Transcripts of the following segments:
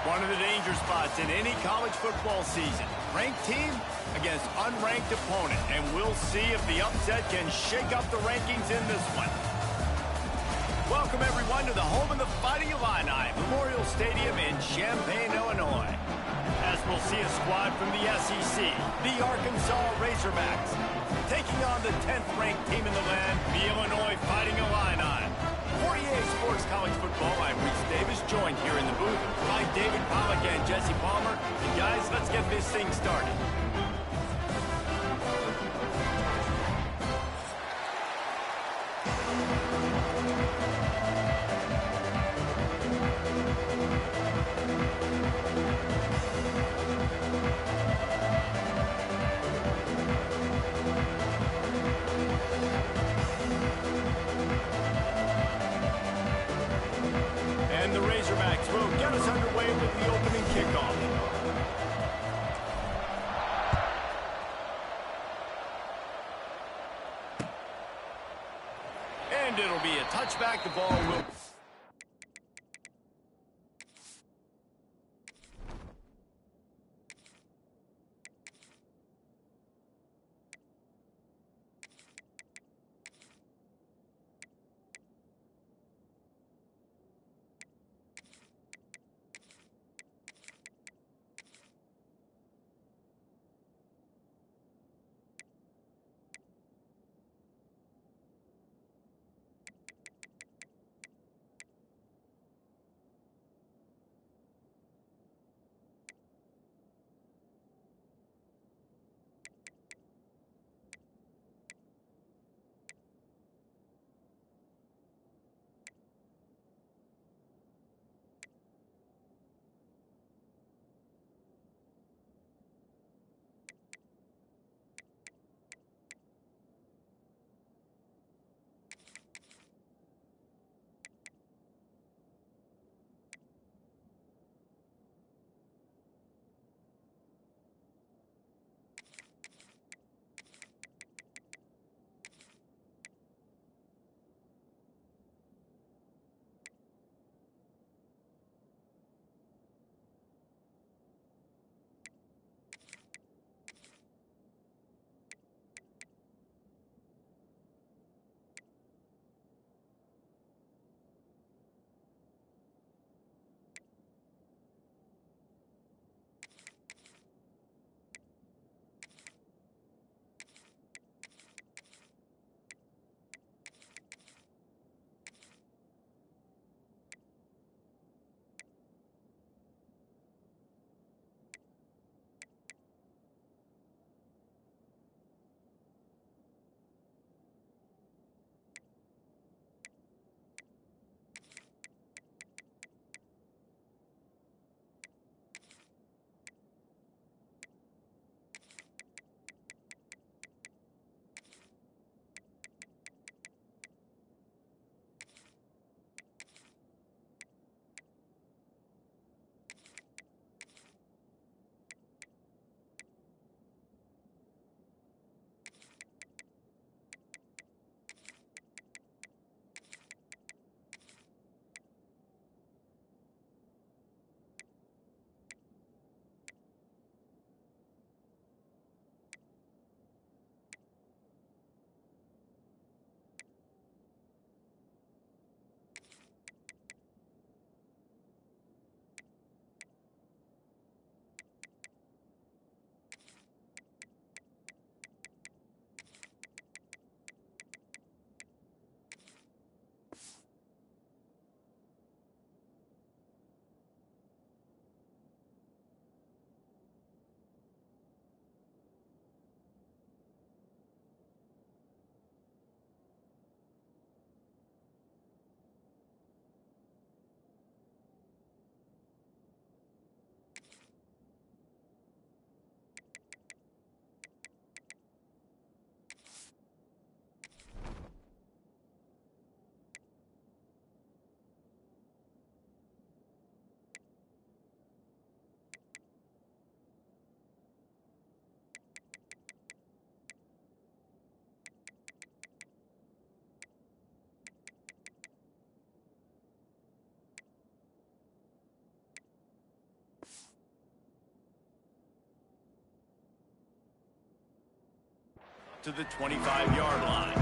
One of the danger spots in any college football season. Ranked team against unranked opponent. And we'll see if the upset can shake up the rankings in this one. Welcome, everyone, to the home of the Fighting Illini, Memorial Stadium in Champaign, Illinois. As we'll see a squad from the SEC, the Arkansas Razorbacks, taking on the 10th-ranked team in the land, the Illinois Fighting Illini. For EA Sports College Football, I'm Reese Davis, joined here in the booth by David Pollack and Jesse Palmer. And guys, let's get this thing started. And the Razorbacks will get us underway with the opening kickoff. And it'll be a touchback. The ball will... to the 25-yard line.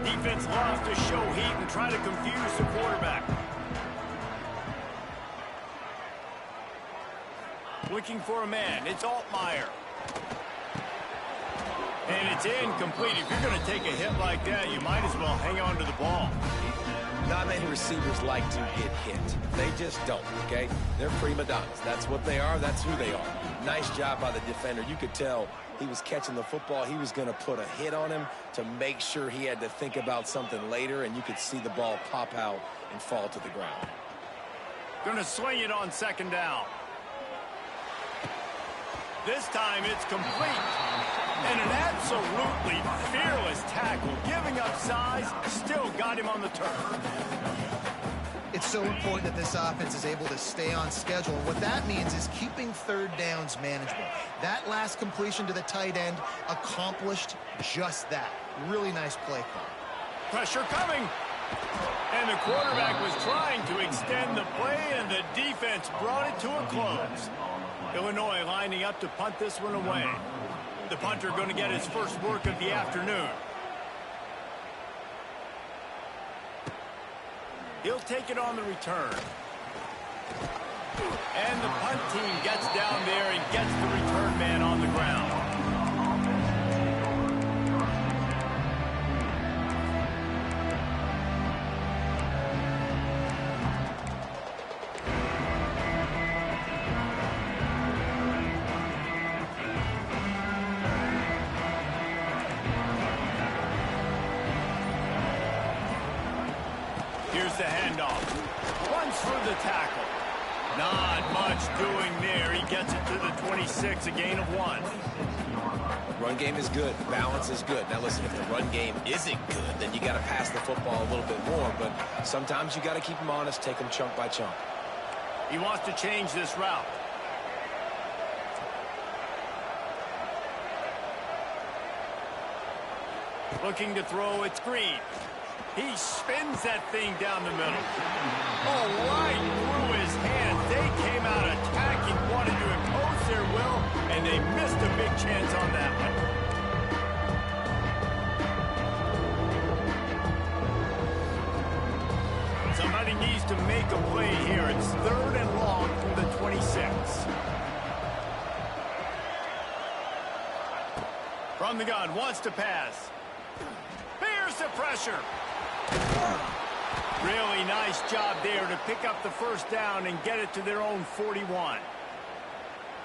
Defense loves to show heat and try to confuse the quarterback. Looking for a man. It's Altmaier. And it's incomplete. If you're going to take a hit like that, you might as well hang on to the ball. Not many receivers like to get hit. They just don't, okay? They're prima donnas. That's what they are. That's who they are. Nice job by the defender. You could tell he was catching the football. He was going to put a hit on him to make sure he had to think about something later, and you could see the ball pop out and fall to the ground. Going to swing it on second down. This time it's complete. And an absolutely fearless tackle, giving up size, still got him on the turf. It's so important that this offense is able to stay on schedule. What that means is keeping third downs manageable. That last completion to the tight end accomplished just that. Really nice play call. Pressure coming. And the quarterback was trying to extend the play, and the defense brought it to a close. Illinois lining up to punt this one away. The punter going to get his first work of the afternoon. He'll take it on the return. And the punt team gets down there and gets the return man on the ground. Here's the handoff. Runs for the tackle. Not much doing there. He gets it to the 26, a gain of 1. Run game is good. Balance is good. Now listen, if the run game isn't good, then you got to pass the football a little bit more. But sometimes you got to keep them honest, take them chunk by chunk. He wants to change this route. Looking to throw, it's Green. He spins that thing down the middle. Oh, right through his hands. They came out attacking, wanted to impose their will, and they missed a big chance on that one. Somebody needs to make a play here. It's 3rd and long from the 26. From the gun, wants to pass. Here's the pressure. Really nice job there to pick up the first down and get it to their own 41.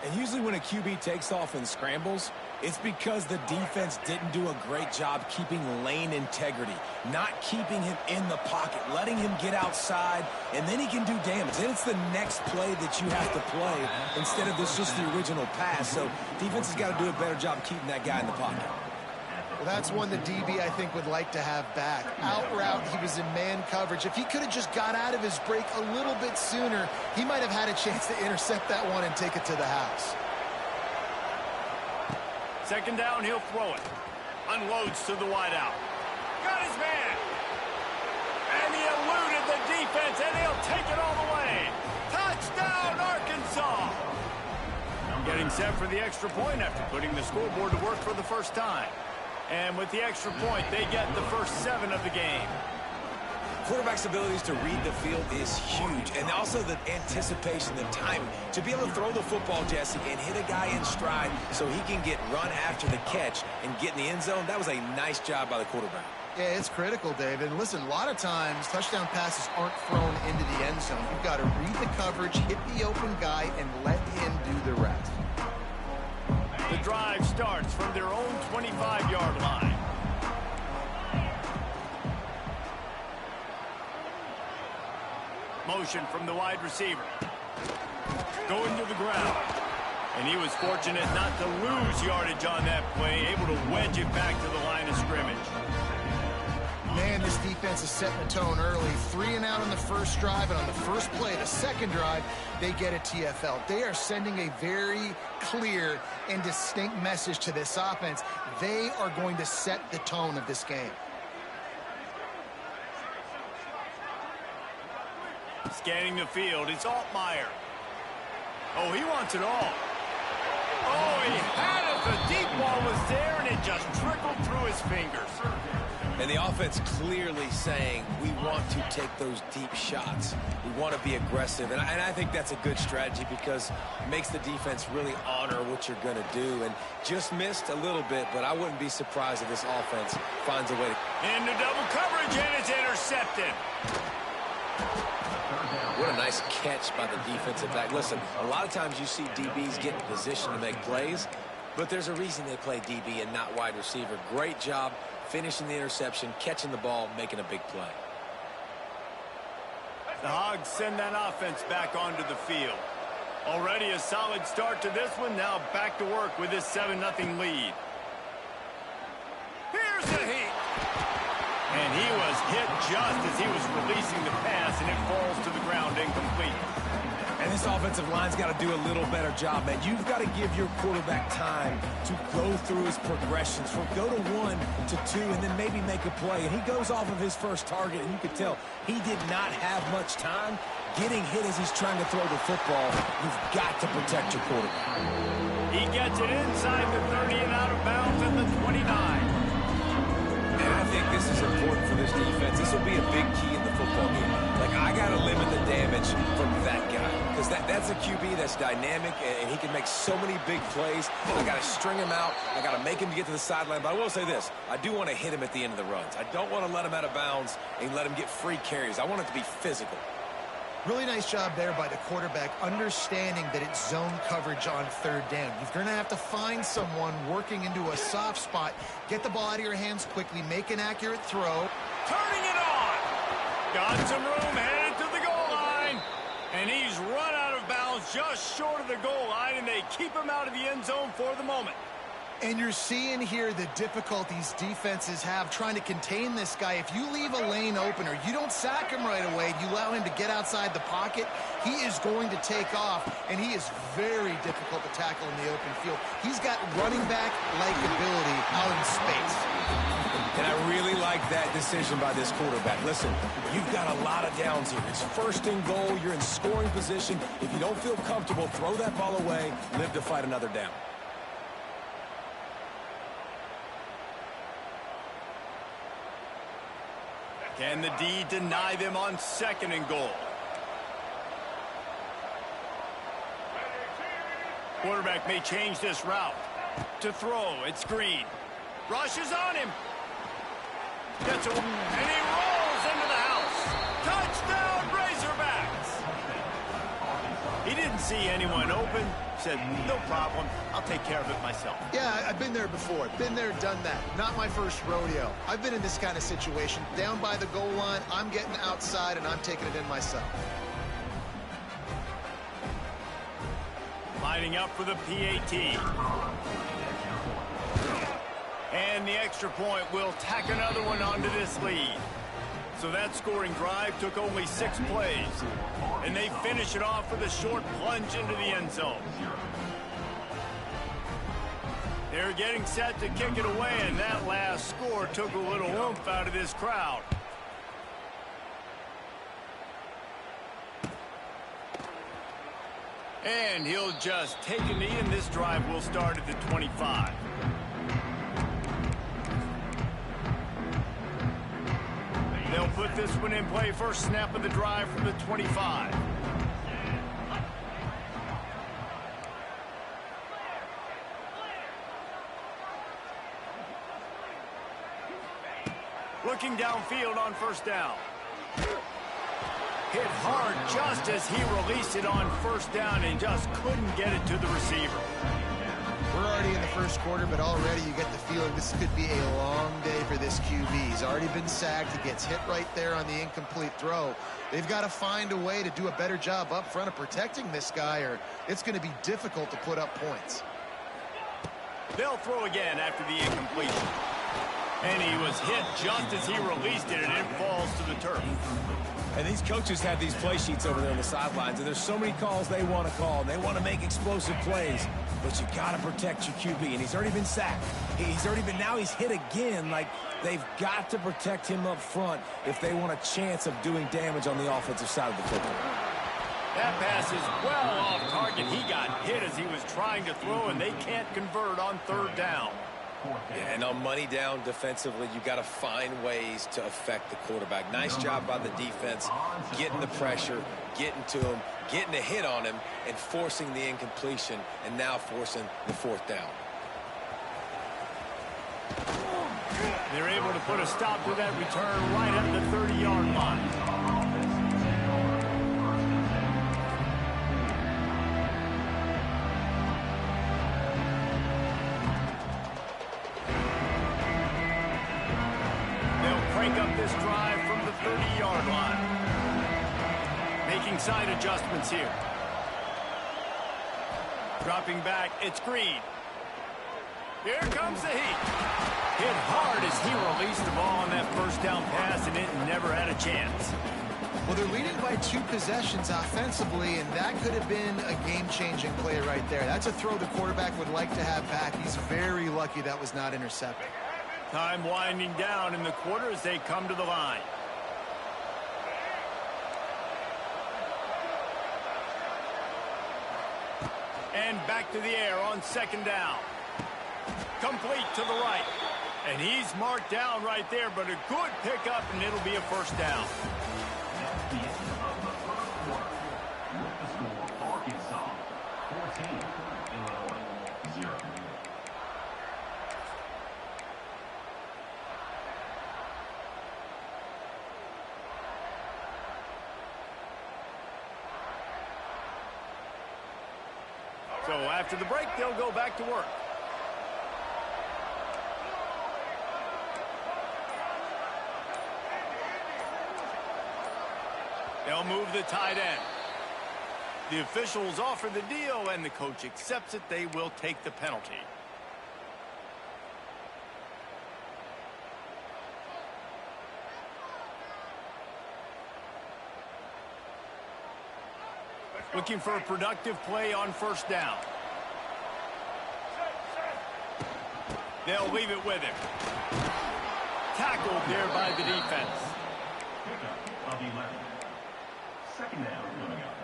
And usually when a QB takes off and scrambles, it's because the defense didn't do a great job keeping lane integrity, not keeping him in the pocket, letting him get outside, and then he can do damage. Then it's the next play that you have to play instead of this just the original pass. So defense has got to do a better job of keeping that guy in the pocket. Well, that's one the DB, I think, would like to have back. Out route, he was in man coverage. If he could have just got out of his break a little bit sooner, he might have had a chance to intercept that one and take it to the house. Second down, he'll throw it. Unloads to the wideout. Got his man. And he eluded the defense, and he'll take it all the way. Touchdown, Arkansas! Getting set for the extra point after putting the scoreboard to work for the first time. And with the extra point, they get the first 7 of the game. Quarterback's abilities to read the field is huge, and also the anticipation, the timing. To be able to throw the football, Jesse, and hit a guy in stride so he can get run after the catch and get in the end zone, that was a nice job by the quarterback. Yeah, it's critical, David. And listen, a lot of times touchdown passes aren't thrown into the end zone. You've got to read the coverage, hit the open guy, and let him do the rest. The drive starts from their own 25-yard line. Motion from the wide receiver. Going to the ground. And he was fortunate not to lose yardage on that play, able to wedge it back to the line of scrimmage. Man, this defense is setting the tone early. 3 and out on the first drive, and on the first play, the second drive, they get a TFL. They are sending a very clear and distinct message to this offense. They are going to set the tone of this game. Scanning the field, it's Altmaier. Oh, he wants it all. Oh, he had it. The deep ball was there, and it just trickled through his fingers. And the offense clearly saying, we want to take those deep shots. We want to be aggressive. And I think that's a good strategy because it makes the defense really honor what you're going to do. And just missed a little bit, but I wouldn't be surprised if this offense finds a way to... Into double coverage, and it's intercepted. What a nice catch by the defensive back. Listen, a lot of times you see DBs get in position to make plays, but there's a reason they play DB and not wide receiver. Great job finishing the interception, catching the ball, making a big play. The Hogs send that offense back onto the field. Already a solid start to this one. Now back to work with this 7-0 lead. Here's the heat. And he was hit just as he was releasing the pass, and it falls to the ground incomplete. And this offensive line's got to do a little better job, man. You've got to give your quarterback time to go through his progressions, from go to 1 to 2, and then maybe make a play. And he goes off of his first target, and you could tell he did not have much time getting hit as he's trying to throw the football. You've got to protect your quarterback. He gets it inside the 30 and out of bounds at the 29. And I think this is important for this defense. This will be a big key in the football game. Like, I got to limit the damage from that guy. Because that's a QB that's dynamic, and he can make so many big plays. I got to string him out. I got to make him get to the sideline. But I will say this. I do want to hit him at the end of the runs. I don't want to let him out of bounds and let him get free carries. I want it to be physical. Really nice job there by the quarterback, understanding that it's zone coverage on third down. You're going to have to find someone working into a soft spot. Get the ball out of your hands quickly. Make an accurate throw. Turning it on. Got some room, headed to the goal line. And he's run out of bounds just short of the goal line, and they keep him out of the end zone for the moment. And you're seeing here the difficulties defenses have trying to contain this guy. If you leave a lane open or you don't sack him right away, you allow him to get outside the pocket, he is going to take off, and he is very difficult to tackle in the open field. He's got running back-like ability out in space. And I really like that decision by this quarterback. Listen, you've got a lot of downs here. It's first and goal. You're in scoring position. If you don't feel comfortable, throw that ball away. Live to fight another down. Can the D deny them on second and goal? Quarterback may change this route. To throw, it's Green. Rushes on him. Gets away, and he rolls into the house. Touchdown, Razorbacks! He didn't see anyone open. Said, no problem. I'll take care of it myself. Yeah, I've been there before. Been there, done that. Not my first rodeo. I've been in this kind of situation. Down by the goal line, I'm getting outside, and I'm taking it in myself. Lining up for the PAT. And the extra point will tack another one onto this lead. So that scoring drive took only 6 plays. And they finish it off with a short plunge into the end zone. They're getting set to kick it away, and that last score took a little oomph out of this crowd. And he'll just take a knee, and this drive will start at the 25. They'll put this one in play first snap of the drive from the 25. Looking downfield on first down. Hit hard just as he released it on first down and just couldn't get it to the receiver. We're already in the first quarter, but already you get the feeling this could be a long day for this QB. He's already been sacked. He gets hit right there on the incomplete throw. They've got to find a way to do a better job up front of protecting this guy, or it's going to be difficult to put up points. They'll throw again after the incompletion. And he was hit just as he released it, and it falls to the turf. And these coaches have these play sheets over there on the sidelines, and there's so many calls they want to call, and they want to make explosive plays. But you got to protect your QB, and he's already been sacked. Now he's hit again. Like, they've got to protect him up front if they want a chance of doing damage on the offensive side of the football. That pass is well off target. He got hit as he was trying to throw, and they can't convert on third down. Yeah, and on money down defensively, you got to find ways to affect the quarterback. Nice job by the defense, getting the pressure, getting to him, getting a hit on him, and forcing the incompletion, and now forcing the fourth down. They're able to put a stop to that return right at the 30-yard line. Break up this drive from the 30-yard line. Making side adjustments here. Dropping back, it's Green. Here comes the heat. Hit hard as he released the ball on that first down pass, and it never had a chance. Well, they're leading by 2 possessions offensively, and that could have been a game-changing play right there. That's a throw the quarterback would like to have back. He's very lucky that was not intercepted. Time winding down in the quarter as they come to the line. And back to the air on second down. Complete to the right. And he's marked down right there, but a good pickup, and it'll be a first down. So after the break, they'll go back to work. They'll move the tight end. The officials offer the deal, and the coach accepts it. They will take the penalty. Looking for a productive play on first down. They'll leave it with him. Tackled there by the defense. Second down coming up.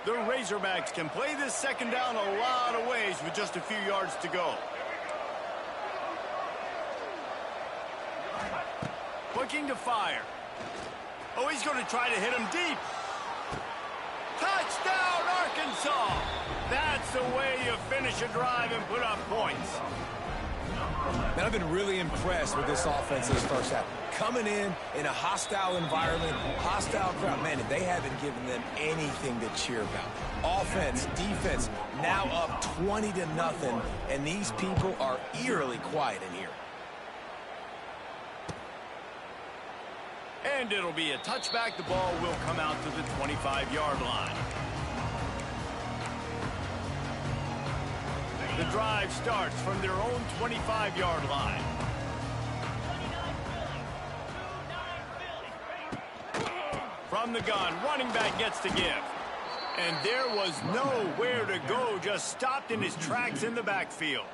The Razorbacks can play this second down a lot of ways with just a few yards to go. Looking to fire. Oh, he's going to try to hit him deep. Touchdown, Arkansas! That's the way you finish a drive and put up points. Man, I've been really impressed with this offense this first half. Coming in a hostile environment, hostile crowd. Man, they haven't given them anything to cheer about. Offense, defense, now up 20-0, and these people are eerily quiet in here. And it'll be a touchback. The ball will come out to the 25-yard line. The drive starts from their own 25-yard line. From the gun, running back gets to give. And there was nowhere to go, just stopped in his tracks in the backfield.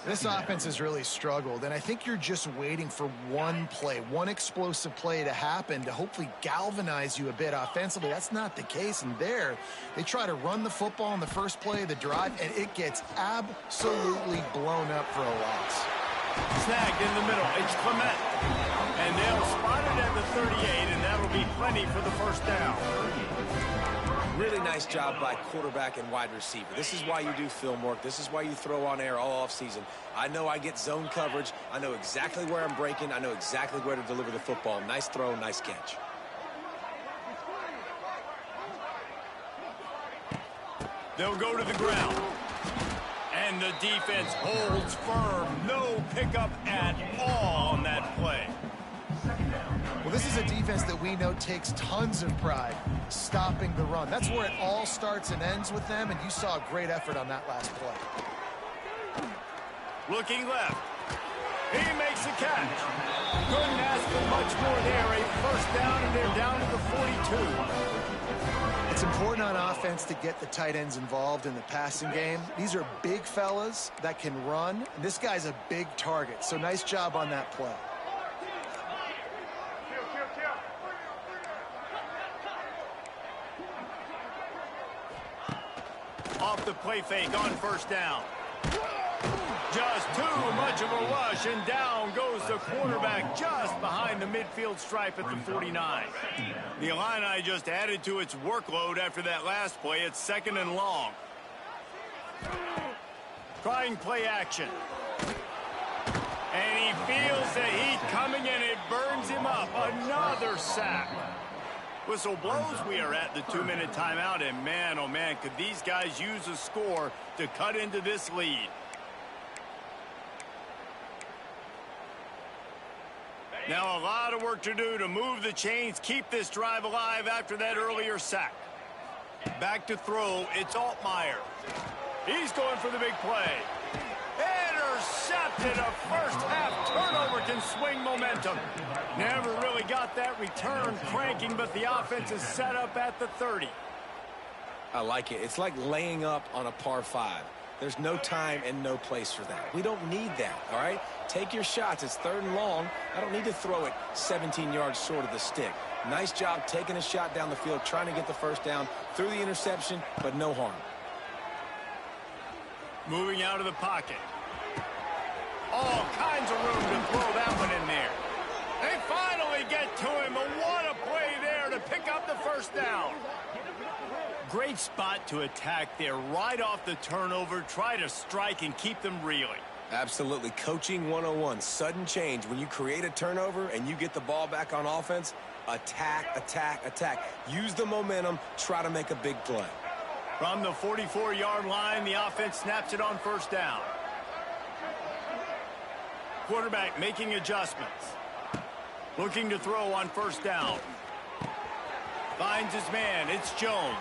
This offense has really struggled, and I think you're just waiting for one play, one explosive play to happen to hopefully galvanize you a bit offensively. That's not the case, and there they try to run the football in the first play of the drive, and it gets absolutely blown up for a loss. Snagged in the middle, it's Clement. And they'll spot it at the 38, and that'll be plenty for the first down. Really nice job by quarterback and wide receiver. This is why you do film work. This is why you throw on air all off season. I know I get zone coverage. I know exactly where I'm breaking. I know exactly where to deliver the football. Nice throw, nice catch. They'll go to the ground. And the defense holds firm. No pickup at all on that play. Well, This is a defense that we know takes tons of pride stopping the run. That's where it all starts and ends with them, and you saw a great effort on that last play. Looking left. He makes the catch. Couldn't ask for much more there. A first down, and they're down to the 42. It's important on offense to get the tight ends involved in the passing game. These are big fellas that can run. And this guy's a big target, so nice job on that play. Off the play fake on first down. Just too much of a rush, and down goes the quarterback just behind the midfield stripe at the 49. The Illini just added to its workload after that last play. It's second and long. Trying play action. And he feels the heat coming, and it burns him up. Another sack. Whistle blows. We are at the 2-minute timeout, and man, oh man, could these guys use a score to cut into this lead. Now a lot of work to do to move the chains, keep this drive alive after that earlier sack. Back to throw, it's Altmaier. He's going for the big play. Intercepted. A first half turnover can swing momentum. Never really got that return cranking, but the offense is set up at the 30. I like it. It's like laying up on a par 5. There's no time and no place for that. We don't need that, all right? Take your shots. It's third and long. I don't need to throw it 17 yards short of the stick. Nice job taking a shot down the field, trying to get the first down through the interception, but no harm. Moving out of the pocket. All kinds of room to throw that one in there. They finally get to him, but what a play there to pick up the first down. Great spot to attack there right off the turnover. Try to strike and keep them reeling. Absolutely. Coaching 101. Sudden change. When you create a turnover and you get the ball back on offense, attack, attack, attack. Use the momentum. Try to make a big play. From the 44-yard line, the offense snaps it on first down. Quarterback making adjustments. Looking to throw on first down. Finds his man. It's Jones.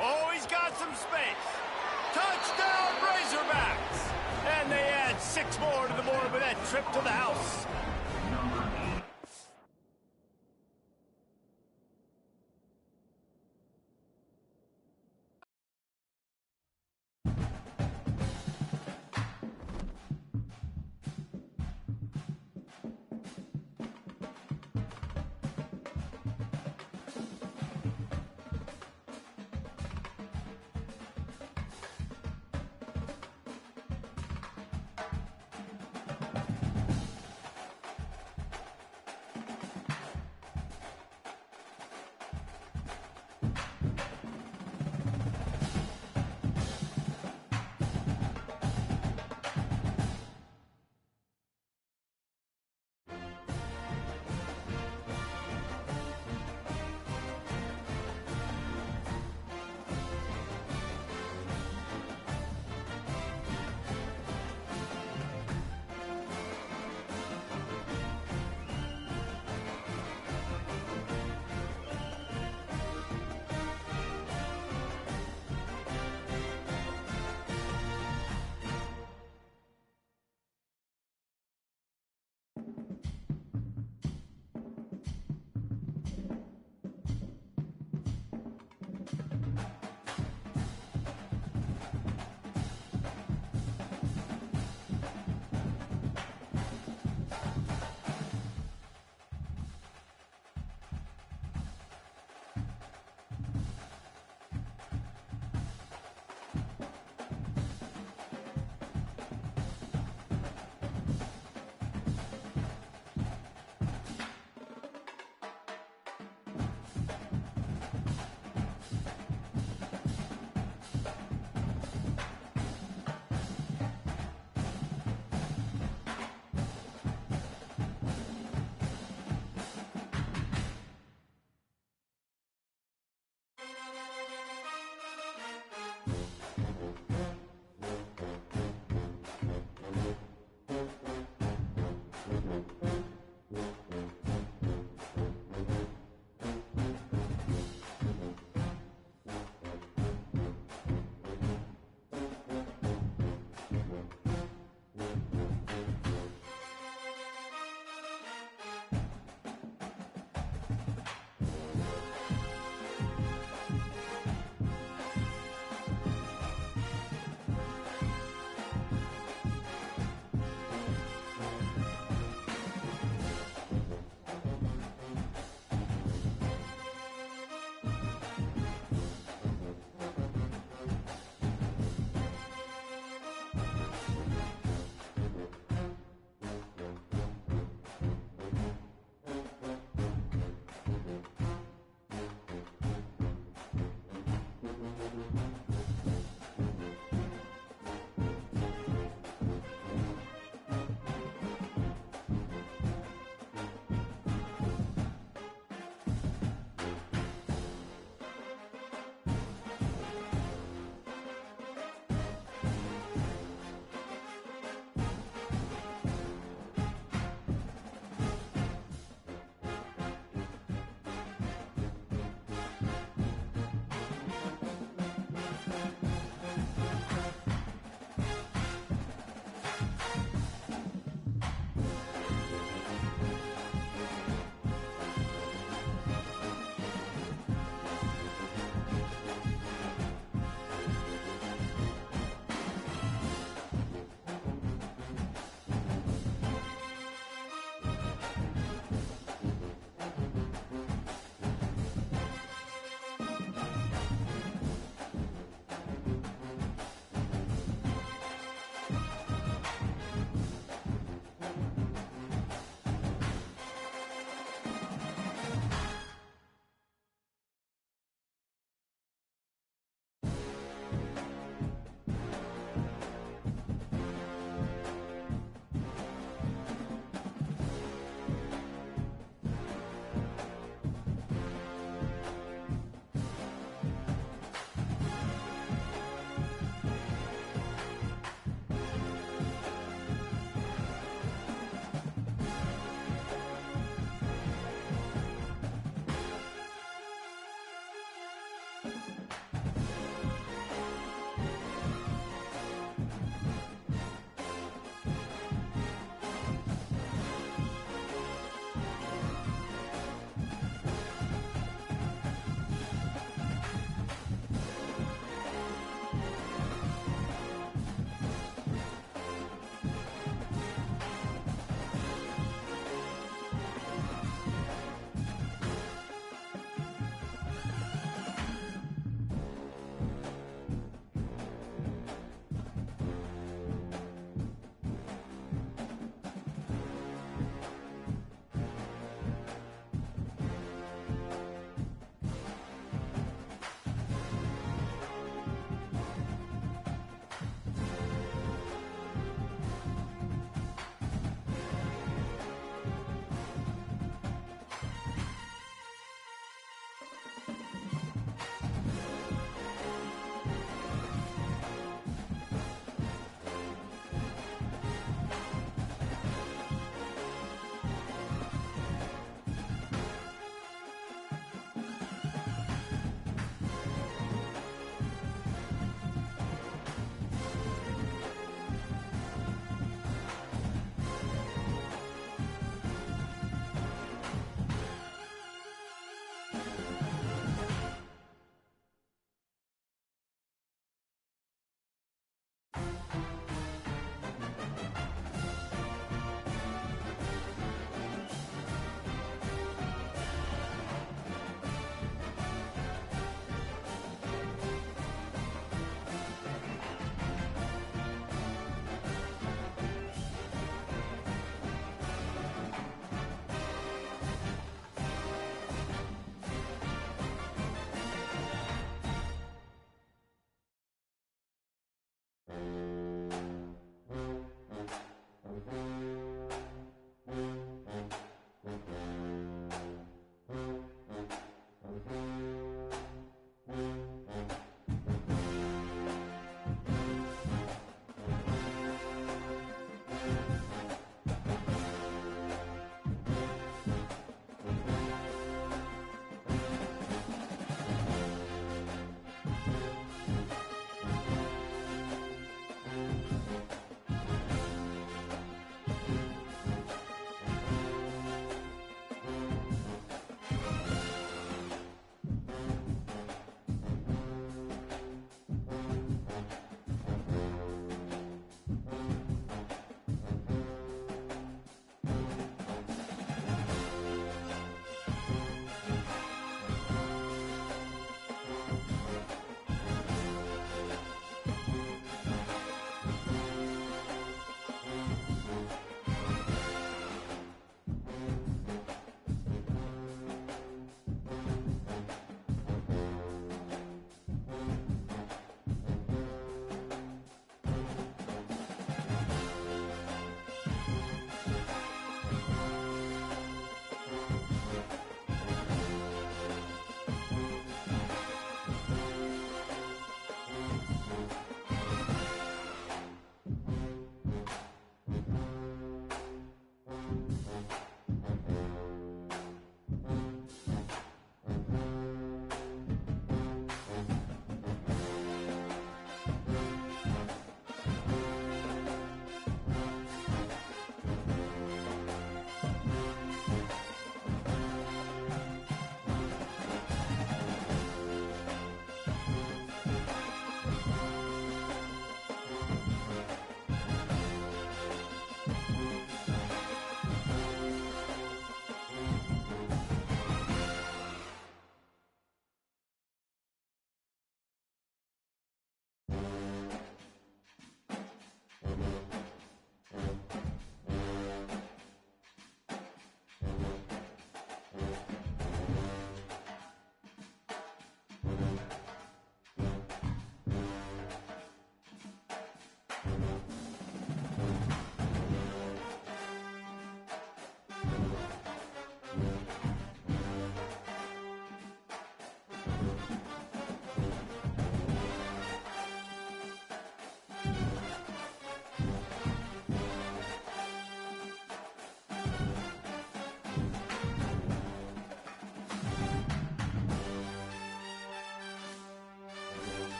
Oh, he's got some space. Touchdown, Razorbacks. And they add 6 more to the board with that trip to the house.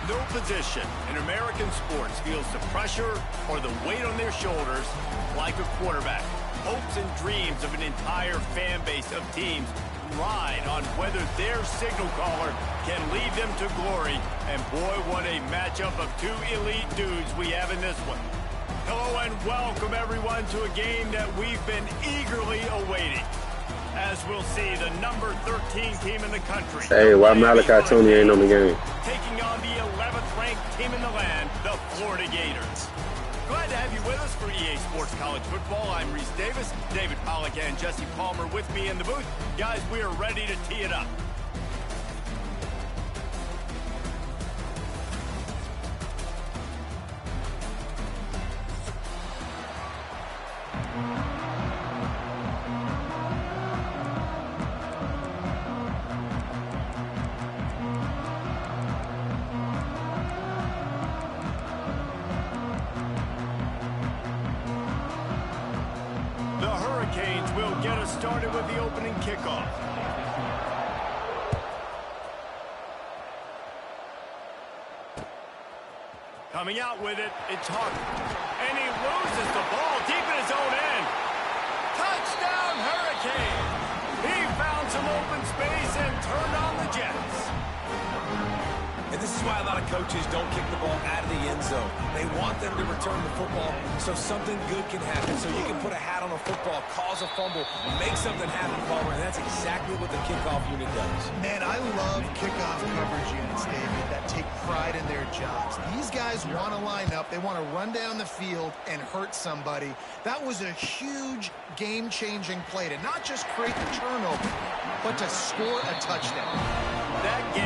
No position in American sports feels the pressure or the weight on their shoulders like a quarterback. Hopes and dreams of an entire fan base of teams ride on whether their signal caller can lead them to glory. And boy, what a matchup of two elite dudes we have in this one. Hello and welcome everyone to a game that we've been eagerly awaiting. As we'll see, the number 13 team in the country. Hey, why Malachi Tony ain't on the game? Taking on the 11th ranked team in the land, the Florida Gators. Glad to have you with us for EA Sports College Football. I'm Reese Davis, David Pollack and Jesse Palmer with me in the booth. Guys, we are ready to tee it up. Will get us started with the opening kickoff. Coming out with it, it's Hawk. And he loses the ball deep in his own end. Touchdown, Hurricane! He found some open space and turned on the Jets. And this is why a lot of coaches don't kick the ball out of the end zone. They want them to return the football so something good can happen. So you can put a hat on a football, cause a fumble, make something happen, Palmer, and that's exactly what the kickoff unit does. Man, I love kickoff coverage units, David, that take pride in their jobs. These guys want to line up. They want to run down the field and hurt somebody. That was a huge game-changing play to not just create the turnover, but to score a touchdown. That game.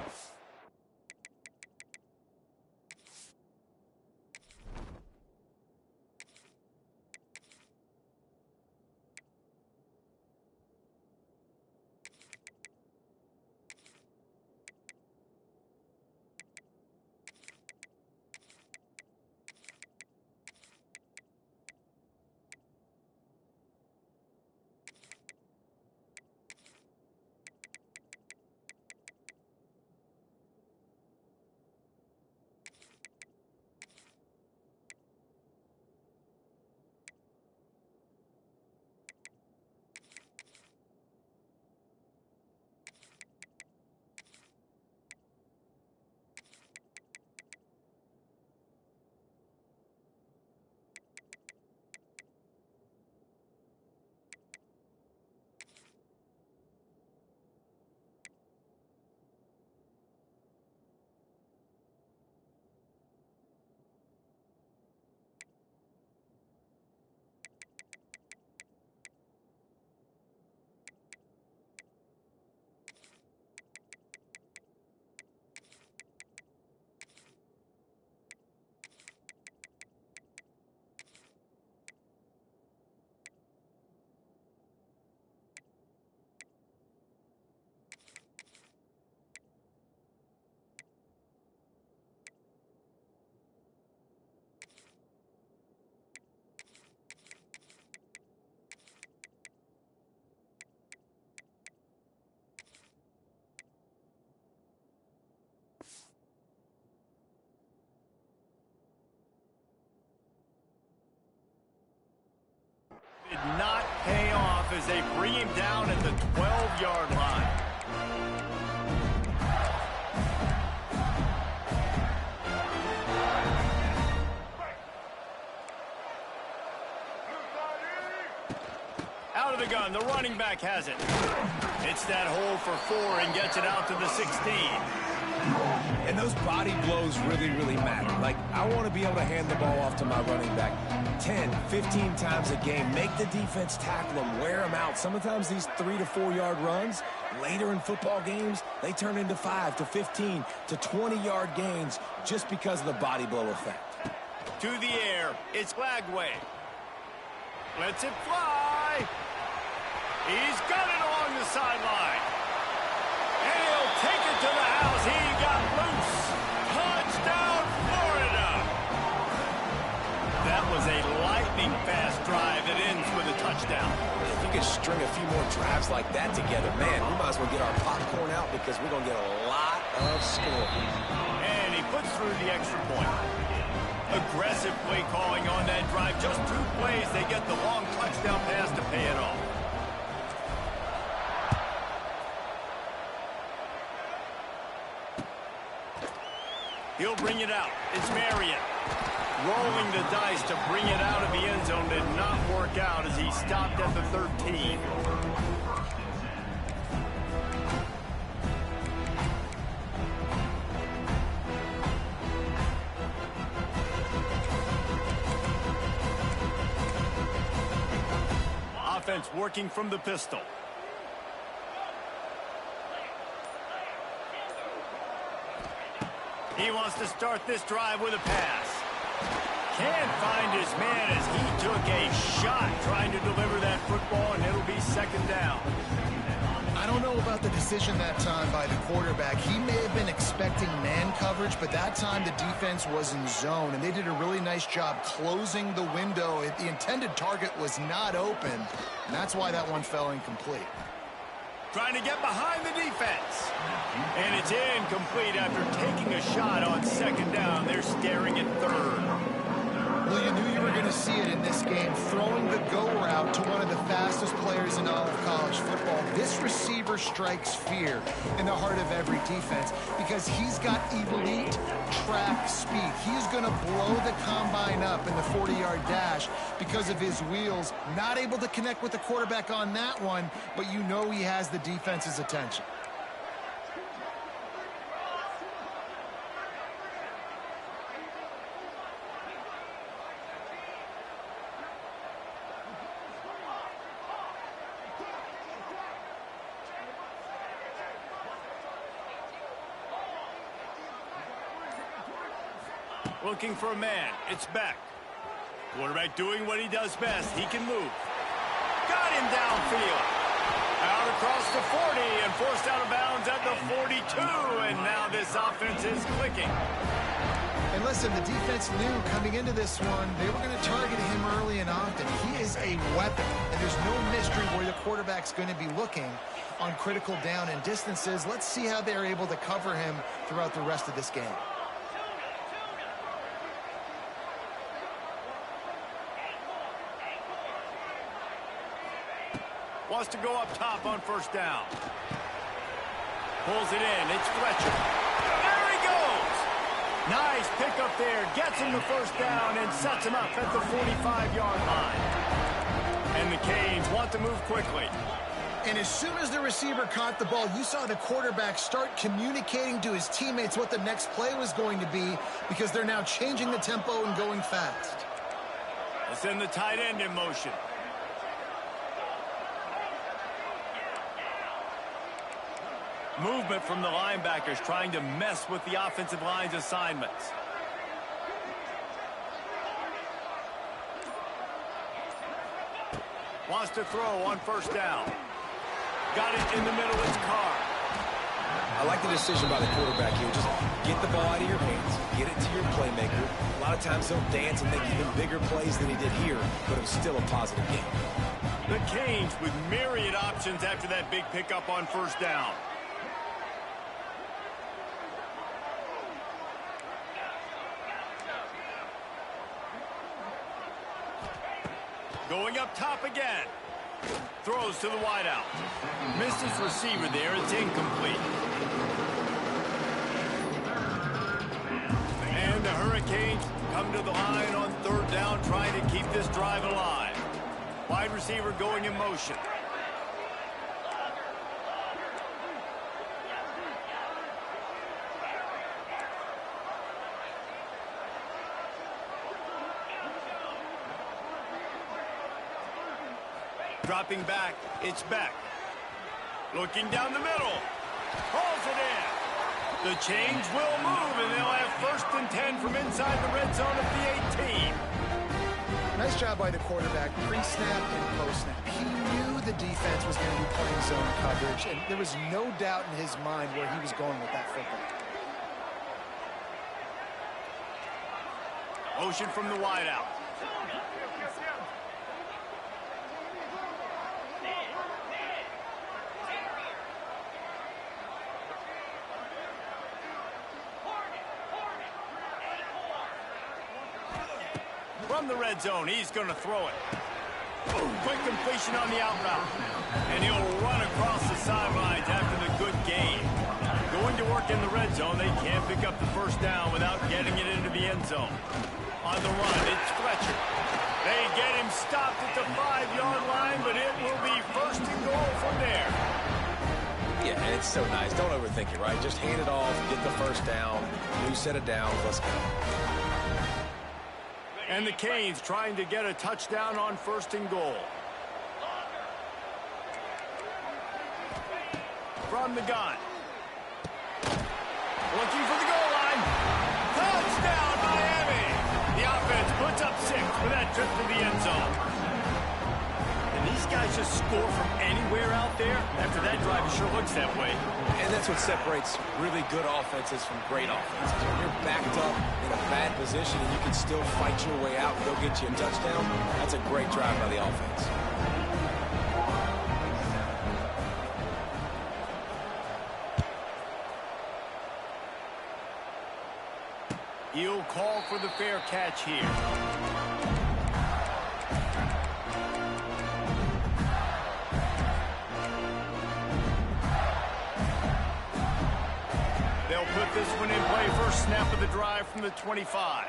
Did not pay off as they bring him down at the 12-yard line. Out of the gun, the running back has it. It's that hole for 4 and gets it out to the 16. And those body blows really, really matter. Like, I want to be able to hand the ball off to my running back 10, 15 times a game. Make the defense tackle them, wear them out. Sometimes these 3 to 4 yard runs, later in football games, they turn into 5 to 15 to 20-yard gains just because of the body blow effect. To the air, it's Lagway. Lets it fly. He's got it along the sideline. And he'll take it to the house. He got loose. Touchdown, Florida. That was a lightning-fast drive that ends with a touchdown. If you could string a few more drives like that together, man, we might as well get our popcorn out because we're going to get a lot of scoring. And he puts through the extra point. Aggressive play calling on that drive. Just 2 plays, they get the long touchdown pass to pay it off. He'll bring it out. It's Marion. Rolling the dice to bring it out of the end zone did not work out as he stopped at the 13. Offense working from the pistol. He wants to start this drive with a pass. Can't find his man as he took a shot trying to deliver that football, and it'll be second down. I don't know about the decision that time by the quarterback. He may have been expecting man coverage, but that time the defense was in zone, and they did a really nice job closing the window. The intended target was not open, and that's why that one fell incomplete. Trying to get behind the defense. And it's incomplete after taking a shot on second down. They're staring at third. Well, you knew you were going to see it in this game, throwing the go route to one of the fastest players in all of college football. This receiver strikes fear in the heart of every defense because he's got elite track speed. He's going to blow the combine up in the 40-yard dash because of his wheels. Not able to connect with the quarterback on that one, but you know he has the defense's attention. Looking for a man. It's Beck. Quarterback doing what he does best. He can move. Got him downfield. Out across the 40 and forced out of bounds at the 42. And now this offense is clicking. And listen, the defense knew coming into this one, they were going to target him early and often. He is a weapon, and there's no mystery where the quarterback's going to be looking on critical down and distances. Let's see how they're able to cover him throughout the rest of this game. Wants to go up top on first down. Pulls it in. It's Fletcher. There he goes. Nice pickup there. Gets him the first down and sets him up at the 45-yard line. And the Canes want to move quickly. And as soon as the receiver caught the ball, you saw the quarterback start communicating to his teammates what the next play was going to be because they're now changing the tempo and going fast. Let's send the tight end in motion. Movement from the linebackers trying to mess with the offensive line's assignments. Wants to throw on first down. Got it in the middle. It's Carr. I like the decision by the quarterback here. Just get the ball out of your hands. Get it to your playmaker. A lot of times he'll dance and make even bigger plays than he did here, but it was still a positive game. The Canes with myriad options after that big pickup on first down. Going up top again. Throws to the wideout. Missed his receiver there. It's incomplete. And the Hurricanes come to the line on third down, trying to keep this drive alive. Wide receiver going in motion. Dropping back, it's Beck. Looking down the middle. Pulls it in. The chains will move, and they'll have first and 10 from inside the red zone at the 18. Nice job by the quarterback, pre-snap and post-snap. He knew the defense was going to be playing zone coverage, and there was no doubt in his mind where he was going with that football. Motion from the wideout. From the red zone, he's going to throw it. Quick completion on the out route. And he'll run across the sidelines after the good gain. Going to work in the red zone, they can't pick up the first down without getting it into the end zone. On the run, it's Fletcher. They get him stopped at the 5-yard line, but it will be first and goal from there. Yeah, and it's so nice. Don't overthink it, right? Just hand it off, get the first down, new set of downs, let's go. And the Canes trying to get a touchdown on first and goal. From the gun. Looking for the goal line. Touchdown, Miami! The offense puts up 6 for that trip to the end zone. And these guys just score from anywhere out there. After that drive, it sure looks that way. And that's what separates really good offenses from great offenses. When you're backed up in a bad position and you can still fight your way out and go get you a touchdown, that's a great drive by the offense. He'll call for the fair catch here. They'll put this one in play. First snap of the drive from the 25.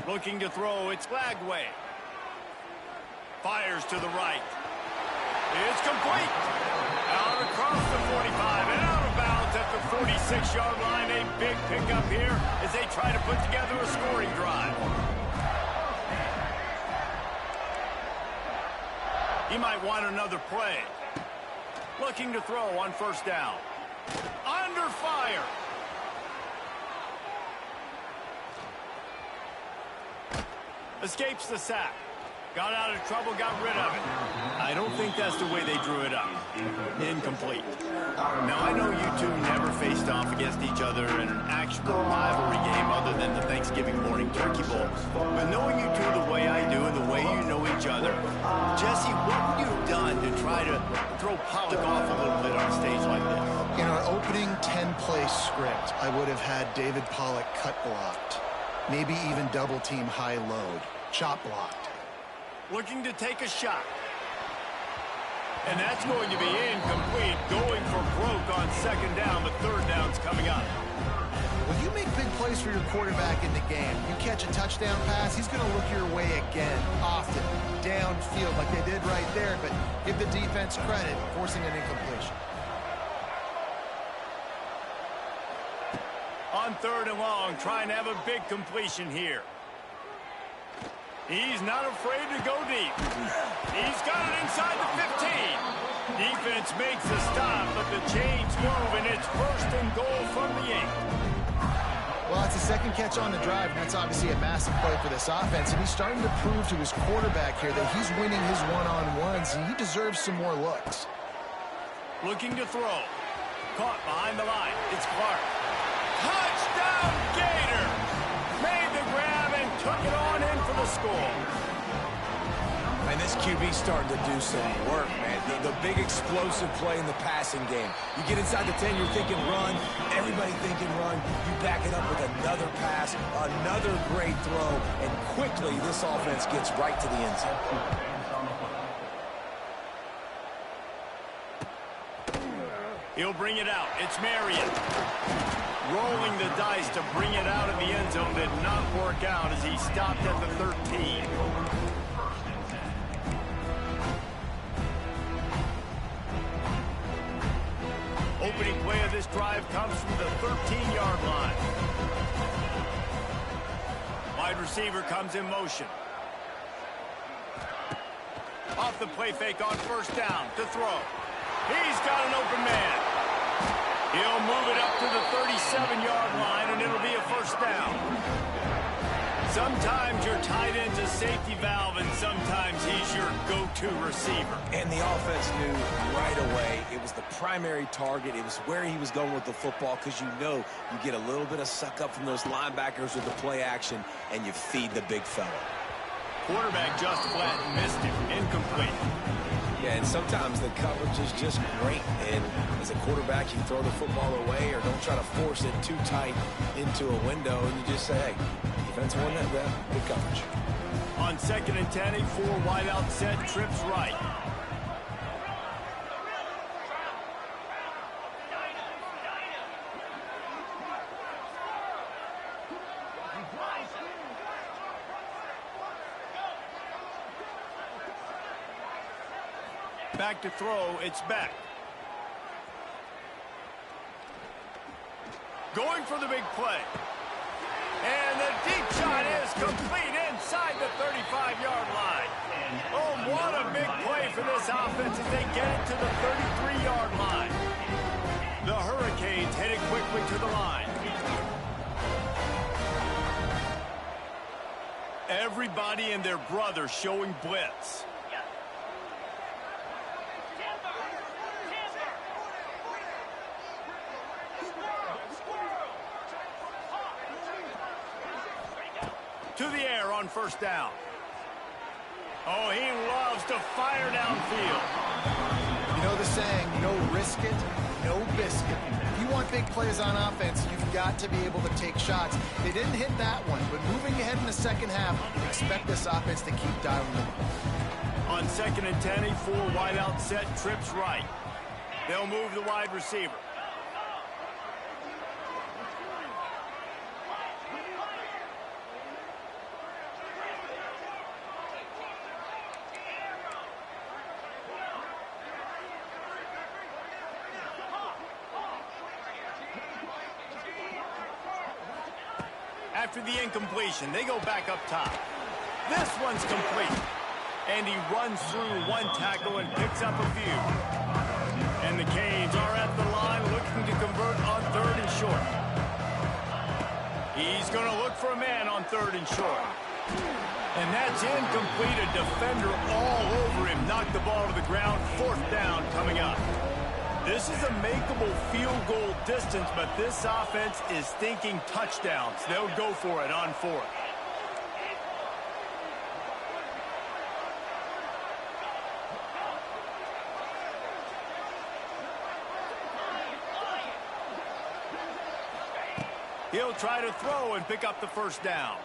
Looking to throw, it's Lagway. Fires to the right. It's complete. Out across the 45 and out of bounds at the 46-yard line. A big pickup here as they try to put together a scoring drive. He might want another play. Looking to throw on first down. Under fire. Escapes the sack. Got out of trouble, got rid of it. I don't think that's the way they drew it up. Incomplete. Now, I know you two never faced off against each other in an actual rivalry game other than the Thanksgiving morning turkey bowl. But knowing you two the way I do and the way you know each other, Jesse, what would you have done to try to throw Pollock off a little bit on a stage like this? In our opening 10-play script, I would have had David Pollock cut blocked. Maybe even double-team high load. Chop blocked. Looking to take a shot. And that's going to be incomplete. Going for broke on second down, but third down's coming up. When you make big plays for your quarterback in the game, you catch a touchdown pass, he's going to look your way again, often, downfield like they did right there, but give the defense credit, forcing an incompletion. On third and long, trying to have a big completion here. He's not afraid to go deep. He's got it inside the 15. Defense makes the stop, but the chains move, and it's first and goal from the 8. Well, it's the second catch on the drive, and that's obviously a massive play for this offense, and he's starting to prove to his quarterback here that he's winning his one-on-ones, and he deserves some more looks. Looking to throw. Caught behind the line. It's Clark. Touchdown, Gator! Made the grab and took it on in for the score. And this QB's starting to do some work, man. The big explosive play in the passing game. You get inside the 10, you're thinking run. Everybody thinking run. You back it up with another pass, another great throw, and quickly this offense gets right to the end zone. He'll bring it out. It's Marion. Rolling the dice to bring it out of the end zone did not work out as he stopped at the 13. Opening play of this drive comes from the 13-yard line. Wide receiver comes in motion. Off the play fake on first down to throw. He's got an open man. He'll move it up to the 37-yard line, and it'll be a first down. Sometimes your tight end's a safety valve, and sometimes he's your go-to receiver. And the offense knew right away it was the primary target. It was where he was going with the football, because you know you get a little bit of suck up from those linebackers with the play action, and you feed the big fella. Quarterback just flat missed him. Incomplete. Yeah, and sometimes the coverage is just great. And as a quarterback, you throw the football away or don't try to force it too tight into a window, and you just say, hey, defense won that rep, good coverage. On 2nd and 10, a 4 wide out set, trips right. Back to throw, it's Beck. Going for the big play. And the deep shot is complete inside the 35-yard line. Oh, what a big play for this offense as they get it to the 33-yard line. The Hurricanes headed quickly to the line. Everybody and their brother showing blitz. To the air on 1st down. Oh, he loves to fire downfield. You know the saying, no risk it, no biscuit. If you want big plays on offense, you've got to be able to take shots. They didn't hit that one, but moving ahead in the second half, expect this offense to keep dialing them up. On 2nd and 10, a 4 wide out set, trips right. They'll move the wide receiver. After the incompletion, they go back up top. This one's complete. And he runs through one tackle and picks up a few. And the Canes are at the line looking to convert on 3rd and short. He's going to look for a man on 3rd and short. And that's incomplete. A defender all over him. Knocked the ball to the ground. 4th down coming up. This is a makeable field goal distance, but this offense is thinking touchdowns. They'll go for it on 4th. He'll try to throw and pick up the 1st down.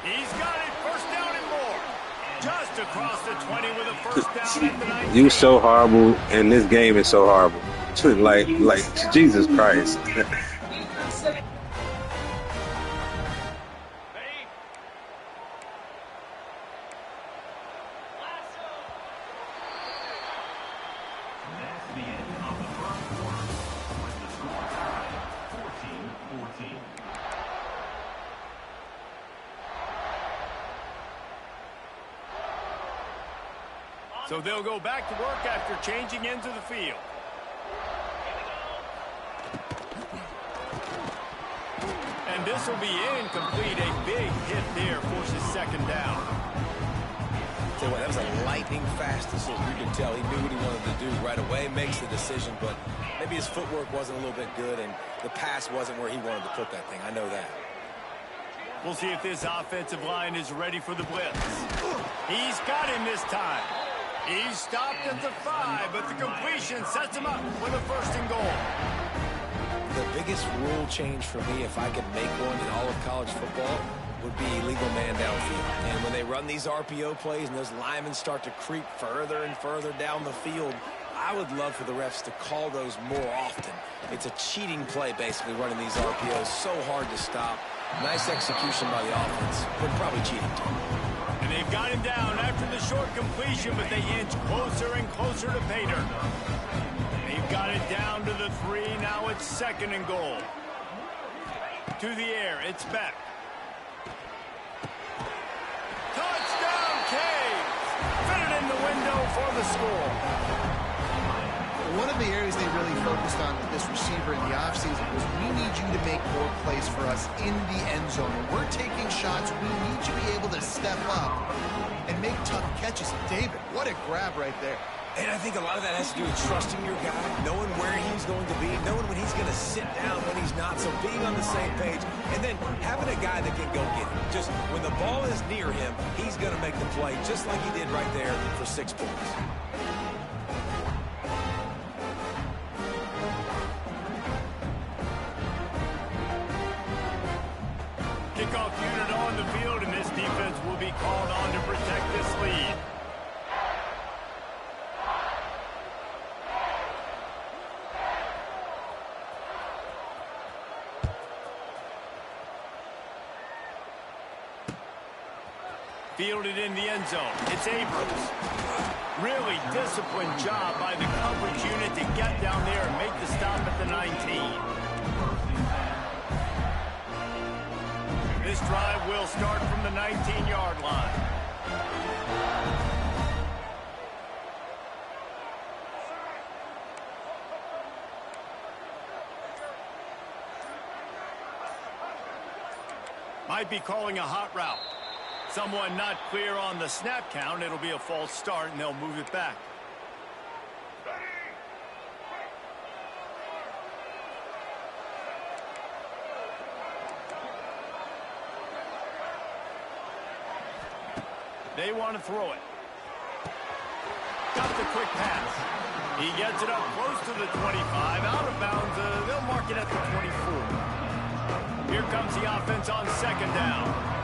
He's got it, 1st down and more. Just across the 20 with a 1st down at the 19. You so horrible, and this game is so horrible. like Jesus Christ. So they'll go back to work after changing into the field. And this will be incomplete. A big hit there forces 2nd down. Tell you what, that was a lightning fast decision. You can tell he knew what he wanted to do right away, makes the decision, but maybe his footwork wasn't a little bit good and the pass wasn't where he wanted to put that thing. I know that. We'll see if this offensive line is ready for the blitz. He's got him this time. He's stopped at the 5, but the completion sets him up with a 1st and goal. The biggest rule change for me, if I could make one in all of college football, would be illegal man downfield. And when they run these RPO plays and those linemen start to creep further and further down the field, I would love for the refs to call those more often. It's a cheating play, basically, running these RPOs. So hard to stop. Nice execution by the offense, but probably cheating too. And they've got him down after the short completion, but they inch closer and closer to Pater. They've got it down to the 3. Now it's 2nd and goal. To the air, it's Beck. Touchdown, Canes! Fit it in the window for the score. One of the areas they really focused on with this receiver in the offseason was we need you to make more plays for us in the end zone. When we're taking shots, we need you to be able to step up and make tough catches. David, what a grab right there. And I think a lot of that has to do with trusting your guy, knowing where he's going to be, knowing when he's going to sit down, when he's not, so being on the same page, and then having a guy that can go get it. Just when the ball is near him, he's going to make the play, just like he did right there for 6 points. Kickoff unit on the field, and this defense will be called on to protect this lead. Fielded in the end zone. It's Abrams. Really disciplined job by the coverage unit to get down there and make the stop at the 19. This drive will start from the 19-yard line. Might be calling a hot route. Someone not clear on the snap count. It'll be a false start, and they'll move it back. They want to throw it. Got the quick pass. He gets it up close to the 25. Out of bounds. They'll mark it at the 24. Here comes the offense on second down.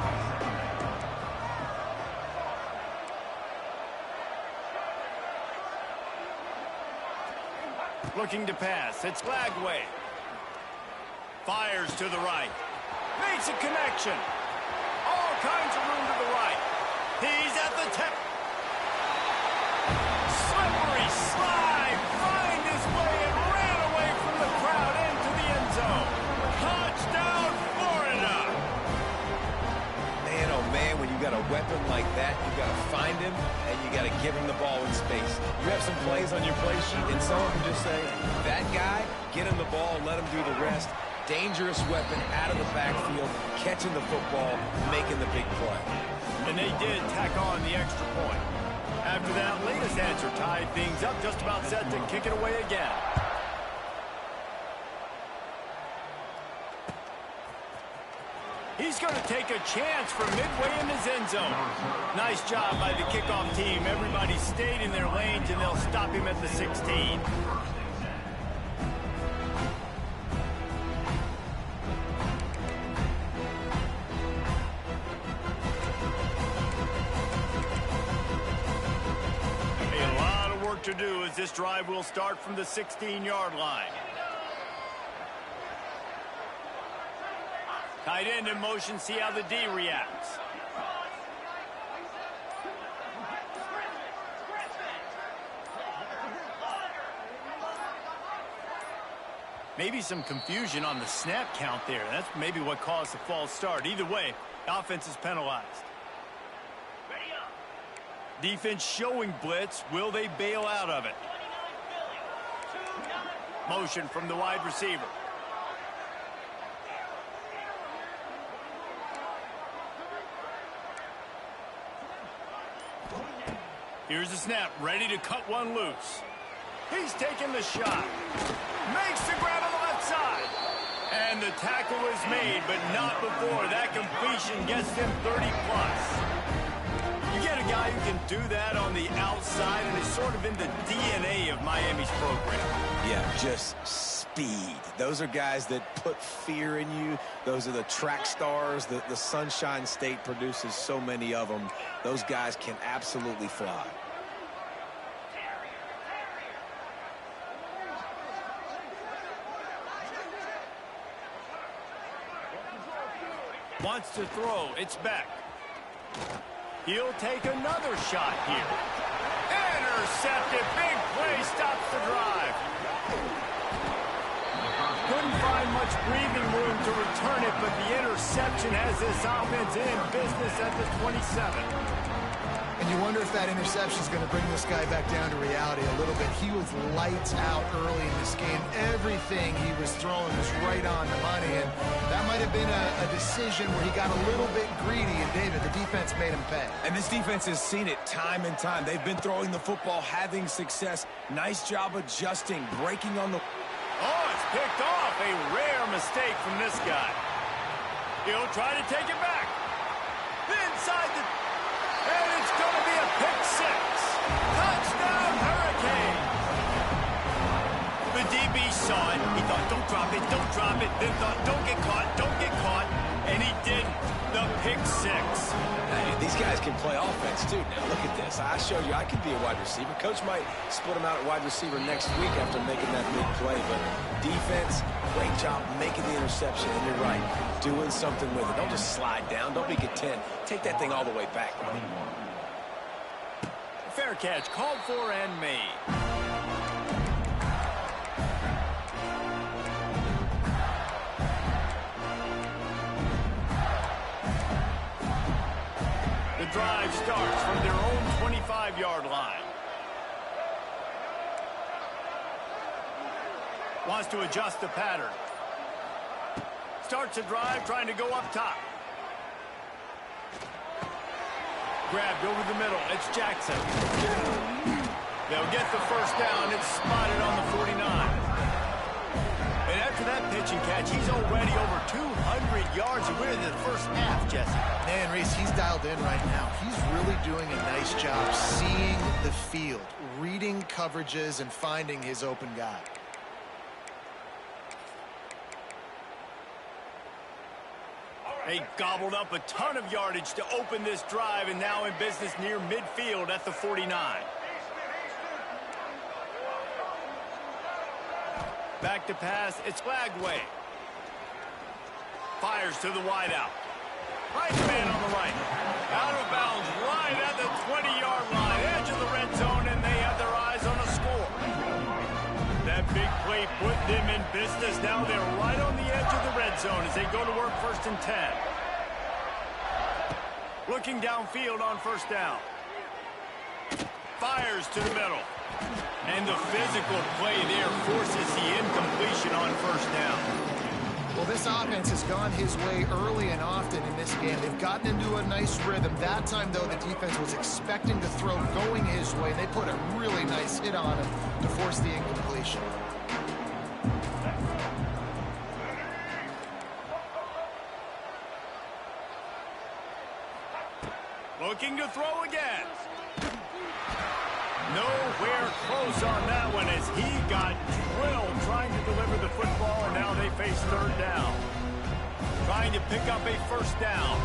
Looking to pass. It's Lagway. Fires to the right. Makes a connection. All kinds of room to the right. He's at the tip. Slippery slide. Find his way and ran away from the crowd into the end zone. Touchdown, Florida. Man, oh man, when you got a weapon like that, you got to find him and you got to give him the ball in space. You have some plays on your play sheet, and some of them just say, that guy, get him the ball, let him do the rest. Dangerous weapon out of the backfield, catching the football, making the big play. And they did tack on the extra point. After that latest answer tied things up, just about set to kick it away again. He's going to take a chance from midway in his end zone. Nice job by the kickoff team. Everybody stayed in their lanes, and they'll stop him at the 16. A lot of work to do as this drive will start from the 16-yard line. Tight end in motion, see how the D reacts. Maybe some confusion on the snap count there. That's maybe what caused the false start. Either way, the offense is penalized. Defense showing blitz. Will they bail out of it? Motion from the wide receiver. Here's the snap, ready to cut one loose. He's taking the shot. Makes the grab on the left side. And the tackle is made, but not before. That completion gets him 30-plus. You get a guy who can do that on the outside, and it's sort of in the DNA of Miami's program. Yeah, just speed. Those are guys that put fear in you. Those are the track stars. The Sunshine State produces so many of them. Those guys can absolutely fly. Wants to throw. It's back. He'll take another shot here. Intercepted. Big play stops the drive. Couldn't find much breathing room to return it, but the interception has this offense in business at the 27. And you wonder if that interception is going to bring this guy back down to reality a little bit. He was lights out early in this game. Everything he was throwing was right on the money, and that might have been a decision where he got a little bit greedy, and David, the defense made him pay. And this defense has seen it time and time. They've been throwing the football, having success. Nice job adjusting, breaking on the... Oh, it's picked off. A rare mistake from this guy. He'll try to take it back. Inside the... And it's going to be a pick six. Touchdown, Hurricane. The DB saw it. He thought, don't drop it, don't drop it. Then thought, don't get caught, don't get caught. And he did the pick six. Hey, these guys can play offense, too. Now, look at this. I showed you I could be a wide receiver. Coach might split him out at wide receiver next week after making that big play. But defense, great job making the interception. And you're right, doing something with it. Don't just slide down. Don't be content. Take that thing all the way back. Fair catch, called for and made. The drive starts from their own 25-yard line. Wants to adjust the pattern. Starts a drive trying to go up top. Grabbed over the middle. It's Jackson. They'll get the first down. It's spotted on the 49. And after that pitch and catch, he's already over 200 yards. He went into the first half, Jesse. Man, Reese, he's dialed in right now. He's really doing a nice job seeing the field, reading coverages, and finding his open guy. They gobbled up a ton of yardage to open this drive, and now in business near midfield at the 49. Back to pass, it's Lagway. Fires to the wideout. Right man on the right. Out of bounds, right at the 20-yard line. Edge of the red zone, and they have their eyes on a score. That big play put them in business. Now they're right on the edge of the red zone as they go to work 1st and 10. Looking downfield on first down. Fires to the middle. And the physical play there forces the incompletion on first down. Well, this offense has gone his way early and often in this game. They've gotten into a nice rhythm. That time, though, the defense was expecting to throw going his way. They put a really nice hit on him to force the incompletion. Looking to throw again. Nowhere close on that one as he got drilled trying to deliver the football, and now they face third down. Trying to pick up a first down.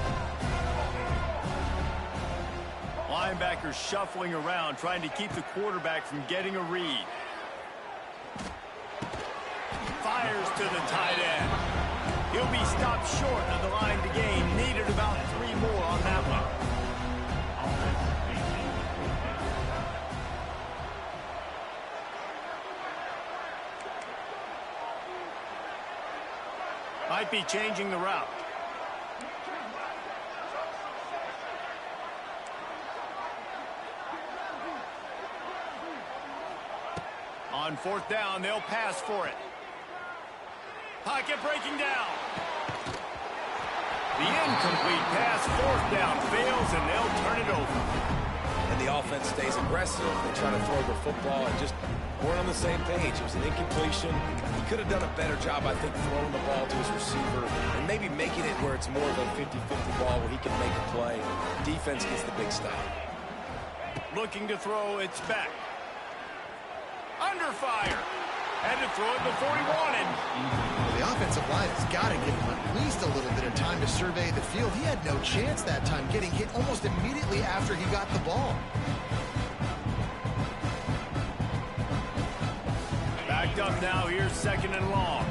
Linebackers shuffling around, trying to keep the quarterback from getting a read. Fires to the tight end. He'll be stopped short of the line to gain. Needed about 3 more on that one. Might be changing the route. On fourth down, they'll pass for it. Pocket breaking down. The incomplete pass, fourth down, fails, and they'll turn it over. And the offense stays aggressive. They try to throw the football and just weren't on the same page. It was an incompletion. He could have done a better job, I think, throwing the ball to his receiver and maybe making it where it's more of a 50-50 ball where he can make a play. Defense gets the big stop. Looking to throw, it's back. Under fire. Had to throw it before he wanted. Well, the offensive line has got to give him at least a little bit of time to survey the field. He had no chance that time, getting hit almost immediately after he got the ball. Backed up now, here's 2nd and long.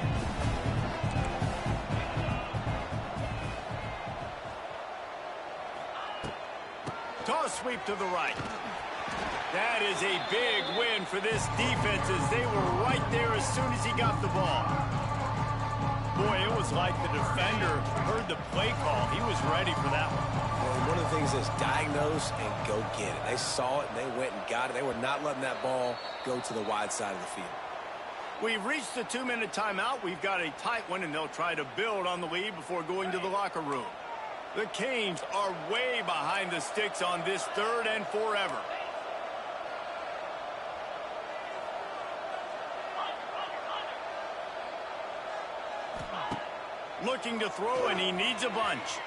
Toss sweep to the right. That is a big win for this defense as they were right there as soon as he got the ball. Boy, it was like the defender heard the play call. He was ready for that one. Well, one of the things is diagnose and go get it. They saw it, and they went and got it. They were not letting that ball go to the wide side of the field. We've reached the 2-minute timeout. We've got a tight one, and they'll try to build on the lead before going to the locker room. The Canes are way behind the sticks on this 3rd and forever. Looking to throw, and he needs a bunch.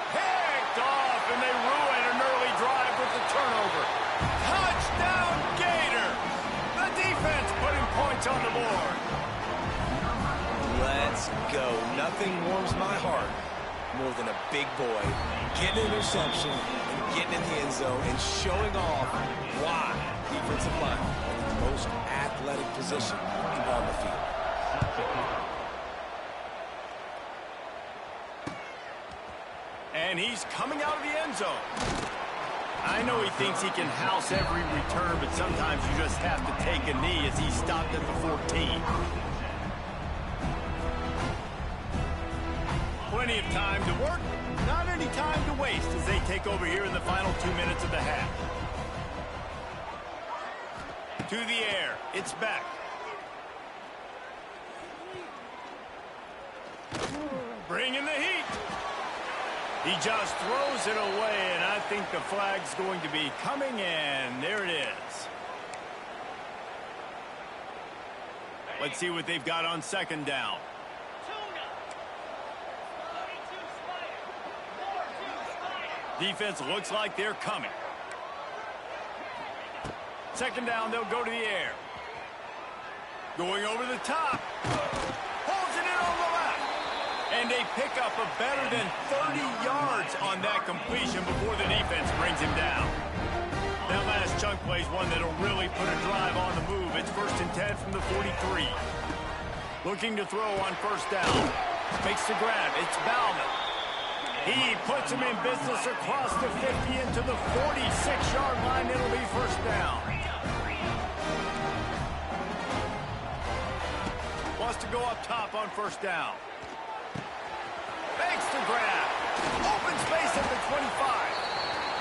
Picked off, and they ruin an early drive with the turnover. Touchdown, Gator! The defense putting points on the board. Let's go. Nothing warms my heart more than a big boy getting an interception and getting in the end zone and showing off why defensive line is the most athletic position on the field. And he's coming out of the end zone. I know he thinks he can house every return, but sometimes you just have to take a knee as he stopped at the 14. Plenty of time to work, not any time to waste as they take over here in the final 2 minutes of the half. To the air, it's back. Bringing the heat. He just throws it away, and I think the flag's going to be coming in. There it is. Let's see what they've got on 2nd down. Defense looks like they're coming. 2nd down, they'll go to the air. Going over the top. Holds it in on the left. And they pick up a better than 30 yards on that completion before the defense brings him down. That last chunk play is one that'll really put a drive on the move. It's 1st and 10 from the 43. Looking to throw on 1st down. Makes the grab. It's Bauman. He puts him in business across the 50 into the 46-yard line. It'll be 1st down. Wants to go up top on 1st down. Makes the grab. Open space at the 25.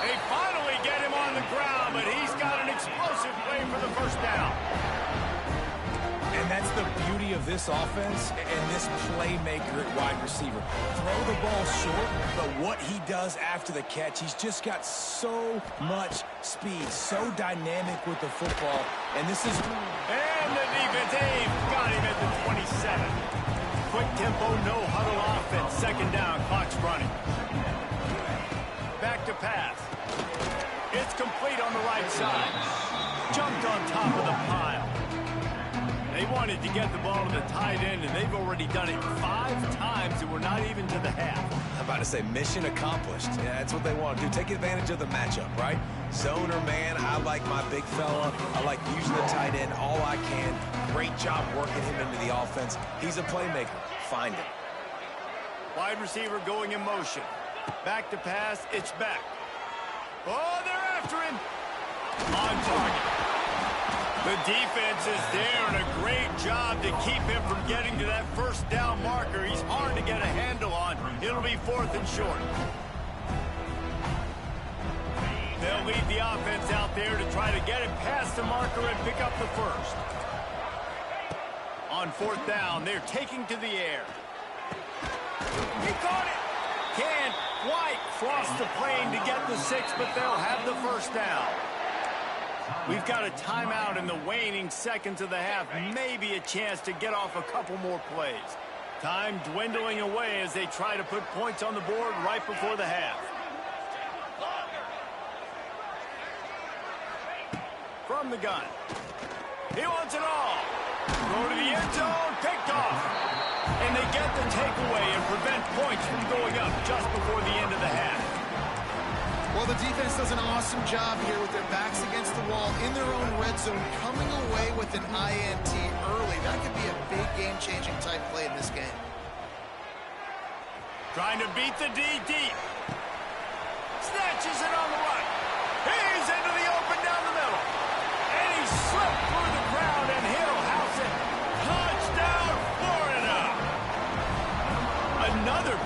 They finally get him on the ground, but he's got an explosive play for the 1st down. And that's the beauty of this offense and this playmaker at wide receiver. Throw the ball short, but what he does after the catch, he's just got so much speed, so dynamic with the football. And this is... And the defense, they've got him at the 27. Quick tempo, no huddle offense. 2nd down, clock's running. Back to pass. It's complete on the right side. Jumped on top of the pile. They wanted to get the ball to the tight end, and they've already done it 5 times, and we're not even to the half. I'm about to say mission accomplished. Yeah, that's what they want to do. Take advantage of the matchup, right? Zone or man, I like my big fella. I like using the tight end all I can. Great job working him into the offense. He's a playmaker. Find him. Wide receiver going in motion. Back to pass. It's back. Oh, they're after him. On target. The defense is there, and a great job to keep him from getting to that 1st down marker. He's hard to get a handle on. It'll be 4th and short. They'll lead the offense out there to try to get it past the marker and pick up the 1st. On 4th down, they're taking to the air. He caught it. Can't quite cross the plane to get the 6, but they'll have the 1st down. We've got a timeout in the waning seconds of the half. Maybe a chance to get off a couple more plays. Time dwindling away as they try to put points on the board right before the half. From the gun. He wants it all. Go to the end zone. Picked off. And they get the takeaway and prevent points from going up just before the end of the half. Well, the defense does an awesome job here with their backs against the wall in their own red zone, coming away with an INT early. That could be a big game-changing type play in this game. Trying to beat the D deep. Snatches it on the right. He's into the open down the middle. And he slipped through the crowd, and he'll house it.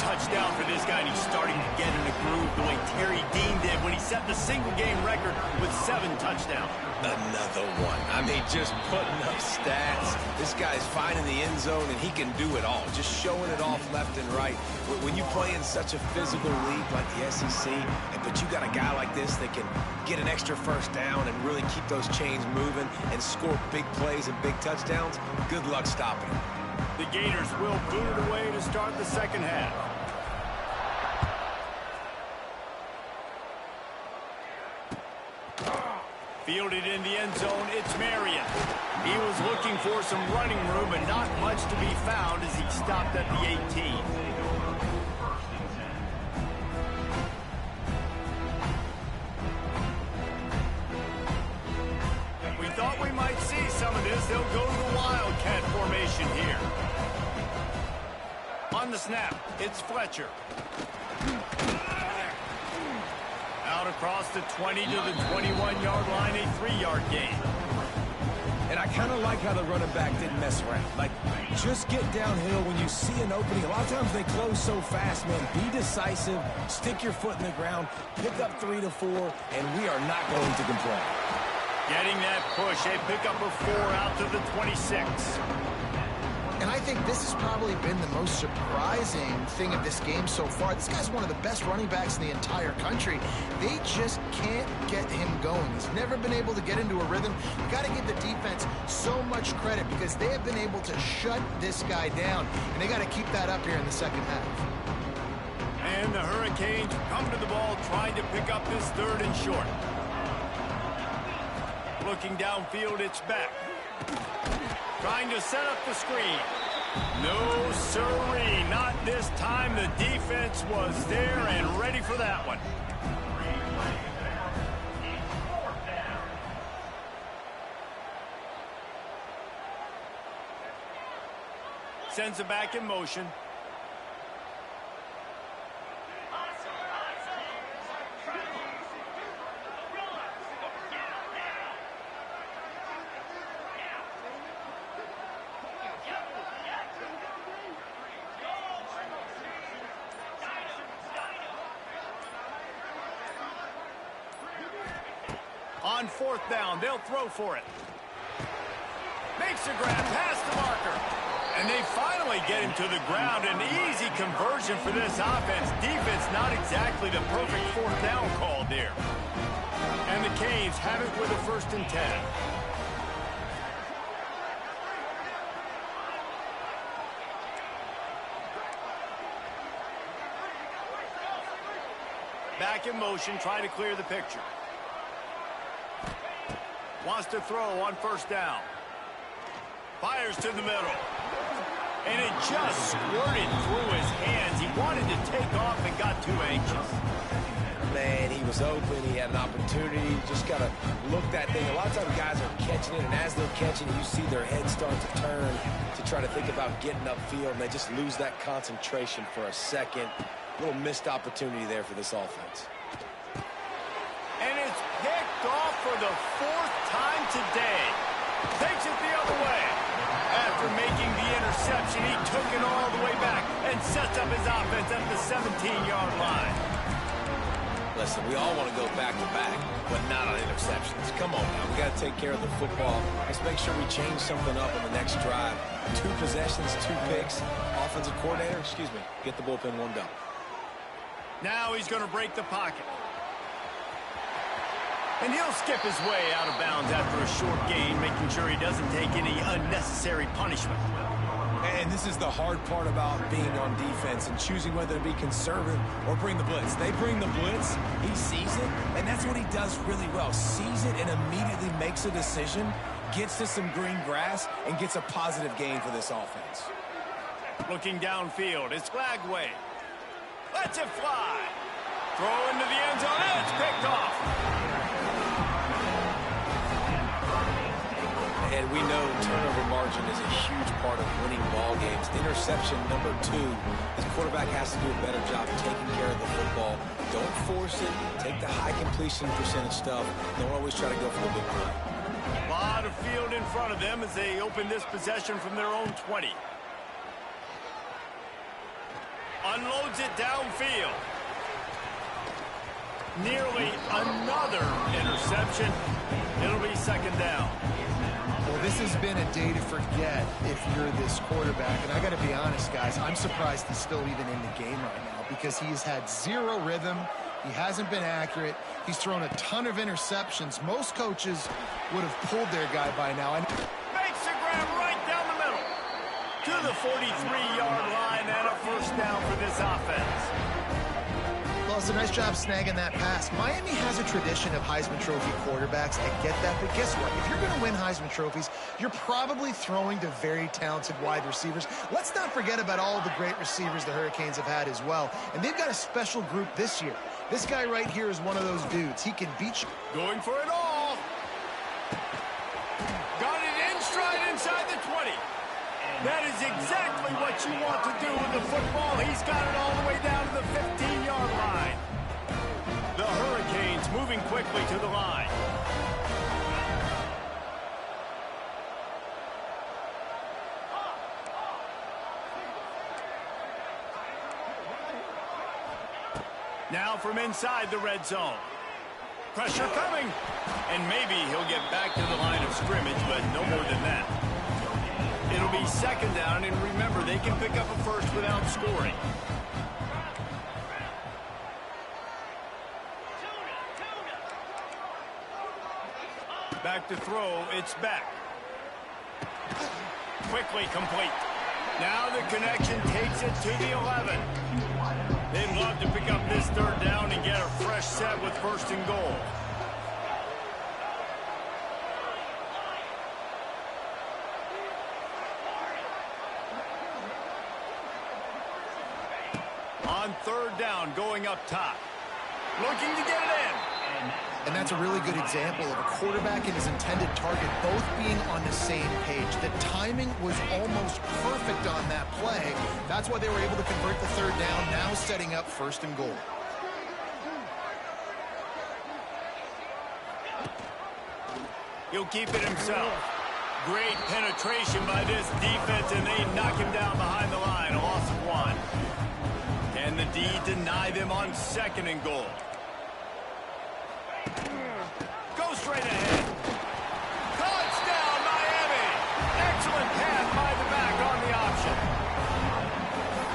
touchdown for this guy, and he's starting to get in a groove the way Terry Dean did when he set the single-game record with 7 touchdowns. Another one. I mean, just putting up stats. This guy's finding the end zone, and he can do it all. Just showing it off left and right. When you play in such a physical league like the SEC, but you got a guy like this that can get an extra first down and really keep those chains moving and score big plays and big touchdowns, good luck stopping him. The Gators will boot it away to start the second half. Fielded in the end zone, it's Marion. He was looking for some running room, but not much to be found as he stopped at the 18. We thought we might see some of this. They'll go to the Wildcat formation here. On the snap, it's Fletcher. Out across the 20 to the 21-yard line, a 3-yard gain. And I kind of like how the running back didn't mess around. Like, just get downhill when you see an opening. A lot of times they close so fast, man. Be decisive, stick your foot in the ground, pick up 3 to 4, and we are not going to complain. Getting that push, a pickup of 4 out to the 26. And I think this has probably been the most surprising thing of this game so far. This guy's one of the best running backs in the entire country. They just can't get him going. He's never been able to get into a rhythm. You got to give the defense so much credit because they have been able to shut this guy down, and they got to keep that up here in the second half. And the Hurricanes come to the ball trying to pick up this 3rd and short. Looking downfield, it's Beck. Trying to set up the screen. No, sirree, not this time. The defense was there and ready for that one. Sends it back in motion. On 4th down, they'll throw for it. Makes a grab past the marker. And they finally get him to the ground. An easy conversion for this offense. Defense not exactly the perfect 4th down call there. And the Canes have it with a 1st and 10. Back in motion, trying to clear the picture. Wants to throw on 1st down. Fires to the middle. And it just squirted through his hands. He wanted to take off and got too anxious. Man, he was open. He had an opportunity. Just got to look that thing. A lot of times guys are catching it, and as they're catching it, you see their head start to turn to try to think about getting upfield, and they just lose that concentration for a second. A little missed opportunity there for this offense. And it's picked off for the 4th time today. Takes it the other way. After making the interception, he took it all the way back and sets up his offense at the 17-yard line. Listen, we all want to go back-to-back, but not on interceptions. Come on now. We got to take care of the football. Let's make sure we change something up on the next drive. 2 possessions, 2 picks. Offensive coordinator, get the bullpen warmed up. Now he's going to break the pocket. And he'll skip his way out of bounds after a short gain, making sure he doesn't take any unnecessary punishment. And this is the hard part about being on defense and choosing whether to be conservative or bring the blitz. They bring the blitz, he sees it, and that's what he does really well. Sees it and immediately makes a decision, gets to some green grass, and gets a positive gain for this offense. Looking downfield, it's Glagway. Lets it fly. Throw into the end zone, and it's picked off. And we know turnover margin is a huge part of winning ball games. Interception number 2. This quarterback has to do a better job taking care of the football. Don't force it. Take the high completion percentage stuff. Don't always try to go for the big play. A lot of field in front of them as they open this possession from their own 20. Unloads it downfield. Nearly another interception. It'll be second down. Well, this has been a day to forget if you're this quarterback. And I got to be honest, guys, I'm surprised he's still even in the game right now because he has had zero rhythm. He hasn't been accurate. He's thrown a ton of interceptions. Most coaches would have pulled their guy by now. Makes a grab right down the middle. To the 43-yard line and a first down for this offense. Well, it's a nice job snagging that pass. Miami has a tradition of Heisman Trophy quarterbacks. I get that, but guess what? If you're going to win Heisman Trophies, you're probably throwing to very talented wide receivers. Let's not forget about all the great receivers the Hurricanes have had as well. And they've got a special group this year. This guy right here is one of those dudes. He can beat you. Going for it all. Got it in stride inside the 20. That is exactly what you want to do with the football. He's got it all the way down to the 15-yard line. The Hurricanes moving quickly to the line. Now from inside the red zone. Pressure coming. And maybe he'll get back to the line of scrimmage, but no more than that. It'll be second down, and remember, they can pick up a first without scoring. Back to throw, it's back. Quickly complete. Now the connection takes it to the 11. They'd love to pick up this third down and get a fresh set with first and goal. On third down, going up top. Looking to get it in. And that's a really good example of a quarterback and his intended target both being on the same page. The timing was almost perfect on that play. That's why they were able to convert the third down, now setting up first and goal. He'll keep it himself. Great penetration by this defense, and they knock him down behind the line. A loss of 1. Can the D deny them on second and goal? Go straight ahead. Touchdown, Miami. Excellent pass by the back on the option.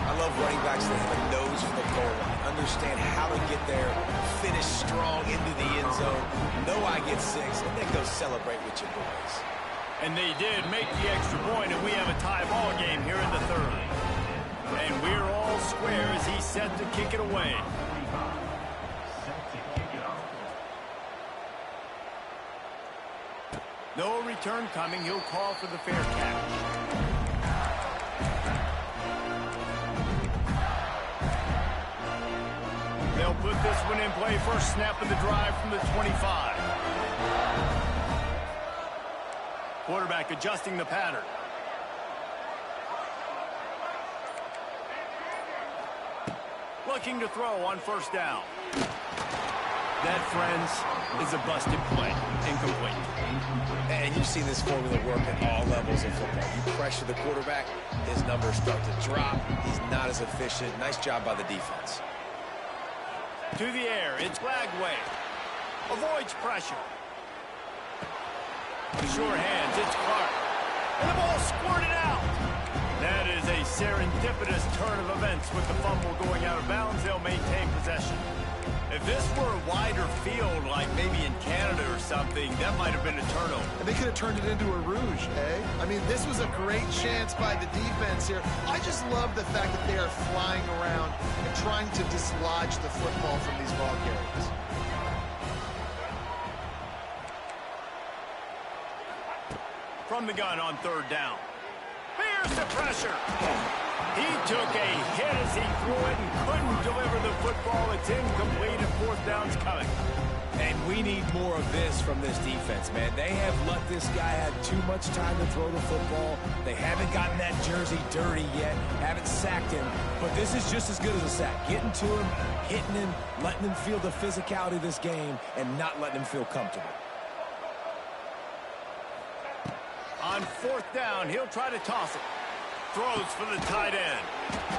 I love running backs that have a nose for the goal line. Understand how to get there, finish strong into the end zone, know I get 6, and then go celebrate with your boys. And they did make the extra point, and we have a tie ball game here in the third. And we're all square as he's set to kick it away. No return coming. He'll call for the fair catch. They'll put this one in play. First snap of the drive from the 25. Quarterback adjusting the pattern. Looking to throw on first down. That, friends, is a busted play. Incomplete. And you've seen this formula work at all levels of football. You pressure the quarterback, his numbers start to drop. He's not as efficient. Nice job by the defense. To the air, it's Lagway. Avoids pressure. Sure hands, it's Clark. And the ball squirted out. That is a serendipitous turn of events with the fumble going out of bounds. They'll maintain possession. If this were a wider field, like maybe in Canada or something, that might have been a turnover. And they could have turned it into a rouge, eh? I mean, this was a great chance by the defense here. I just love the fact that they are flying around and trying to dislodge the football from these ball carriers. From the gun on third down. Here's the pressure. He took a hit as he threw it and couldn't deliver the football. It's incomplete and fourth down's coming. And we need more of this from this defense, man. They have let this guy have too much time to throw the football. They haven't gotten that jersey dirty yet, haven't sacked him. But this is just as good as a sack. Getting to him, hitting him, letting him feel the physicality of this game, and not letting him feel comfortable. On fourth down, he'll try to toss it. throws for the tight end.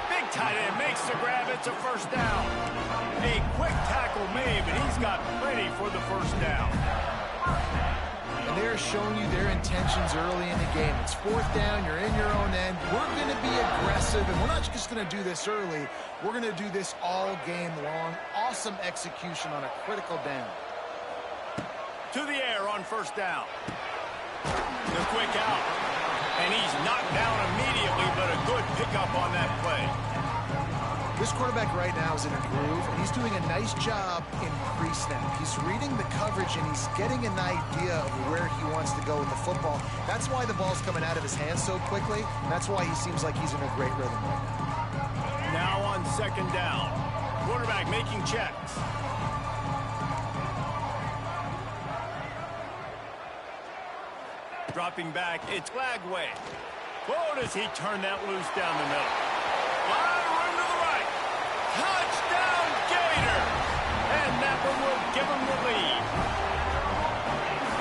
Big tight end makes the grab. It's a first down. A quick tackle made, but he's got plenty for the first down. And they're showing you their intentions early in the game. It's fourth down. You're in your own end. We're going to be aggressive, and we're not just going to do this early. We're going to do this all game long. Awesome execution on a critical down. To the air on first down. The quick out. And he's knocked down immediately, but a good pickup on that play. This quarterback right now is in a groove, and he's doing a nice job in pre-snap. He's reading the coverage, and he's getting an idea of where he wants to go with the football. That's why the ball's coming out of his hands so quickly, and that's why he seems like he's in a great rhythm right now. Now on second down. Quarterback making checks. Dropping back, it's Lagway. Whoa, does he turn that loose down the middle. Wide run to the right. Touchdown, Gator! And that one will give him the lead.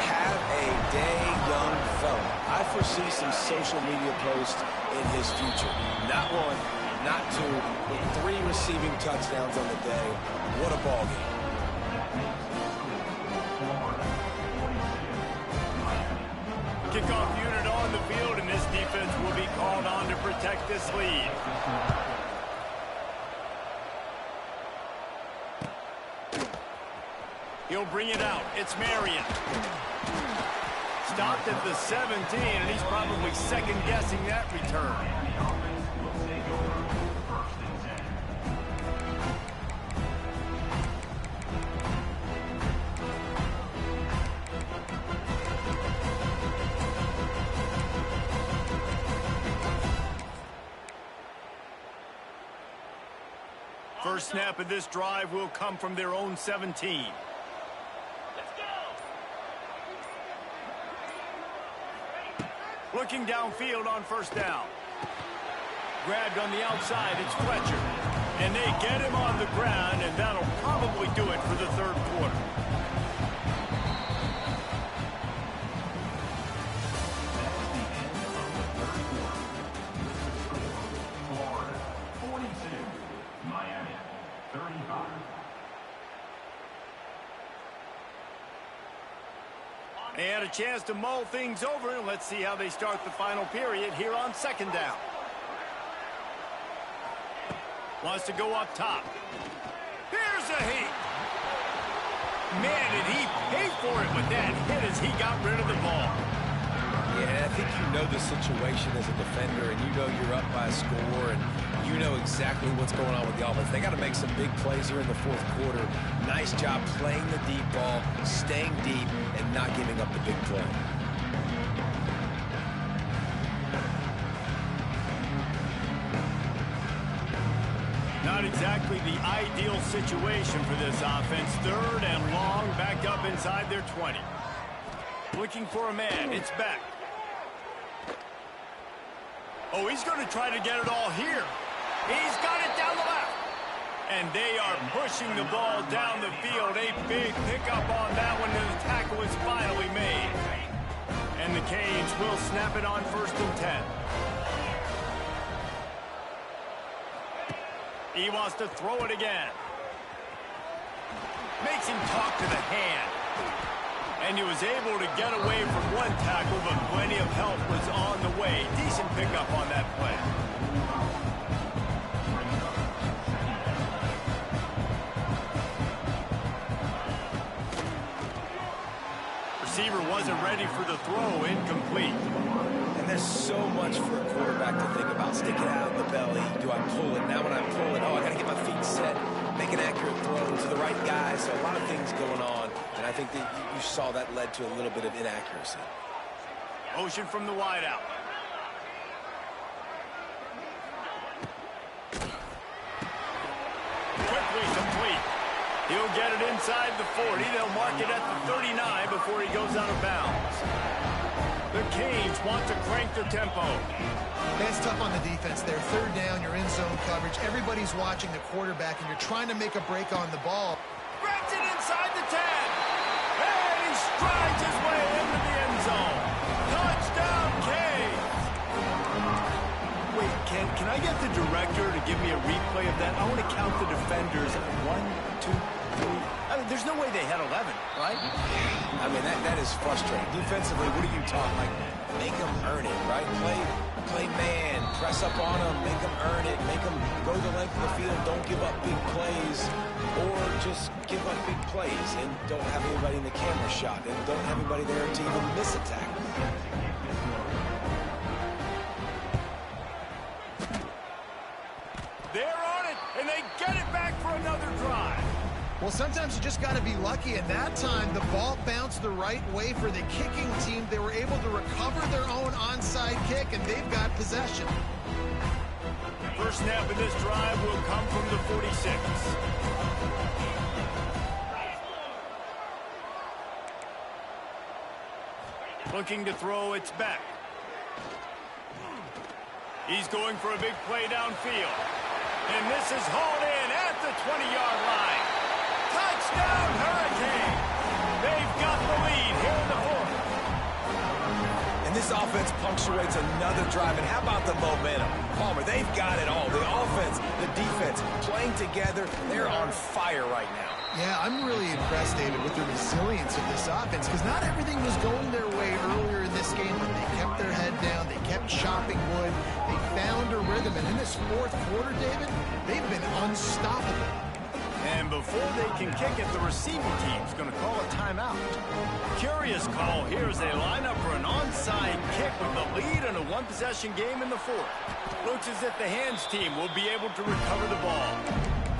Have a day, young fella. I foresee some social media posts in his future. Not one, not two, but 3 receiving touchdowns on the day. What a ball game. Kickoff unit on the field, and this defense will be called on to protect this lead. He'll bring it out. It's Marion. Stopped at the 17, and he's probably second-guessing that return. First snap of this drive will come from their own 17. Looking downfield on first down. Grabbed on the outside, it's Fletcher. And they get him on the ground, and that'll probably do it for the third quarter. Florida, 42. Miami, 35. They had a chance to mull things over. Let's see how they start the final period here on second down. Wants to go up top. Here's a heat. Man, did he pay for it with that hit as he got rid of the ball. Yeah, I think you know the situation as a defender, and you know you're up by a score, and you know exactly what's going on with the offense. They got to make some big plays here in the fourth quarter. Nice job playing the deep ball, staying deep, and not giving up the big play. Not exactly the ideal situation for this offense. Third and long, backed up inside their 20. Looking for a man. It's Beck. Oh, he's going to try to get it all here. He's got it down the left. And they are pushing the ball down the field. A big pickup on that one, and the tackle is finally made. And the Canes will snap it on first and 10. He wants to throw it again. Makes him talk to the hand. And he was able to get away from one tackle, but plenty of help was on the way. Decent pickup on that play. Receiver wasn't ready for the throw, incomplete. And there's so much for a quarterback to think about. Stick it out in the belly. Do I pull it? Now when I pull it, oh, I got to get my feet set. Make an accurate throw to the right guy. So a lot of things going on. And I think that you saw that led to a little bit of inaccuracy. Motion from the wideout. Quickly complete. He'll get it inside the 40. They'll mark it at the 39 before he goes out of bounds. The Canes want to crank their tempo. That's tough on the defense there. Third down, you're in zone coverage. Everybody's watching the quarterback, and you're trying to make a break on the ball. Grabs it inside the 10. And he strides his way into the end zone. Touchdown, Canes. Wait, I get the director to give me a replay of that? I want to count the defenders. 1, 2, 3. I mean, there's no way they had 11, right? I mean, that is frustrating. Defensively, what are you talking? Like, make them earn it, right? Play man, press up on them, make them earn it, make them go the length of the field, don't give up big plays, or just give up big plays and don't have anybody in the camera shot and don't have anybody there to even miss a tackle. They're on it, and they get it back for another drive. Well, sometimes you just got to be lucky, and that time the ball bounced the right way for the kicking team. They were able to recover their own onside kick, and they've got possession. First snap of this drive will come from the 46. Looking to throw, it's back. He's going for a big play downfield. And this is hauled in at the 20-yard line. Touchdown, Hurricane! They've got the lead here in the fourth. And this offense punctuates another drive. And how about the momentum? Palmer, they've got it all. The offense, the defense, playing together. They're on fire right now. Yeah, I'm really impressed, David, with the resilience of this offense, because not everything was going their way earlier in this game, but they kept their head down, they kept chopping wood, they found a rhythm, and in this fourth quarter, David, they've been unstoppable. And before they can kick it, the receiving team's going to call a timeout. Curious call here as they line up for an onside kick with the lead in a one-possession game in the fourth. Looks as if the hands team will be able to recover the ball.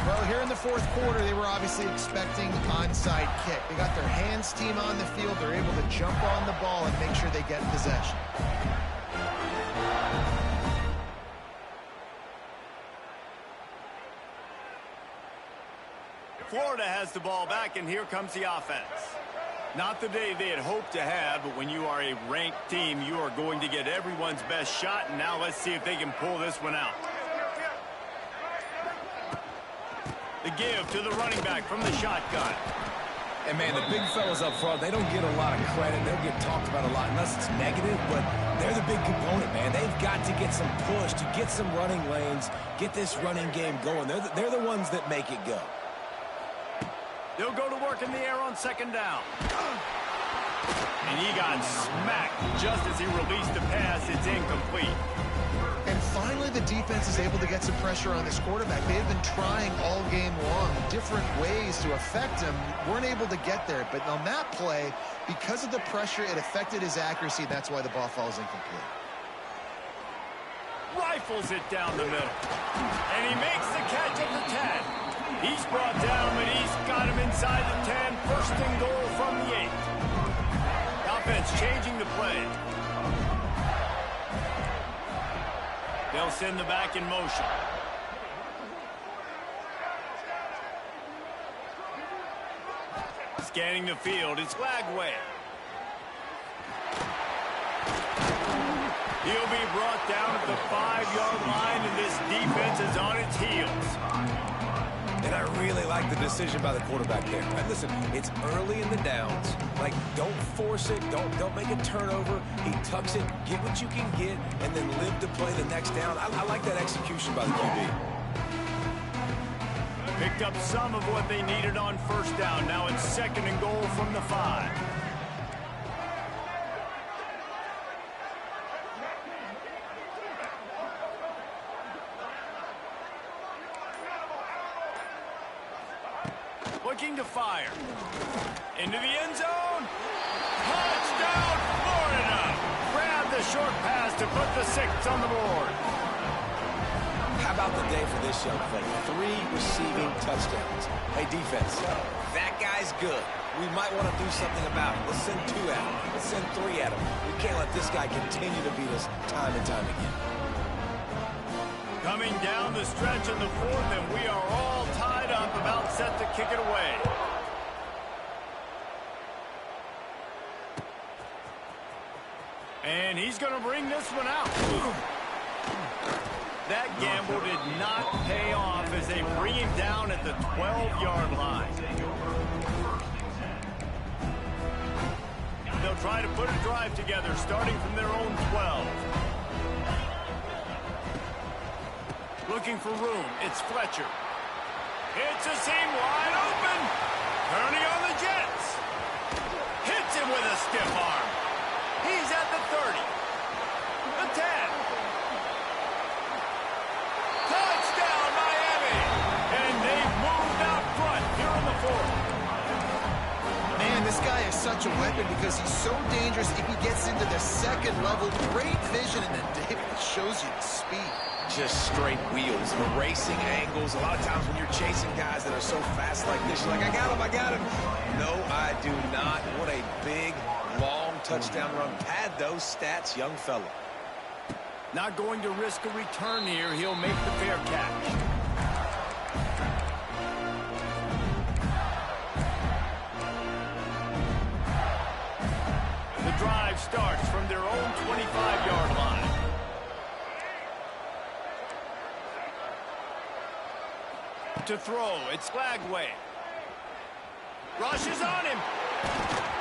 Well, here in the fourth quarter, they were obviously expecting onside kick. They got their hands team on the field. They're able to jump on the ball and make sure they get possession. Florida has the ball back, and here comes the offense. Not the day they had hoped to have, but when you are a ranked team, you are going to get everyone's best shot, and now let's see if they can pull this one out. The give to the running back from the shotgun. And, man, the big fellas up front, they don't get a lot of credit. They'll get talked about a lot unless it's negative, but they're the big component, man. They've got to get some push, to get some running lanes, get this running game going. They're the ones that make it go. They'll go to work in the air on second down. And he got smacked just as he released the pass. It's incomplete. And finally, the defense is able to get some pressure on this quarterback. They've been trying all game long, different ways to affect him. Weren't able to get there. But on that play, because of the pressure, it affected his accuracy. That's why the ball falls incomplete. Rifles it down the middle. And he makes the catch at the 10. He's brought down, but he's got him inside the 10. First and goal from the 8. Offense changing the play. They'll send the back in motion. Scanning the field, it's Lagway. He'll be brought down at the 5-yard line, and this defense is on its heels. And I really like the decision by the quarterback there. And listen, it's early in the downs. Like, don't force it. Don't make a turnover. He tucks it, get what you can get, and then live to play the next down. I like that execution by the QB. Picked up some of what they needed on first down. Now it's second and goal from the 5. Looking to fire. Into the end zone. Touchdown, Florida! Grab the short pass to put the 6 on the board. How about the day for this young fella? 3 receiving touchdowns. Hey, defense, that guy's good. We might want to do something about it. Let's send 2 at him. Let's send 3 at him. We can't let this guy continue to beat us time and time again. Coming down the stretch in the fourth, and we are all tied up, about set to kick it away. And he's going to bring this one out. That gamble did not pay off as they bring him down at the 12-yard line. They'll try to put a drive together starting from their own 12. Looking for room. It's Fletcher. It's a seam wide open. Turning on the Jets. Hits him with a stiff arm. He's at the 30. The 10. Touchdown, Miami. And they've moved out front here in the fourth. Man, this guy is such a weapon because he's so dangerous if he gets into the second level. Great vision, and then David shows you the speed. Just straight wheels, the racing angles. A lot of times when you're chasing guys that are so fast like this, you're like, I got him. No, I do not. What a big, long touchdown run. Pad those stats, young fella. Not going to risk a return here. He'll make the fair catch. The drive starts from their own 25-yard line. To throw, it's Lagway. Rushes on him.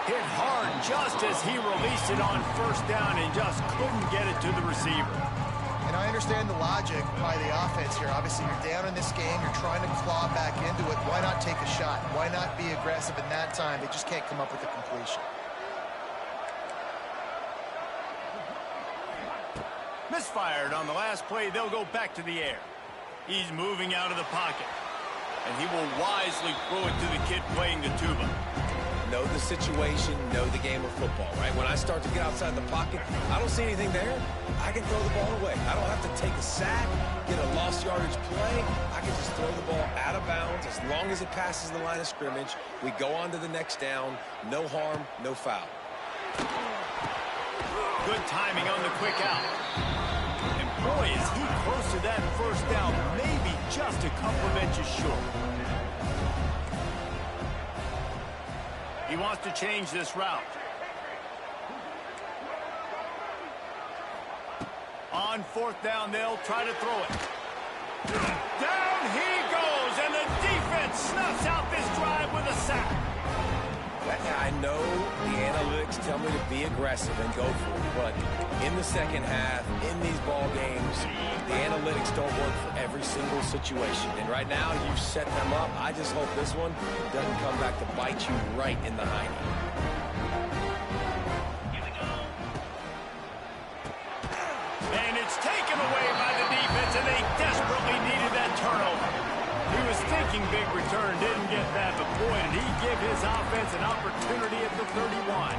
Hit hard just as he released it on first down and just couldn't get it to the receiver. And I understand the logic by the offense here. Obviously, you're down in this game. You're trying to claw back into it. Why not take a shot? Why not be aggressive in that time? They just can't come up with a completion. Misfired on the last play. They'll go back to the air. He's moving out of the pocket. And he will wisely throw it to the kid playing the tuba. Know the situation, know the game of football, right? When I start to get outside the pocket, I don't see anything there. I can throw the ball away. I don't have to take a sack, get a lost yardage play. I can just throw the ball out of bounds as long as it passes the line of scrimmage. We go on to the next down. No harm, no foul. Good timing on the quick out. And boy, is he close to that first down, maybe just a couple of inches short. He wants to change this route. On fourth down, they'll try to throw it. Down he goes, and the defense snuffs out this drive with a sack. I know the analytics tell me to be aggressive and go for it, but in the second half, in these ball games, the analytics don't work for every single situation. And right now, you've set them up. I just hope this one doesn't come back to bite you right in the hiney. And it's taken away by the defense, and they desperately needed that turnover. He was thinking big return, didn't get that, but boy, did he give his offense an opportunity at the 31.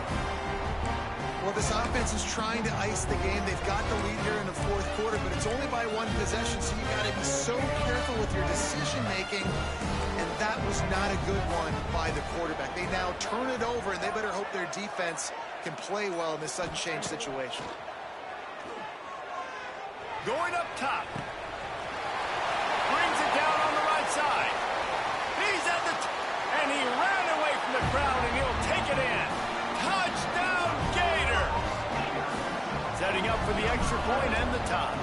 Well, this offense is trying to ice the game. They've got the lead here in the fourth quarter, but it's only by one possession, so you got to be so careful with your decision-making, and that was not a good one by the quarterback. They now turn it over, and they better hope their defense can play well in this sudden change situation. Going up top. Brings it down on the right side. He's at the and he ran away from the crowd, and he'll take it in. Touchdown, Gator! Setting up for the extra point and the tie.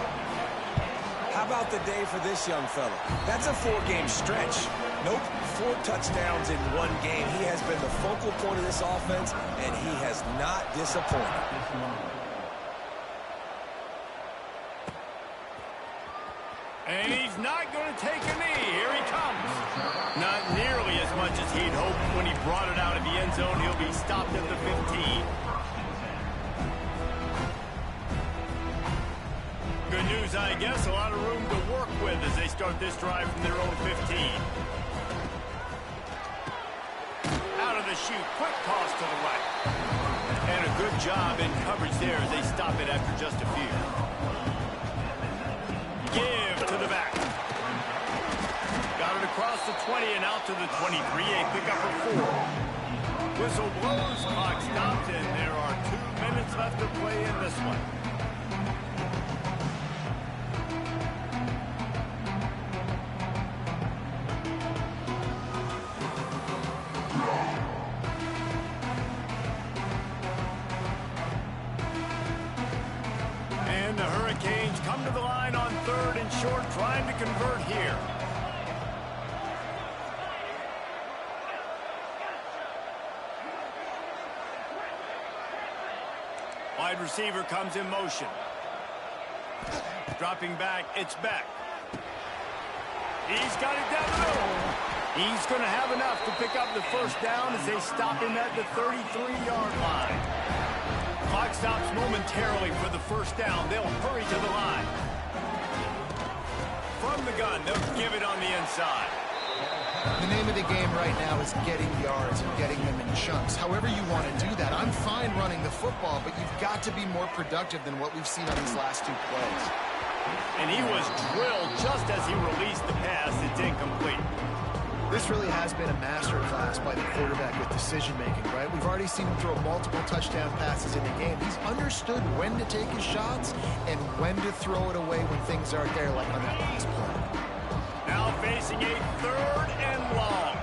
How about the day for this young fella? That's a 4-game stretch. Nope, 4 touchdowns in 1 game. He has been the focal point of this offense, and he has not disappointed. And he's not going to take a knee. Here he comes. Not nearly as much as he'd hoped when he brought it out of the end zone. He'll be stopped at the 15. Good news, I guess. A lot of room to work with as they start this drive from their own 15. Out of the chute. Quick toss to the right. And a good job in coverage there as they stop it after just a few. Give to the back. Got it across the 20 and out to the 23. A pickup of 4. Whistle blows, clock stopped, and there are 2 minutes left to play in this one. And the Hurricanes come to the line on 3rd and short, trying to convert here. Wide receiver comes in motion. Dropping back, it's Beck. He's got it down the middle. He's going to have enough to pick up the first down as they stop him at the 33-yard line. Clock stops momentarily for the first down. They'll hurry to the line. From the gun, they'll give it on the inside. The name of the game right now is getting yards and getting them in chunks. However you want to do that. I'm fine running the football, but you've got to be more productive than what we've seen on these last two plays. And he was drilled just as he released the pass. It's incomplete. This really has been a masterclass by the quarterback with decision-making, right? We've already seen him throw multiple touchdown passes in the game. He's understood when to take his shots and when to throw it away when things aren't there, like on that last play. Now facing a 3rd and long.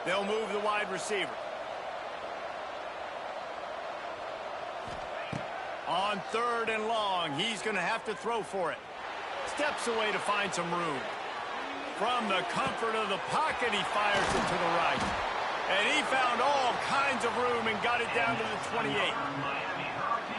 They'll move the wide receiver. On 3rd and long, he's going to have to throw for it. Steps away to find some room. From the comfort of the pocket, he fires it to the right. And he found all kinds of room and got it down to the 28.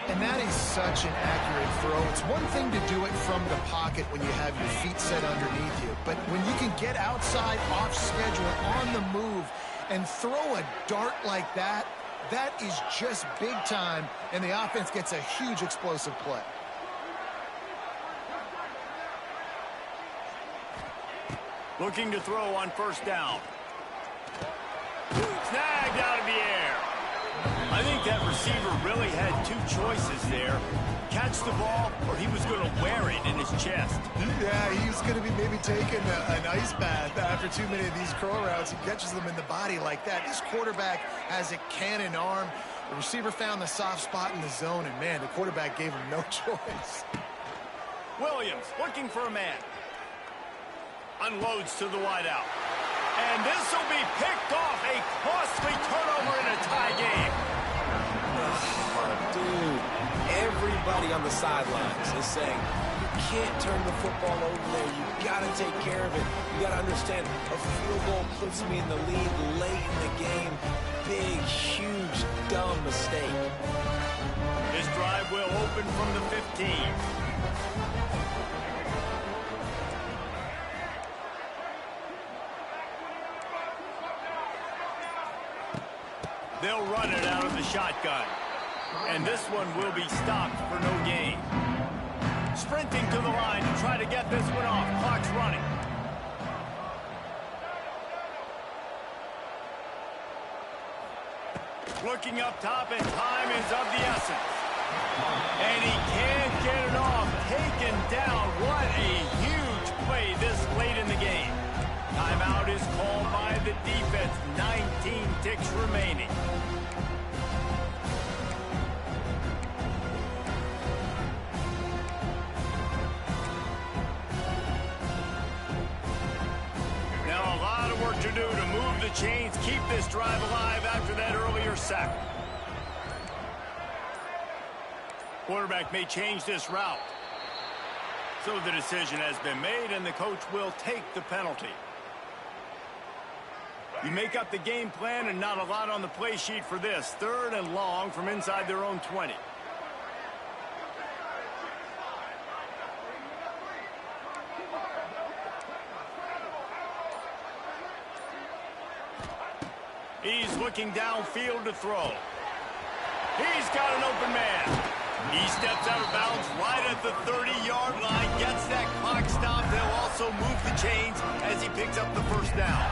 And that is such an accurate throw. It's one thing to do it from the pocket when you have your feet set underneath you, but when you can get outside, off schedule, on the move, and throw a dart like that, that is just big time, and the offense gets a huge explosive play. Looking to throw on first down. Snagged out of the air. I think that receiver really had two choices there. Catch the ball, or he was going to wear it in his chest. Yeah, he was going to be maybe taking an ice bath after too many of these curl routes. He catches them in the body like that. This quarterback has a cannon arm. The receiver found the soft spot in the zone, and, man, the quarterback gave him no choice. Williams looking for a man. Unloads to the wideout. And this will be picked off. A costly turnover in a tie game. Oh, dude, everybody on the sidelines is saying, you can't turn the football over there. You got to take care of it. You got to understand, a field goal puts me in the lead late in the game. Big, huge, dumb mistake. This drive will open from the 15. They'll run it out of the shotgun. And this one will be stopped for no gain. Sprinting to the line to try to get this one off. Clock's running. Looking up top, and time is of the essence. And he can't get it off. Taken down. What a huge play this late in the game. Timeout is called by the defense. 19 ticks remaining. Now a lot of work to do to move the chains, keep this drive alive after that earlier sack. Quarterback may change this route. So the decision has been made, and the coach will take the penalty. You make up the game plan, and not a lot on the play sheet for this. 3rd and long from inside their own 20. He's looking downfield to throw. He's got an open man. He steps out of bounds right at the 30-yard line, gets that clock stop. They'll also move the chains as he picks up the first down.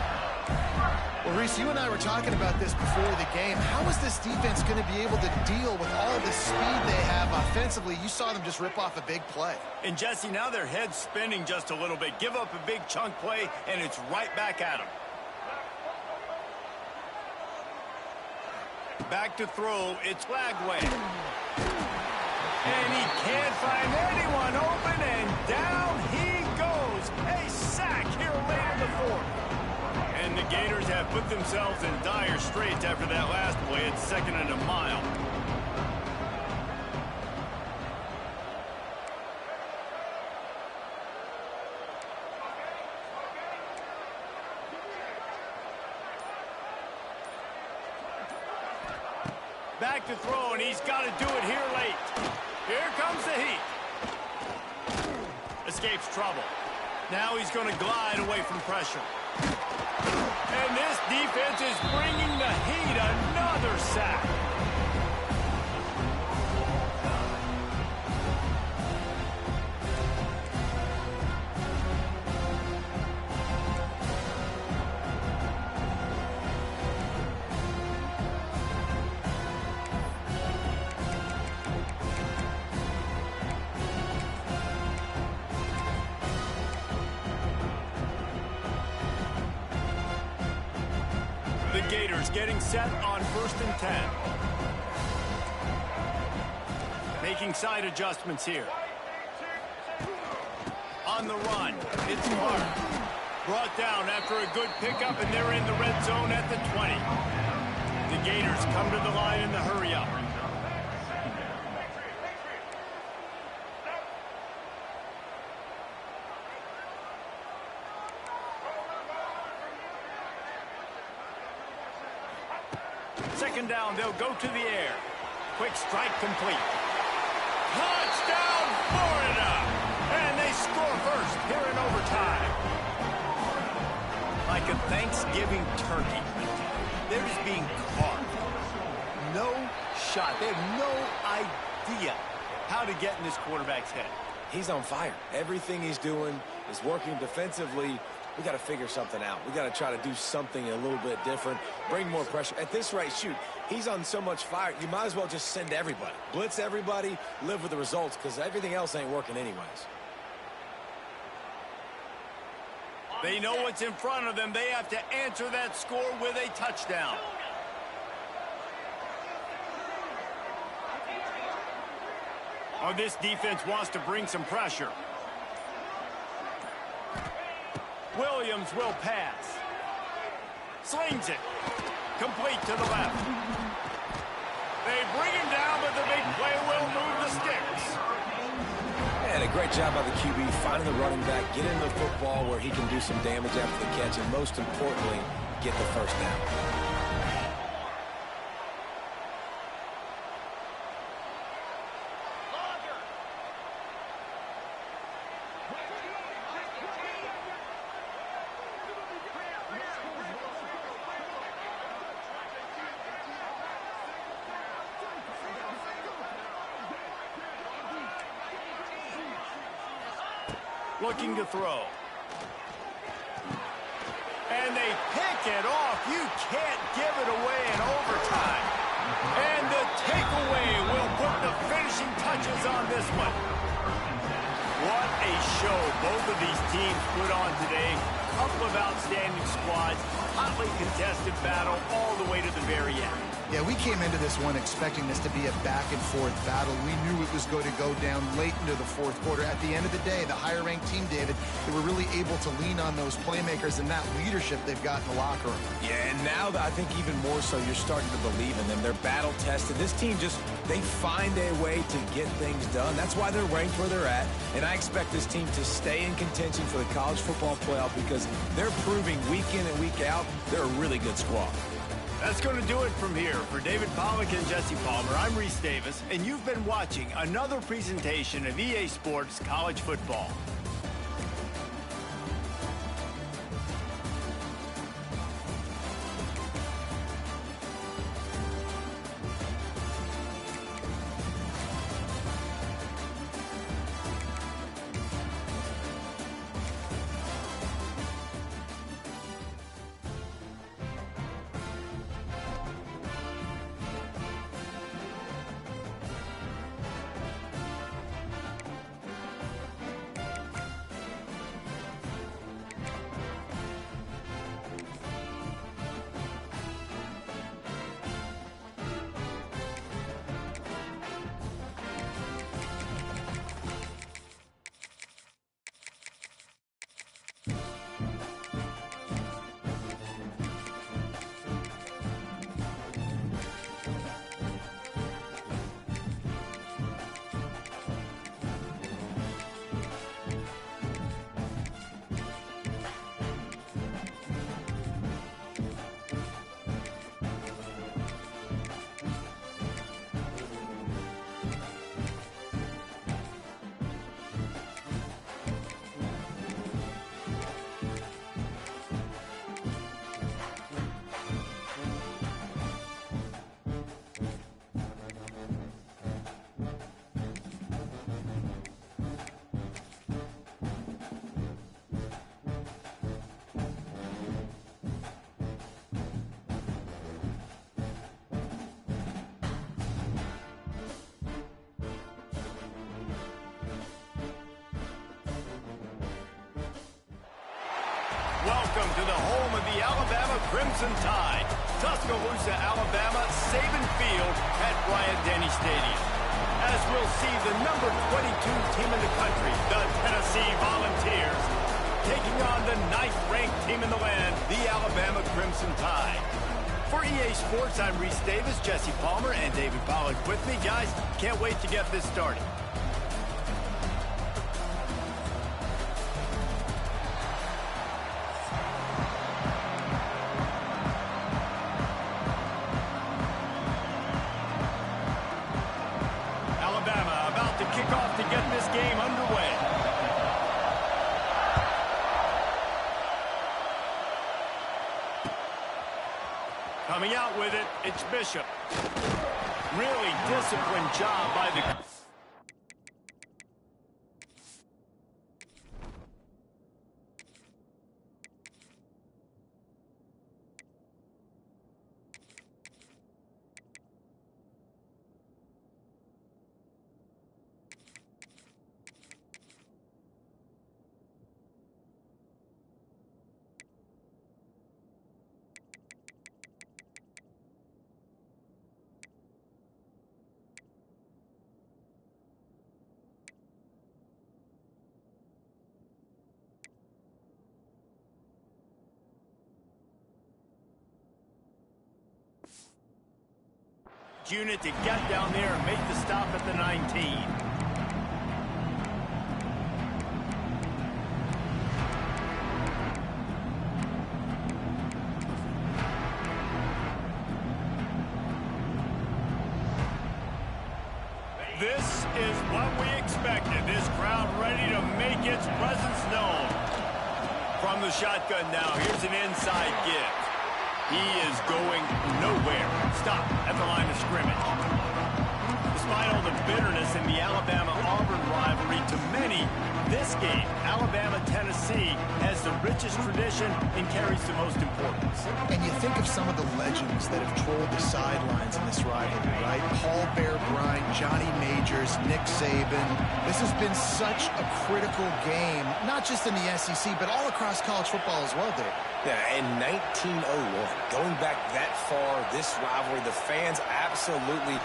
Well, Reese, you and I were talking about this before the game. How is this defense going to be able to deal with all the speed they have offensively? You saw them just rip off a big play. And, Jesse, now their head's spinning just a little bit. Give up a big chunk play, and it's right back at them. Back to throw. It's Lagway. And he can't find anyone open, and down he goes. A sack here late in the 4th. And the Gators have put themselves in dire straits after that last play. It's 2nd and a mile. Back to throw, and he's got to do it here late. Here comes the heat. Escapes trouble. Now he's going to glide away from pressure. And this defense is bringing the heat. Another sack. The Gators getting set on 1st and 10. Making side adjustments here. On the run, it's Clark. Brought down after a good pickup, and they're in the red zone at the 20. The Gators come to the line in the hurry-up. Second down, they'll go to the air. Quick strike complete. Touchdown, Florida! And they score first here in overtime. Like a Thanksgiving turkey. They're just being carved. No shot. They have no idea how to get in this quarterback's head. He's on fire. Everything he's doing is working defensively. We got to figure something out. We got to try to do something a little bit different, bring more pressure. At this rate, shoot, he's on so much fire, you might as well just send everybody. Blitz everybody, live with the results, because everything else ain't working anyways. They know what's in front of them. They have to answer that score with a touchdown. Oh, this defense wants to bring some pressure. Williams will pass. Slings it. Complete to the left. They bring him down, but the big play will move the sticks. And a great job by the QB finding the running back, get into the football where he can do some damage after the catch, and most importantly, get the first down. Looking to throw. And they pick it off. You can't give it away in overtime. And the takeaway will put the finishing touches on this one. What a show both of these teams put on today. Couple of outstanding squads. Hotly contested battle all the way to the very end. Yeah, we came into this one expecting this to be a back-and-forth battle. We knew it was going to go down late into the fourth quarter. At the end of the day, the higher-ranked team, David, they were really able to lean on those playmakers and that leadership they've got in the locker room. Yeah, and now I think even more so, you're starting to believe in them. They're battle-tested. This team they find a way to get things done. That's why they're ranked where they're at. And I expect this team to stay in contention for the college football playoff because they're proving week in and week out they're a really good squad. That's going to do it from here. For David Pollack and Jesse Palmer, I'm Reese Davis, and you've been watching another presentation of EA Sports College Football. Welcome to the home of the Alabama Crimson Tide. Tuscaloosa, Alabama, Saban Field at Bryant-Denny Stadium. As we'll see the number 22 team in the country, the Tennessee Volunteers, taking on the 9th-ranked team in the land, the Alabama Crimson Tide. For EA Sports, I'm Reese Davis, Jesse Palmer, and David Pollack with me. Guys, can't wait to get this started. Coming out with it, it's Bishop. Really disciplined job by the... unit to get down there and make the stop at the 19. This is what we expected. This crowd ready to make its presence known. From the shotgun now, here's an inside give. He is going nowhere. Stop at the line of scrimmage. Despite all the bitterness in the Alabama-Auburn rivalry, to many, this game, Alabama-Tennessee, has the richest tradition and carries the most importance. And you think of some of the legends that have trolled the sidelines in this rivalry, right? Paul Bear Bryant, Johnny Majors, Nick Saban. This has been such a critical game, not just in the SEC, but all across college football as well, Dave. Yeah, in 1901, going back that far, this rivalry, the fans absolutely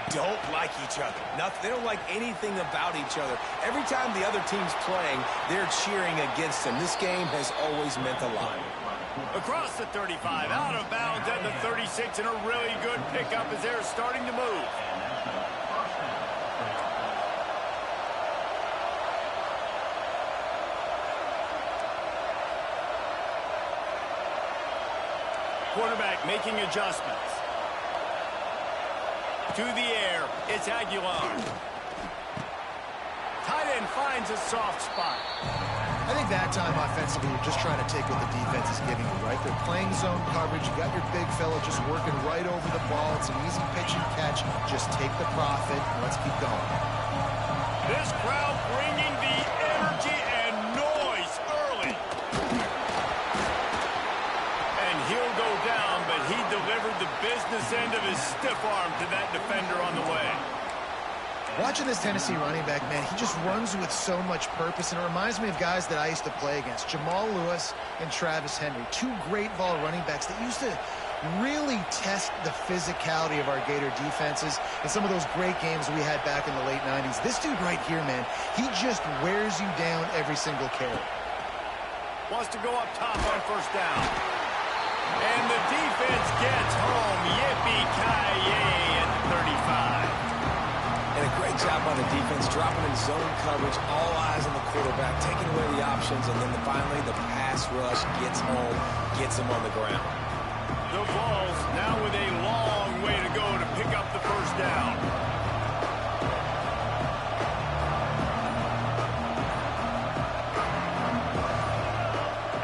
don't like each other. They don't like anything about each other. Every time the other team's playing, they're cheering against them. This game has always meant a lot. Across the 35, out of bounds at the 36, and a really good pickup as they're starting to move. Quarterback making adjustments. To the air, it's Aguilar. Tight end finds a soft spot. I think that time offensively, you're just trying to take what the defense is giving you, right? They're playing zone coverage. You got your big fella just working right over the ball. It's an easy pitch and catch. Just take the profit, and let's keep going. This crowd bringing the energy and noise early. And he'll go down, but he delivered the business end of his stiff arm to that defender on the way. Watching this Tennessee running back, man, he just runs with so much purpose, and it reminds me of guys that I used to play against, Jamal Lewis and Travis Henry, two great ball running backs that used to really test the physicality of our Gator defenses in some of those great games we had back in the late 90s. This dude right here, man, he just wears you down every single carry. Wants to go up top on first down. And the defense gets home. Yippee-ki-yay at the 35. And a great job on the defense, dropping in zone coverage, all eyes on the quarterback, taking away the options, and then finally the pass rush gets home, gets him on the ground. The Vols now with a long way to go to pick up the first down.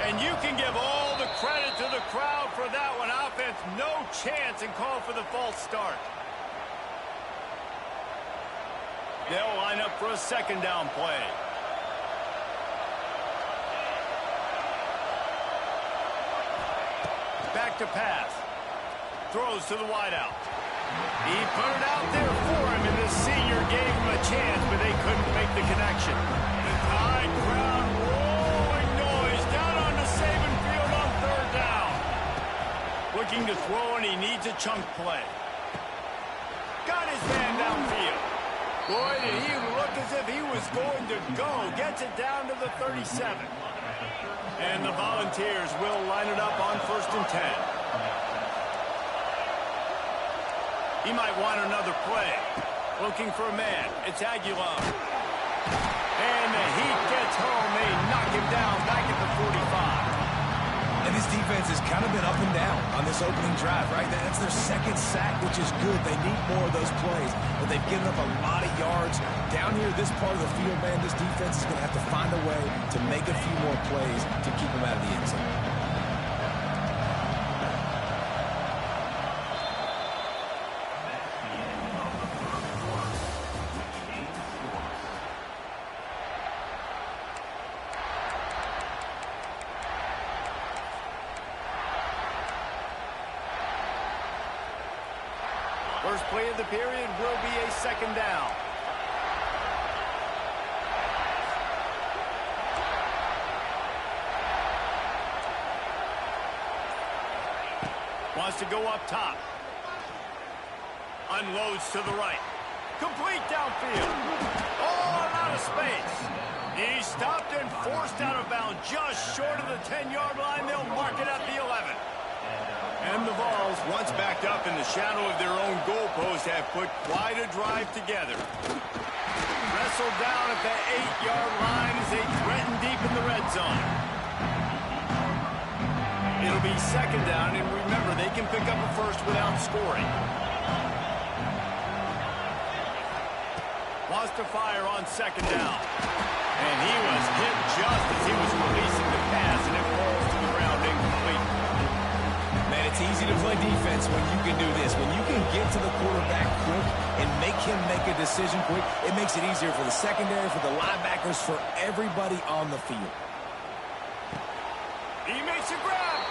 And you can give all the credit to the crowd for that one. Offense, no chance, and call for the false start. They'll line up for a second down play. Back to pass. Throws to the wideout. He put it out there for him, and the senior gave him a chance, but they couldn't make the connection. The Tide crowd rolling noise down onto Saban Field. looking to throw, and he needs a chunk play. Got his man downfield. Boy, did he look as if he was going to go. Gets it down to the 37. And the Volunteers will line it up on 1st and 10. He might want another play. Looking for a man. It's Aguilar. And the Heat gets home. They knock him down back at the 45. And this defense has kind of been up and down on this opening drive, right? That's their second sack, which is good. They need more of those plays, but they've given up a lot of yards. Down here, this part of the field, man, this defense is going to have to find a way to make a few more plays to keep them out of the end zone. First play of the period will be a 2nd down. Wants to go up top. Unloads to the right. Complete downfield. All out of space. He's stopped and forced out of bounds just short of the 10-yard line. They'll mark it at the 11. And the Vols, once backed up in the shadow of their own goalpost, have put quite a drive together. Wrestled down at the 8-yard line as they threaten deep in the red zone. It'll be 2nd down, and remember, they can pick up a first without scoring. Wants to fire on 2nd down. And he was hit just as he was releasing the pass, and it falls to the ground incomplete. Man, it's easy to play defense when you can do this. When you can get to the quarterback quick and make him make a decision quick, it makes it easier for the secondary, for the linebackers, for everybody on the field. He makes a grab,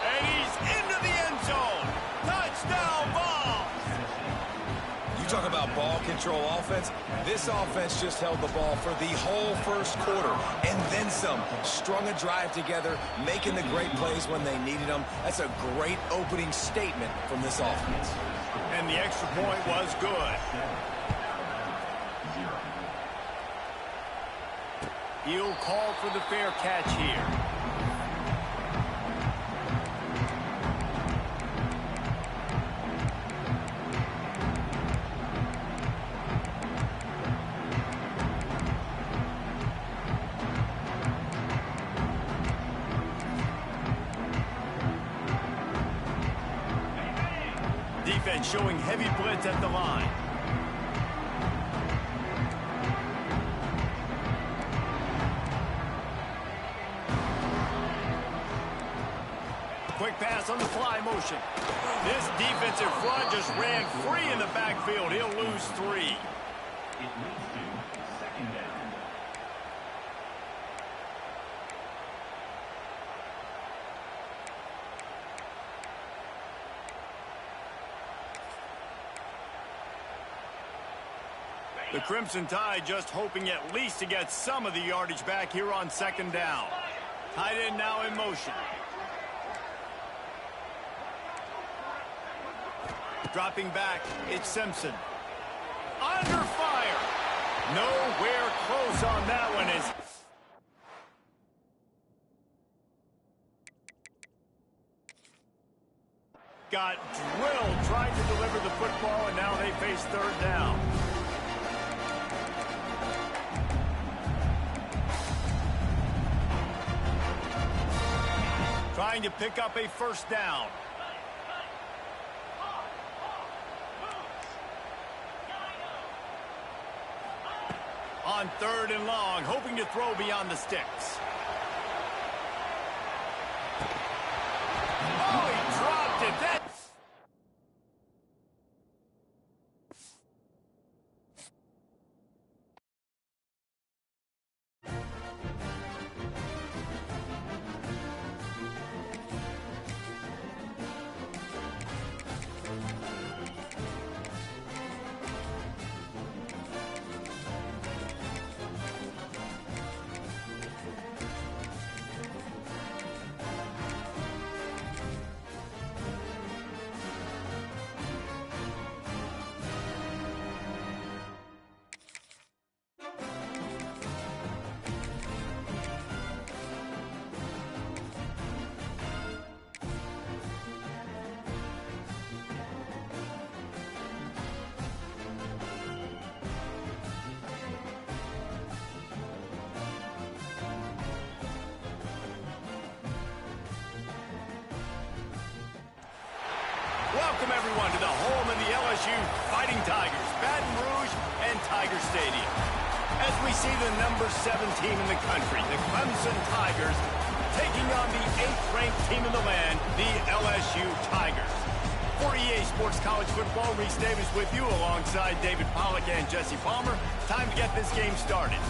and he's into the end zone. Touchdown, Vols! You talk about ball control offense. This offense just held the ball for the whole first quarter and then some. Strung a drive together, making the great plays when they needed them. That's a great opening statement from this offense. And the extra point was good. He'll call for the fair catch here. Defense showing heavy blitz at the line. Quick pass on the fly motion. This defensive front just ran free in the backfield. He'll lose 3. It leads to 2nd down. The Crimson Tide just hoping at least to get some of the yardage back here on 2nd down. Tight end now in motion. Dropping back, it's Simpson. Under fire. Nowhere close on that one is. Got drilled trying to deliver the football, and now they face 3rd down. Trying to pick up a 1st down. On 3rd and long, hoping to throw beyond the sticks. Oh, he dropped it. That's Welcome, everyone, to the home of the LSU Fighting Tigers, Baton Rouge and Tiger Stadium. As we see the number 7 team in the country, the Clemson Tigers, taking on the 8th-ranked team in the land, the LSU Tigers. For EA Sports College Football, Reese Davis with you alongside David Pollack and Jesse Palmer. Time to get this game started.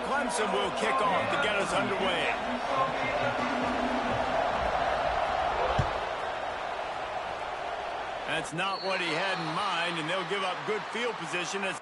Clemson will kick off to get us underway. That's not what he had in mind, and they'll give up good field position as...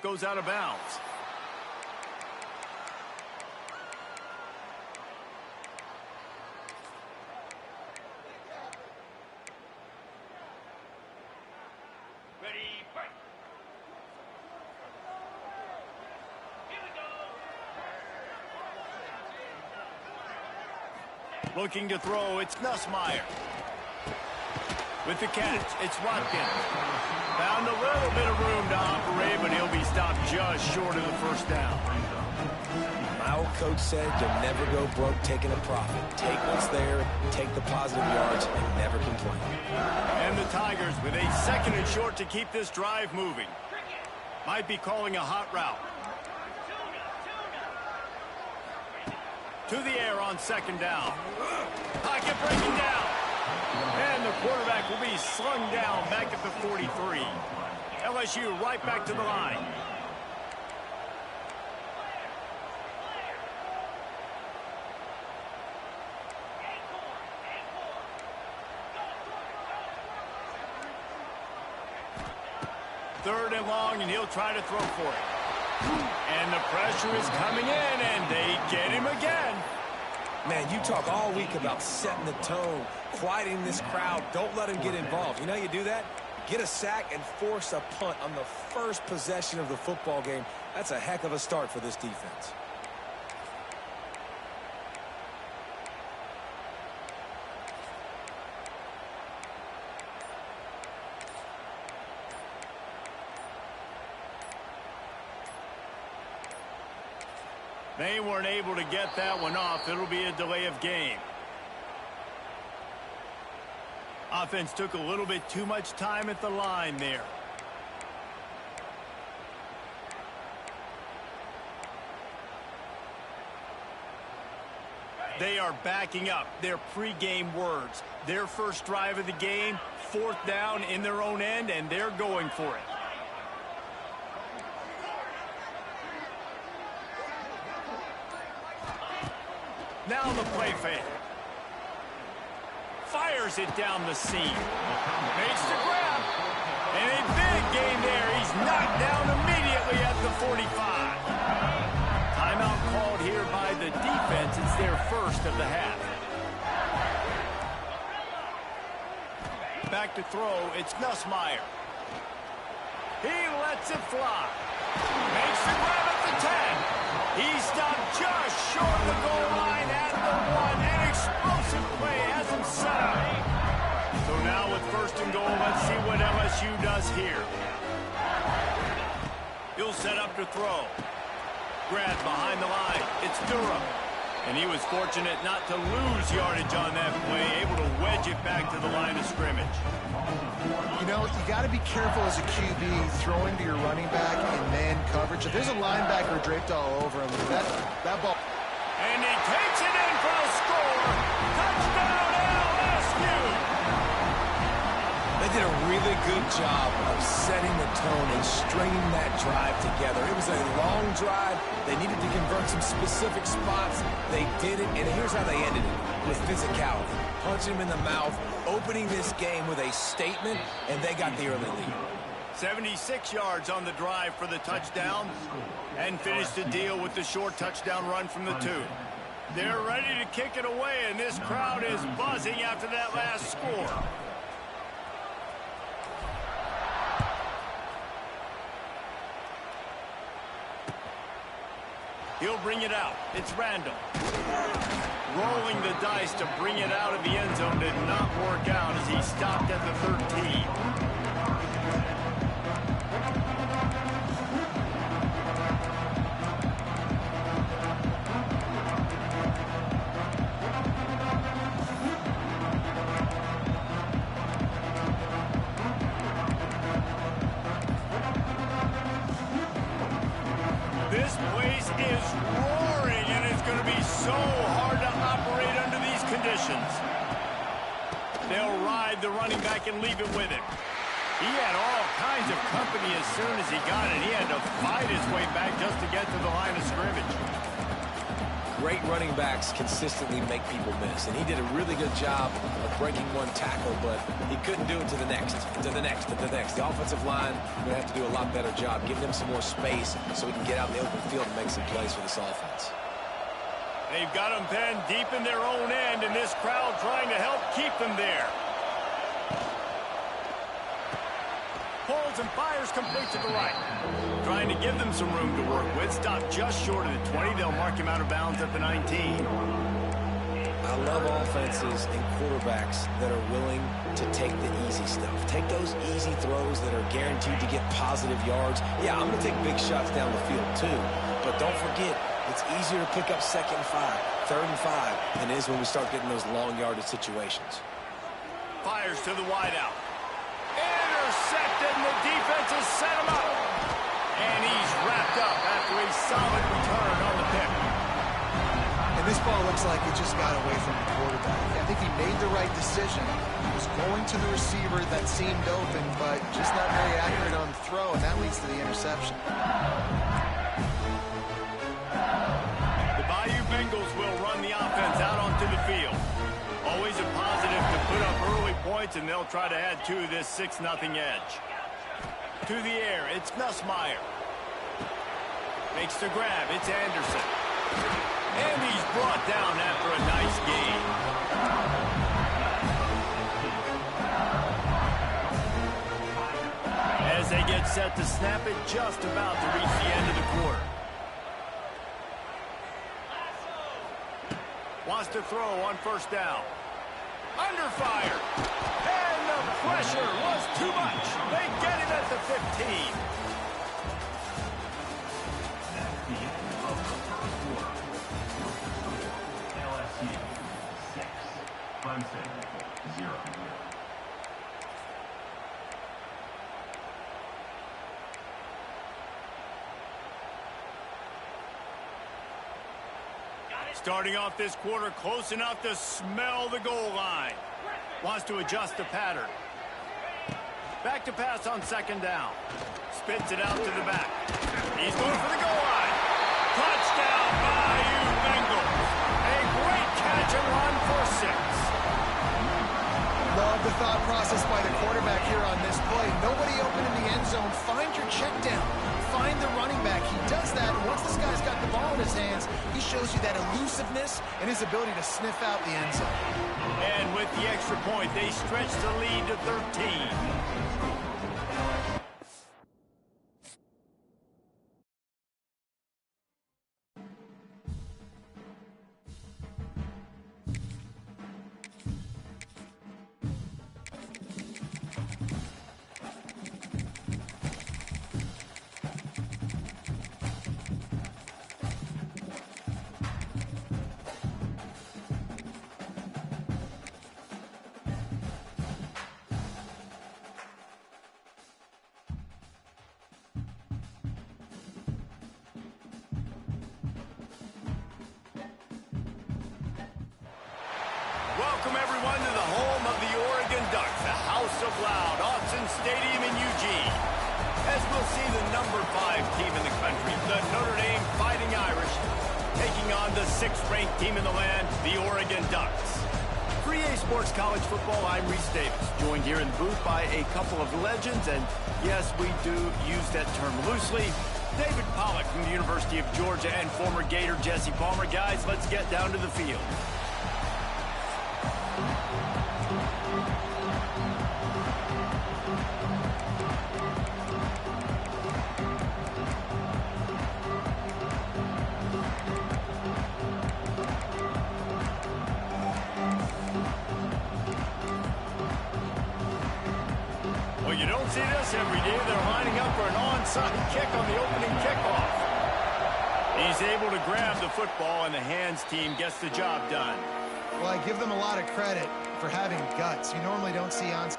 goes out of bounds. Ready, fight. Here we go. Looking to throw, it's Nussmeier. With the catch, it's Watkins. Found a little bit of room to operate, but he'll be stopped just short of the first down. My old coach said you'll never go broke taking a profit. Take what's there, take the positive yards, and never complain. And the Tigers with a 2nd and short to keep this drive moving. Might be calling a hot route. To the air on 2nd down. Pocket breaking down. And the quarterback will be slung down back at the 43. LSU right back to the line. Third and long, and he'll try to throw for it. And the pressure is coming in, and they get him again. Man, you talk all week about setting the tone, quieting this crowd. Don't let him get involved. You know how you do that? Get a sack and force a punt on the first possession of the football game. That's a heck of a start for this defense. They weren't able to get that one off. It'll be a delay of game. Offense took a little bit too much time at the line there. They are backing up their pregame words. Their first drive of the game, 4th down in their own end, and they're going for it. Now the play fake. Fires it down the seam. Makes the grab. And a big gain there. He's knocked down immediately at the 45. Timeout called here by the defense. It's their first of the half. Back to throw. It's Nussmeier. He lets it fly. Makes the grab at the 10. He stopped just short of the goal line at the 1. An explosive play has him set up. So now with 1st and goal, let's see what LSU does here. He'll set up to throw. Grab behind the line. It's Durham. And he was fortunate not to lose yardage on that play, able to wedge it back to the line of scrimmage. You know, you got to be careful as a QB throwing to your running back and then coverage. If there's a linebacker draped all over him, that ball... And he takes it in for a score. Touchdown, LSU! They did a really good job of setting the tone and stringing that drive together. It was a long drive. They needed to convert some specific spots. They did it, and here's how they ended it, with physicality. Punch him in the mouth, opening this game with a statement, and they got the early lead. 76 yards on the drive for the touchdown, and finished the deal with the short touchdown run from the 2. They're ready to kick it away, and this crowd is buzzing after that last score. He'll bring it out. It's Randall. Rolling the dice to bring it out of the end zone did not work out as he stopped at the 13. This place is roaring, and it's going to be so hard to operate under these conditions. They'll ride the running back and leave it with him. He had all kinds of company as soon as he got it. He had to fight his way back just to get to the line of scrimmage. Great running backs consistently make people miss, and he did a really good job of breaking one tackle, but he couldn't do it to the next, to the next, to the next. The offensive line will have to do a lot better job, giving them some more space so we can get out in the open field and make some plays for this offense. They've got them penned deep in their own end, and this crowd trying to help keep them there. Pulls and fires complete to the right. Trying to give them some room to work with. Stopped just short of the 20. They'll mark him out of bounds at the 19. I love offenses and quarterbacks that are willing to take the easy stuff. Take those easy throws that are guaranteed to get positive yards. Yeah, I'm going to take big shots down the field too. But don't forget, it's easier to pick up 2nd and 5, 3rd and 5 than it is when we start getting those long yardage situations. Fires to the wideout. Intercepted, and the defense has set him up. And he's wrapped up after a solid return on the pick. And this ball looks like it just got away from the quarterback. I think he made the right decision. He was going to the receiver that seemed open, but just not very accurate on the throw, and that leads to the interception. The Bayou Bengals will run the offense out onto the field. Always a positive to put up early points, and they'll try to add to this 6-0 edge. To the air, it's Nussmeier. Makes the grab, it's Anderson. And he's brought down after a nice gain. As they get set to snap it, just about to reach the end of the quarter. Wants to throw on 1st down. Under fire. And the pressure was too much. They get him at the 15. LSU 6, Clemson 0. Starting off this quarter close enough to smell the goal line. Wants to adjust the pattern. Back to pass on 2nd down. Spits it out to the back. He's going for the goal line. Touchdown, Bayou Bengals. A great catch and run for 6. Love the thought process by the quarterback here on this play. Nobody open in the end zone. Find your check down. Find the running back. He does that, and once this guy's got the ball in his hands, he shows you that elusiveness and his ability to sniff out the end zone. And with the extra point, they stretch the lead to 13. Welcome, everyone, to the home of the Oregon Ducks, the House of Loud, Autzen Stadium in Eugene. As we'll see the number 5 team in the country, the Notre Dame Fighting Irish, taking on the 6th-ranked team in the land, the Oregon Ducks. For EA Sports College Football, I'm Reese Davis, joined here in the booth by a couple of legends, and yes, we do use that term loosely. David Pollack from the University of Georgia and former Gator Jesse Palmer. Guys, let's get down to the field. Well, you don't see this every day. They're lining up for an onside kick on the opening kickoff. He's able to grab the football, and the hands team gets the job done. Well, I give them a lot of credit for having guts. You normally don't see on.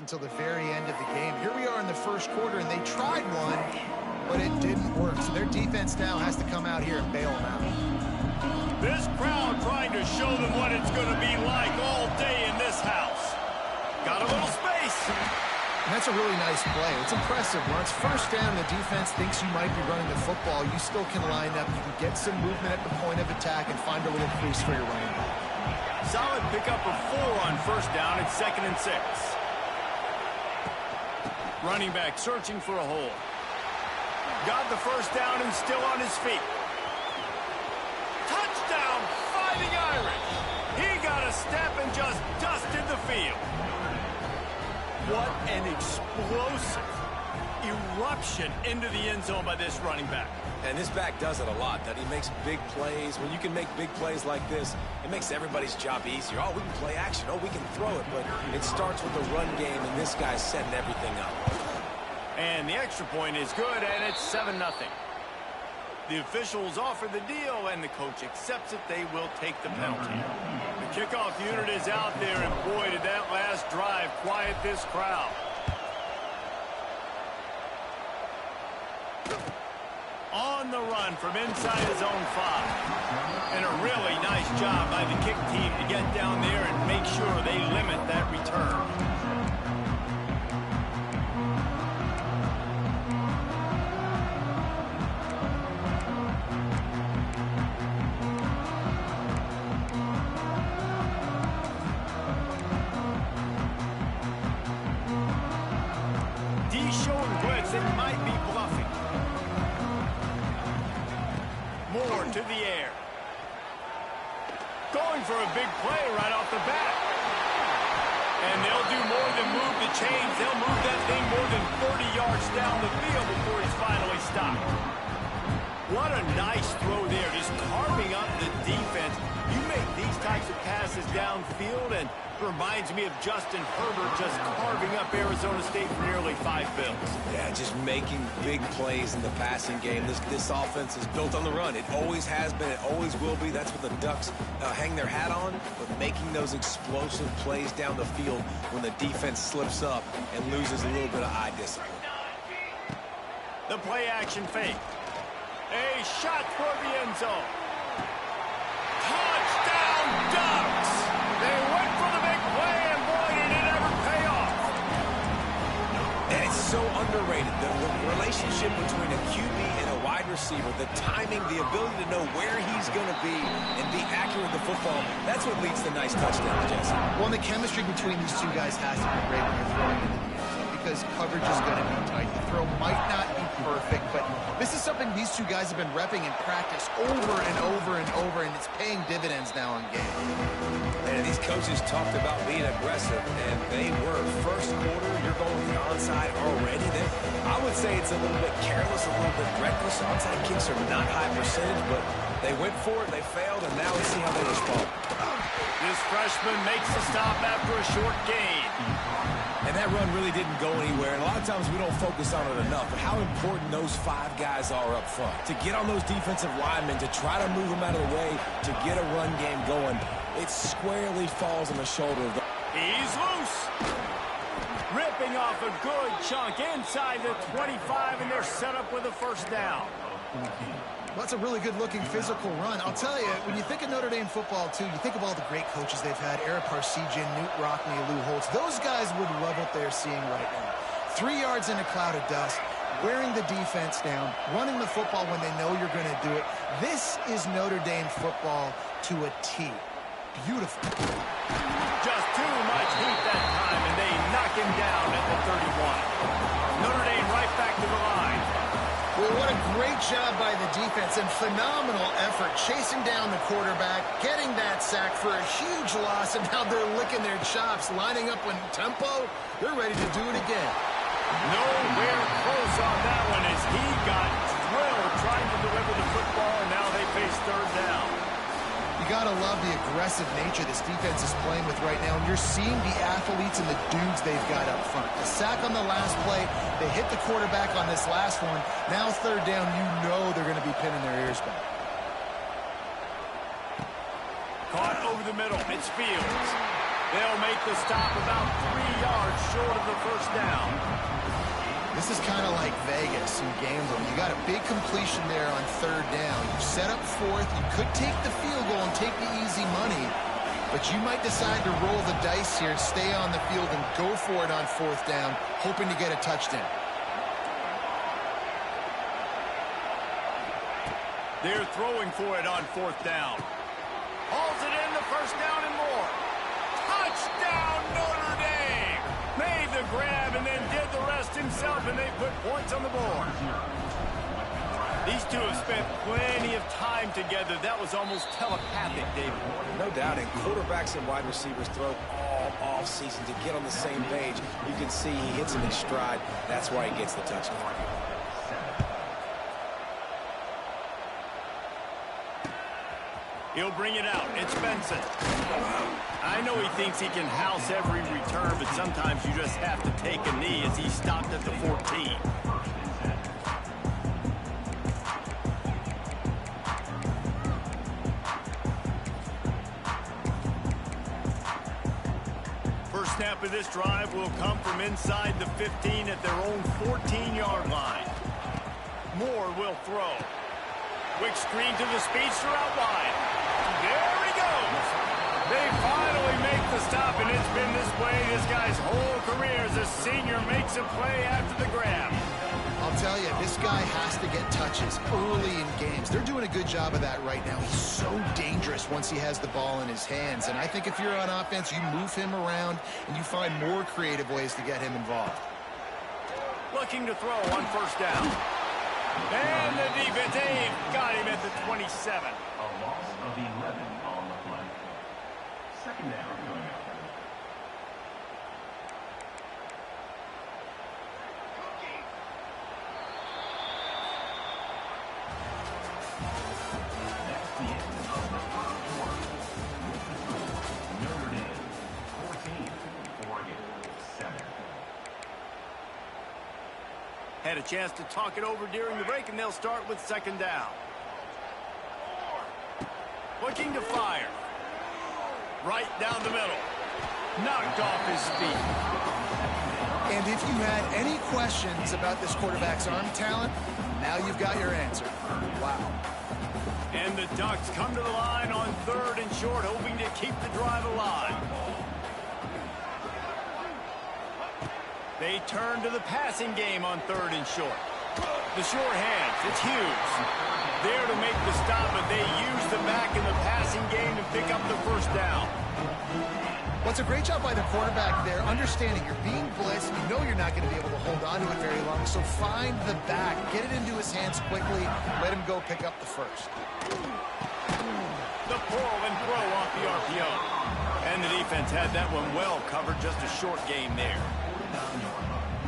Until the very end of the game. Here we are in the first quarter, and they tried one, but it didn't work. So their defense now has to come out here and bail them out. This crowd trying to show them what it's going to be like all day in this house. Got a little space. And that's a really nice play. It's impressive. When it's first down, the defense thinks you might be running the football. You still can line up. You can get some movement at the point of attack and find a little crease for your running back. Solid pickup of 4 on first down. It's 2nd and 6. Running back searching for a hole. Got the first down and still on his feet. Touchdown, Fighting Irish. He got a step and just dusted the field. What an explosive eruption into the end zone by this running back. And this back does it a lot, that he makes big plays. When you can make big plays like this, it makes everybody's job easier. Oh, we can play action. Oh, we can throw it. But it starts with the run game, and this guy's setting everything up. And the extra point is good, and it's 7-0. The officials offer the deal, and the coach accepts it. They will take the penalty. The kickoff unit is out there, and boy, did that last drive quiet this crowd. On the run from inside his own 5. And a really nice job by the kick team to get down there and make sure they limit that return. Showing blitz, they might be bluffing. Moore to the air. Going for a big play right off the bat. And they'll do more than move the chains. They'll move that thing more than 30 yards down the field before he's finally stopped. What a nice throw there, just carving up the defense. You make these types of passes downfield, and it reminds me of Justin Herbert just carving up Arizona State for nearly 5 bills. Yeah, just making big plays in the passing game. This offense is built on the run. It always has been. It always will be. That's what the Ducks hang their hat on. But making those explosive plays down the field when the defense slips up and loses a little bit of eye discipline. The play action fake. A shot toward the end zone. Touchdown, Ducks! They went for the big play, and boy, did it ever pay off. And it's so underrated. The relationship between a QB and a wide receiver, the timing, the ability to know where he's going to be and be accurate with the football, that's what leads to nice touchdowns, Jesse. Well, the chemistry between these two guys has to be great when you're throwing into the end zone because coverage is going to be tight. The throw might not be perfect, but this is something these two guys have been repping in practice over and over and over, and it's paying dividends now in game. And these coaches talked about being aggressive, and they were. First quarter, you're going with the onside already. Then I would say it's a little bit careless, a little bit reckless. Onside kicks are not high percentage, but they went for it, they failed, and now let's see how they respond. This freshman makes the stop after a short gain. And that run really didn't go anywhere, and a lot of times we don't focus on it enough, but how important those 5 guys are up front. To get on those defensive linemen, to try to move them out of the way, to get a run game going, it squarely falls on the shoulder of the... He's loose. Ripping off a good chunk inside the 25, and they're set up with a first down. Well, that's a really good-looking physical run. I'll tell you, when you think of Notre Dame football, too, you think of all the great coaches they've had, Eric Parsegian, Newt Rockne, Lou Holtz. Those guys would love what they're seeing right now. 3 yards in a cloud of dust, wearing the defense down, running the football when they know you're going to do it. This is Notre Dame football to a T. Beautiful. Just too much heat that time, and they knock him down at the 31. Notre Dame right back to the line. Well, what a great job by the defense and phenomenal effort chasing down the quarterback, getting that sack for a huge loss, and now they're licking their chops, lining up in tempo. They're ready to do it again. Nowhere close on that one as he got drilled trying to deliver the football, and now they face third down. You got to love the aggressive nature this defense is playing with right now, and you're seeing the athletes and the dudes they've got up front. The sack on the last play, they hit the quarterback on this last one. Now third down, you know they're going to be pinning their ears back. Caught over the middle. It's Fields. They'll make the stop about 3 yards short of the first down. This is kind of like Vegas in gambling. You got a big completion there on third down. You set up fourth. You could take the field goal and take the easy money, but you might decide to roll the dice here, stay on the field, and go for it on fourth down, hoping to get a touchdown. They're throwing for it on fourth down. Hauls it in, the first down and more. Touchdown, Notre Dame! Made the grab and then did the rest himself, and they put points on the board. These two have spent plenty of time together. That was almost telepathic, David. No doubt, and quarterbacks and wide receivers throw all off season to get on the same page. You can see he hits him in stride. That's why he gets the touchdown. He'll bring it out. It's Benson. I know he thinks he can house every return, but sometimes you just have to take a knee as he stopped at the 14. First snap of this drive will come from inside the 15 at their own 14-yard line. Moore will throw. Quick screen to the speedster out wide. There he goes. They finally make the stop, and it's been this way this guy's whole career as a senior makes a play after the grab. I'll tell you, this guy has to get touches early in games. They're doing a good job of that right now. He's so dangerous once he has the ball in his hands, and I think if you're on offense, you move him around, and you find more creative ways to get him involved. Looking to throw on first down. And the defense, they've got him at the 27. A loss of 11 on the play. Second down going up. That's the end of the first quarter. Notre Dame 14, Oregon 7. Had a chance to talk it over during the break, and they'll start with second down. Looking to fire. Right down the middle. Knocked off his feet. And if you had any questions about this quarterback's arm talent, now you've got your answer. Wow. And the Ducks come to the line on third and short, hoping to keep the drive alive. They turn to the passing game on 3rd and short. The short hands, it's Hughes. There to make the stop, but they use the back in the passing game to pick up the first down. Well, it's a great job by the quarterback there, understanding you're being blitzed. You know you're not going to be able to hold on to it very long, so find the back, get it into his hands quickly, let him go pick up the first. The pull and throw off the RPO. And the defense had that one well covered, just a short game there.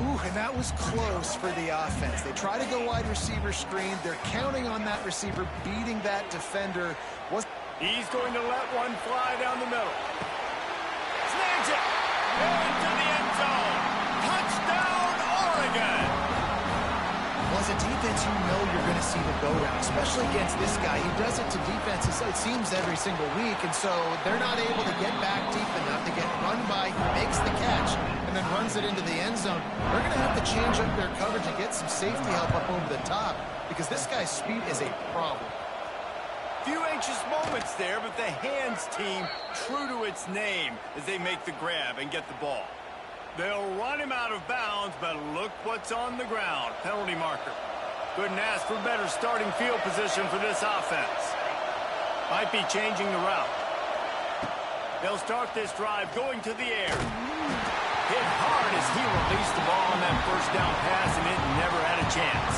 Ooh, and that was close for the offense. They try to go wide receiver screen. They're counting on that receiver beating that defender. He's going to let one fly down the middle. Snags it. Into the end zone. Touchdown, Oregon. Well, as a defense, you know you're going to see the go-round, especially against this guy. He does it to defenses, it seems, every single week, and so they're not able to get back deep enough to get run by. He makes the catch and then runs it into the end zone. They're going to have to change up their coverage and get some safety help up over the top because this guy's speed is a problem. Few anxious moments there, but the hands team true to its name as they make the grab and get the ball. They'll run him out of bounds, but look what's on the ground. Penalty marker. Couldn't ask for better starting field position for this offense. Might be changing the route. They'll start this drive going to the air. Hit hard as he released the ball on that first down pass, and it never had a chance.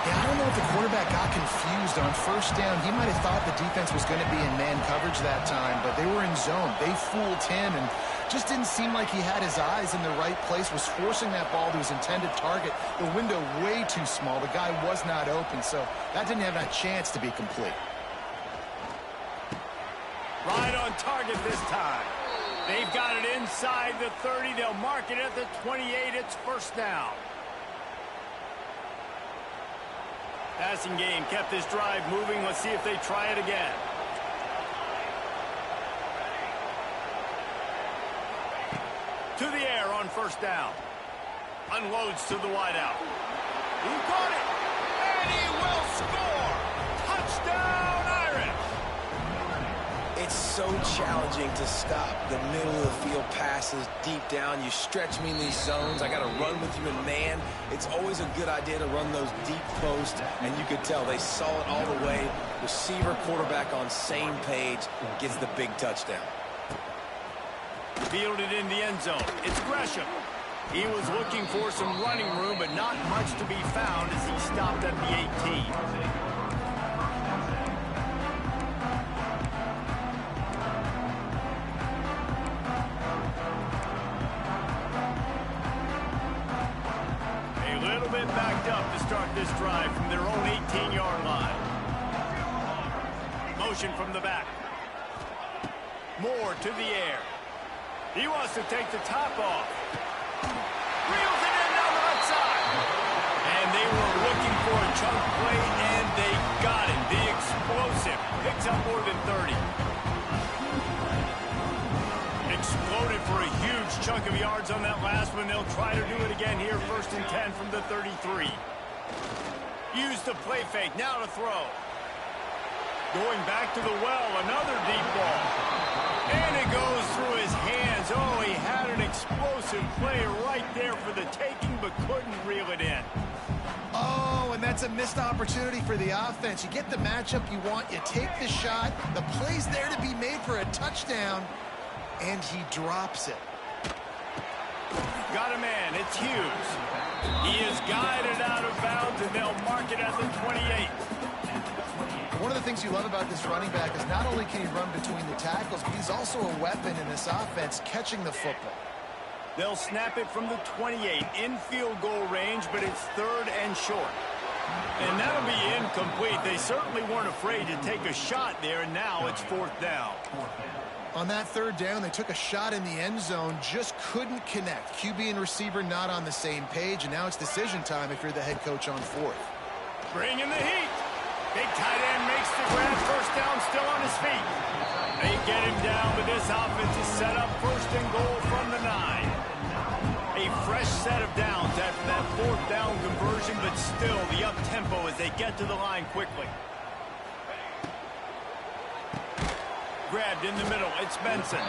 Yeah, I don't know if the quarterback got confused on first down. He might have thought the defense was going to be in man coverage that time, but they were in zone. They fooled him and just didn't seem like he had his eyes in the right place, was forcing that ball to his intended target. The window way too small. The guy was not open, so that didn't have a chance to be complete. Right on target this time. They've got it inside the 30. They'll mark it at the 28. It's first down. Passing game kept this drive moving. Let's see if they try it again. To the air on first down. Unloads to the wideout. He got it. And he will score. Touchdown, Irish. It's so challenging to stop the middle of the field passes deep down. You stretch me in these zones. I got to run with you in man. It's always a good idea to run those deep posts, and you could tell they saw it all the way. Receiver, quarterback on same page, gets the big touchdown. Fielded in the end zone. It's Gresham. He was looking for some running room, but not much to be found as he stopped at the 18. A little bit backed up to start this drive from their own 18-yard line. Motion from the back. Moore to the air. He wants to take the top off. Reels it in down the right side. And they were looking for a chunk play, and they got it. The explosive picks up more than 30. Exploded for a huge chunk of yards on that last one. They'll try to do it again here, 1st and 10 from the 33. Use the play fake, now to throw. Going back to the well, another deep ball. And it goes through his hands. Oh, he had an explosive play right there for the taking, but couldn't reel it in. Oh, and that's a missed opportunity for the offense. You get the matchup you want, you take the shot, the play's there to be made for a touchdown, and he drops it. Got a man, it's Hughes. He is guided out of bounds, and they'll mark it at the 28. One of the things you love about this running back is not only can he run between the tackles, but he's also a weapon in this offense, catching the football. They'll snap it from the 28 in field goal range, but it's 3rd and short. And that'll be incomplete. They certainly weren't afraid to take a shot there, and now it's 4th down. On that 3rd down, they took a shot in the end zone, just couldn't connect. QB and receiver not on the same page, and now it's decision time if you're the head coach on 4th. Bring in the heat. Big tight end makes the grab. First down, still on his feet. They get him down, but this offense is set up 1st and goal from the 9. A fresh set of downs after that 4th down conversion, but still the up-tempo as they get to the line quickly. Grabbed in the middle. It's Benson.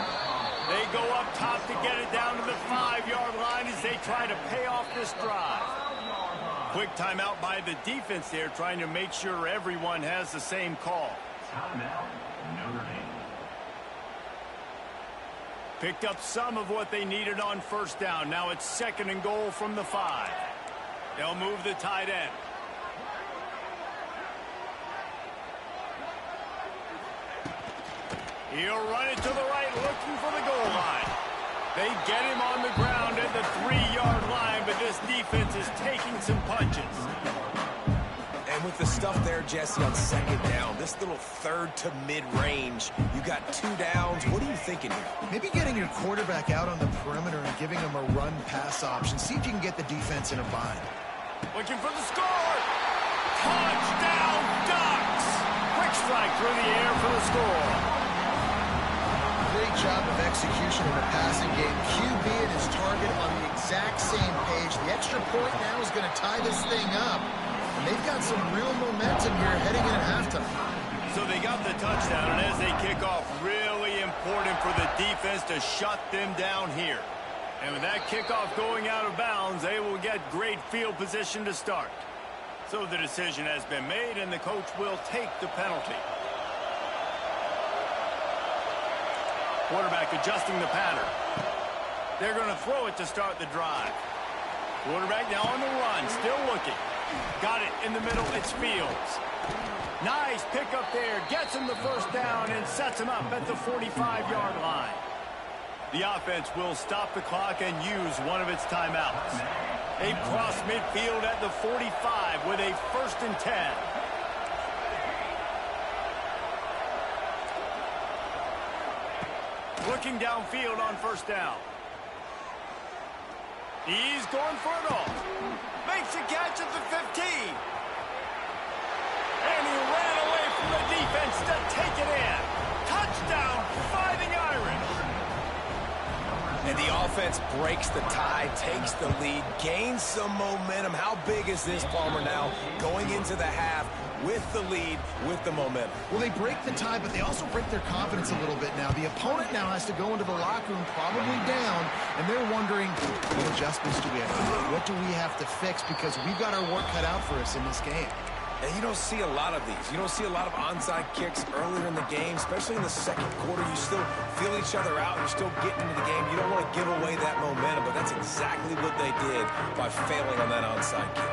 They go up top to get it down to the 5-yard line as they try to pay off this drive. Quick timeout by the defense there, trying to make sure everyone has the same call. Timeout, Notre Dame. Picked up some of what they needed on first down. Now it's 2nd and goal from the 5. They'll move the tight end. He'll run it to the right, looking for the goal line. They get him on the ground at the 3-yard line, but this defense is taking some punches. And with the stuff there, Jesse, on 2nd down, this little 3rd to mid-range, you got 2 downs. What are you thinking here? Maybe getting your quarterback out on the perimeter and giving him a run-pass option. See if you can get the defense in a bind. Looking for the score. Touchdown, Ducks! Quick strike through the air for the score. Great job of execution in the passing game. QB and his target on the exact same page. The extra point now is going to tie this thing up. And they've got some real momentum here heading in at halftime. So they got the touchdown, and as they kick off, really important for the defense to shut them down here. And with that kickoff going out of bounds, they will get great field position to start. So the decision has been made, and the coach will take the penalty. Quarterback adjusting the pattern. They're going to throw it to start the drive. Quarterback now on the run, still looking. Got it in the middle, it's Fields. Nice pickup there, gets him the first down and sets him up at the 45-yard line. The offense will stop the clock and use one of its timeouts. They cross midfield at the 45 with a 1st and 10. Looking downfield on first down. He's going for it all. Makes a catch at the 15. And he ran away from the defense to take it in. Touchdown, Fighting Irish. And the offense breaks the tie, takes the lead, gains some momentum. How big is this, Palmer, now going into the half with the lead, with the momentum? Well, they break the tie, but they also break their confidence a little bit now. The opponent now has to go into the locker room probably down, and they're wondering, what adjustments do we have to make? What do we have to fix? Because we've got our work cut out for us in this game. And you don't see a lot of these. You don't see a lot of onside kicks earlier in the game, especially in the 2nd quarter. You still feel each other out. You're still getting into the game. You don't want to give away that momentum, but that's exactly what they did by failing on that onside kick.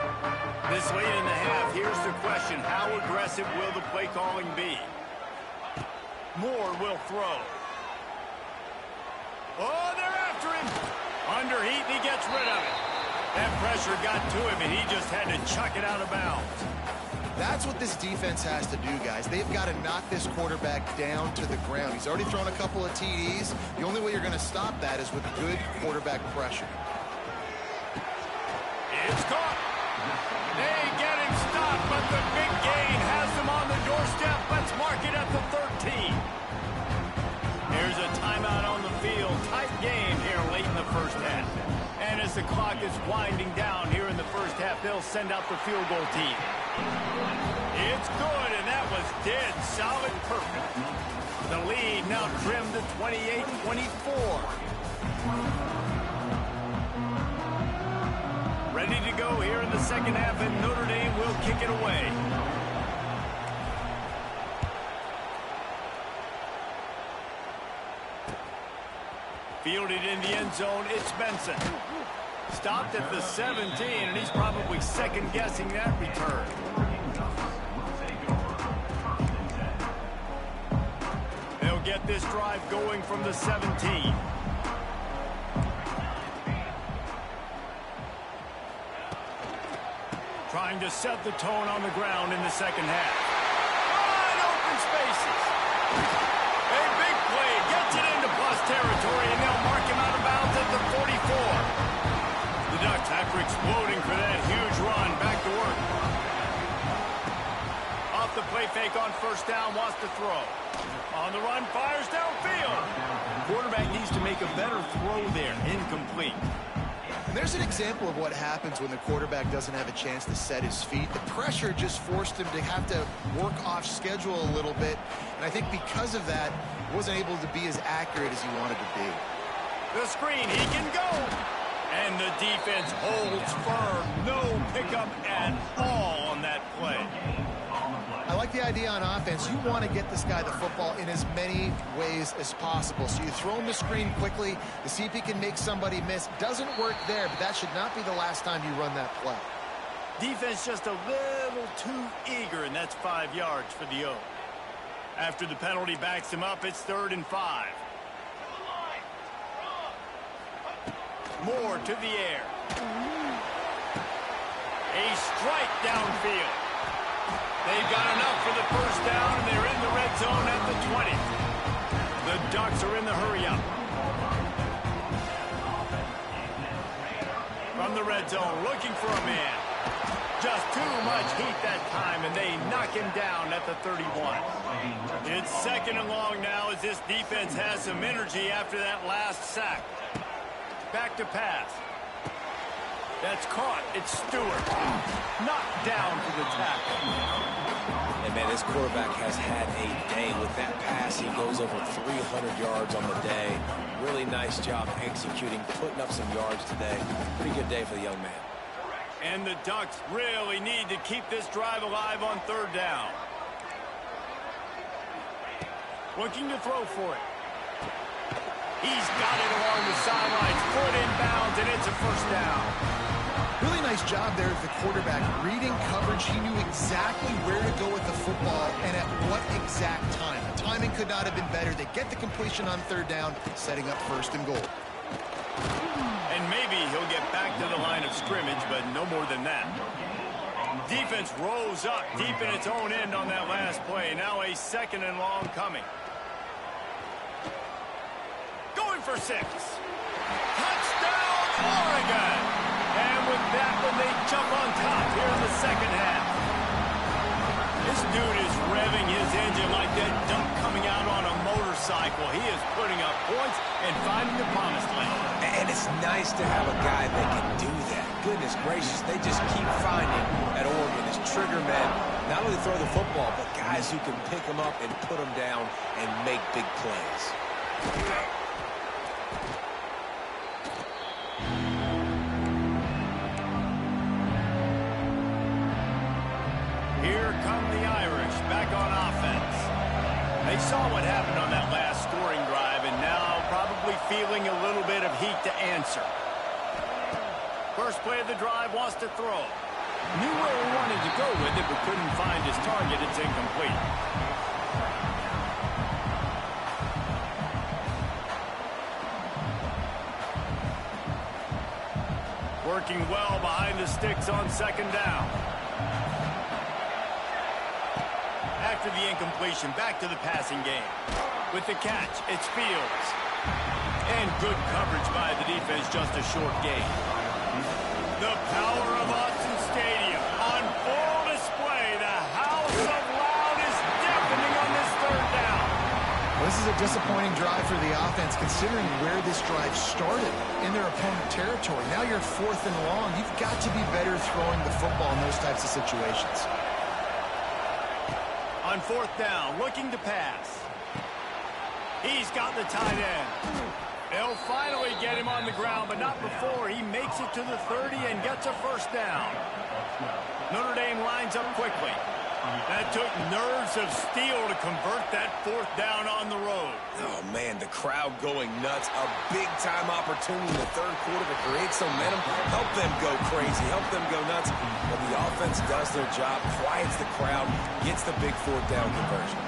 This late in the half, here's the question. How aggressive will the play calling be? Moore will throw. Oh, they're after him. Under heat, and he gets rid of it. That pressure got to him, and he just had to chuck it out of bounds. That's what this defense has to do, guys. They've got to knock this quarterback down to the ground. He's already thrown a couple of TDs. The only way you're going to stop that is with good quarterback pressure. It's caught. They get him stopped, but the big gain has him on the doorstep. Let's mark it at the 13. There's a timeout on the field. Tight game here late in the first half. And as the clock is winding down here in the first half, they'll send out the field goal team. It's good, and that was dead solid perfect. The lead now trimmed to 28-24. Ready to go here in the second half, and Notre Dame will kick it away. Fielded in the end zone, it's Benson. Stopped at the 17, and he's probably second-guessing that return. They'll get this drive going from the 17. Trying to set the tone on the ground in the second half. Wide open spaces. A big play gets it into plus territory, and they'll mark him out of bounds at the 44. The Ducks, after exploding for that huge run, back to work. Off the play fake on first down, wants to throw. On the run, fires downfield. Quarterback needs to make a better throw there. Incomplete. And there's an example of what happens when the quarterback doesn't have a chance to set his feet. The pressure just forced him to have to work off schedule a little bit. And I think because of that, he wasn't able to be as accurate as he wanted to be. The screen, he can go. And the defense holds firm. No pickup at all on that play. I like the idea on offense. You want to get this guy the football in as many ways as possible. So you throw him the screen quickly to see if he can make somebody miss. Doesn't work there, but that should not be the last time you run that play. Defense just a little too eager, and that's 5 yards for the O. After the penalty backs him up, it's 3rd and 5. Moore to the air. A strike downfield. They've got enough for the first down, and they're in the red zone at the 20. The Ducks are in the hurry-up. From the red zone, looking for a man. Just too much heat that time, and they knock him down at the 31. It's 2nd and long now as this defense has some energy after that last sack. Back to pass. That's caught. It's Stewart. Knocked down for the tackle. And, man, this quarterback has had a day. With that pass, he goes over 300 yards on the day. Really nice job executing, putting up some yards today. Pretty good day for the young man. And the Ducks really need to keep this drive alive on 3rd down. Looking to throw for it. He's got it along the sidelines, foot in bounds, and it's a first down. Really nice job there of the quarterback. Reading coverage, he knew exactly where to go with the football and at what exact time. The timing could not have been better. They get the completion on 3rd down, setting up 1st and goal. And maybe he'll get back to the line of scrimmage, but no more than that. Defense rose up deep in its own end on that last play. Now a 2nd and long coming. Going for 6. Touchdown, Oregon! And with that one, they jump on top here in the 2nd half. This dude is revving his engine like that duck coming out on a motorcycle. He is putting up points and finding the promised land. And it's nice to have a guy that can do that. Goodness gracious, they just keep finding at Oregon as trigger men, not only throw the football, but guys who can pick them up and put them down and make big plays. Here come the Irish back on offense. They saw what happened on that last scoring drive and now probably feeling a little bit of heat to answer. First play of the drive, wants to throw. Knew where he wanted to go with it, but couldn't find his target. It's incomplete. Working well behind the sticks on 2nd down. After the incompletion, back to the passing game. With the catch, it's Fields. And good coverage by the defense, just a short gain. The power of Autzen Stadium on full display. The house of loud is deafening on this 3rd down. Well, this is a disappointing drive for the offense, considering where this drive started in their opponent territory. Now you're 4th and long. You've got to be better throwing the football in those types of situations. On 4th down, looking to pass. He's got the tight end. They'll finally get him on the ground, but not before he makes it to the 30 and gets a first down. Notre Dame lines up quickly. That took nerves of steel to convert that 4th down on the road. Oh, man, the crowd going nuts. A big-time opportunity in the 3rd quarter to create some momentum. Help them go crazy. Help them go nuts. But the offense does their job, quiets the crowd, gets the big 4th down conversion.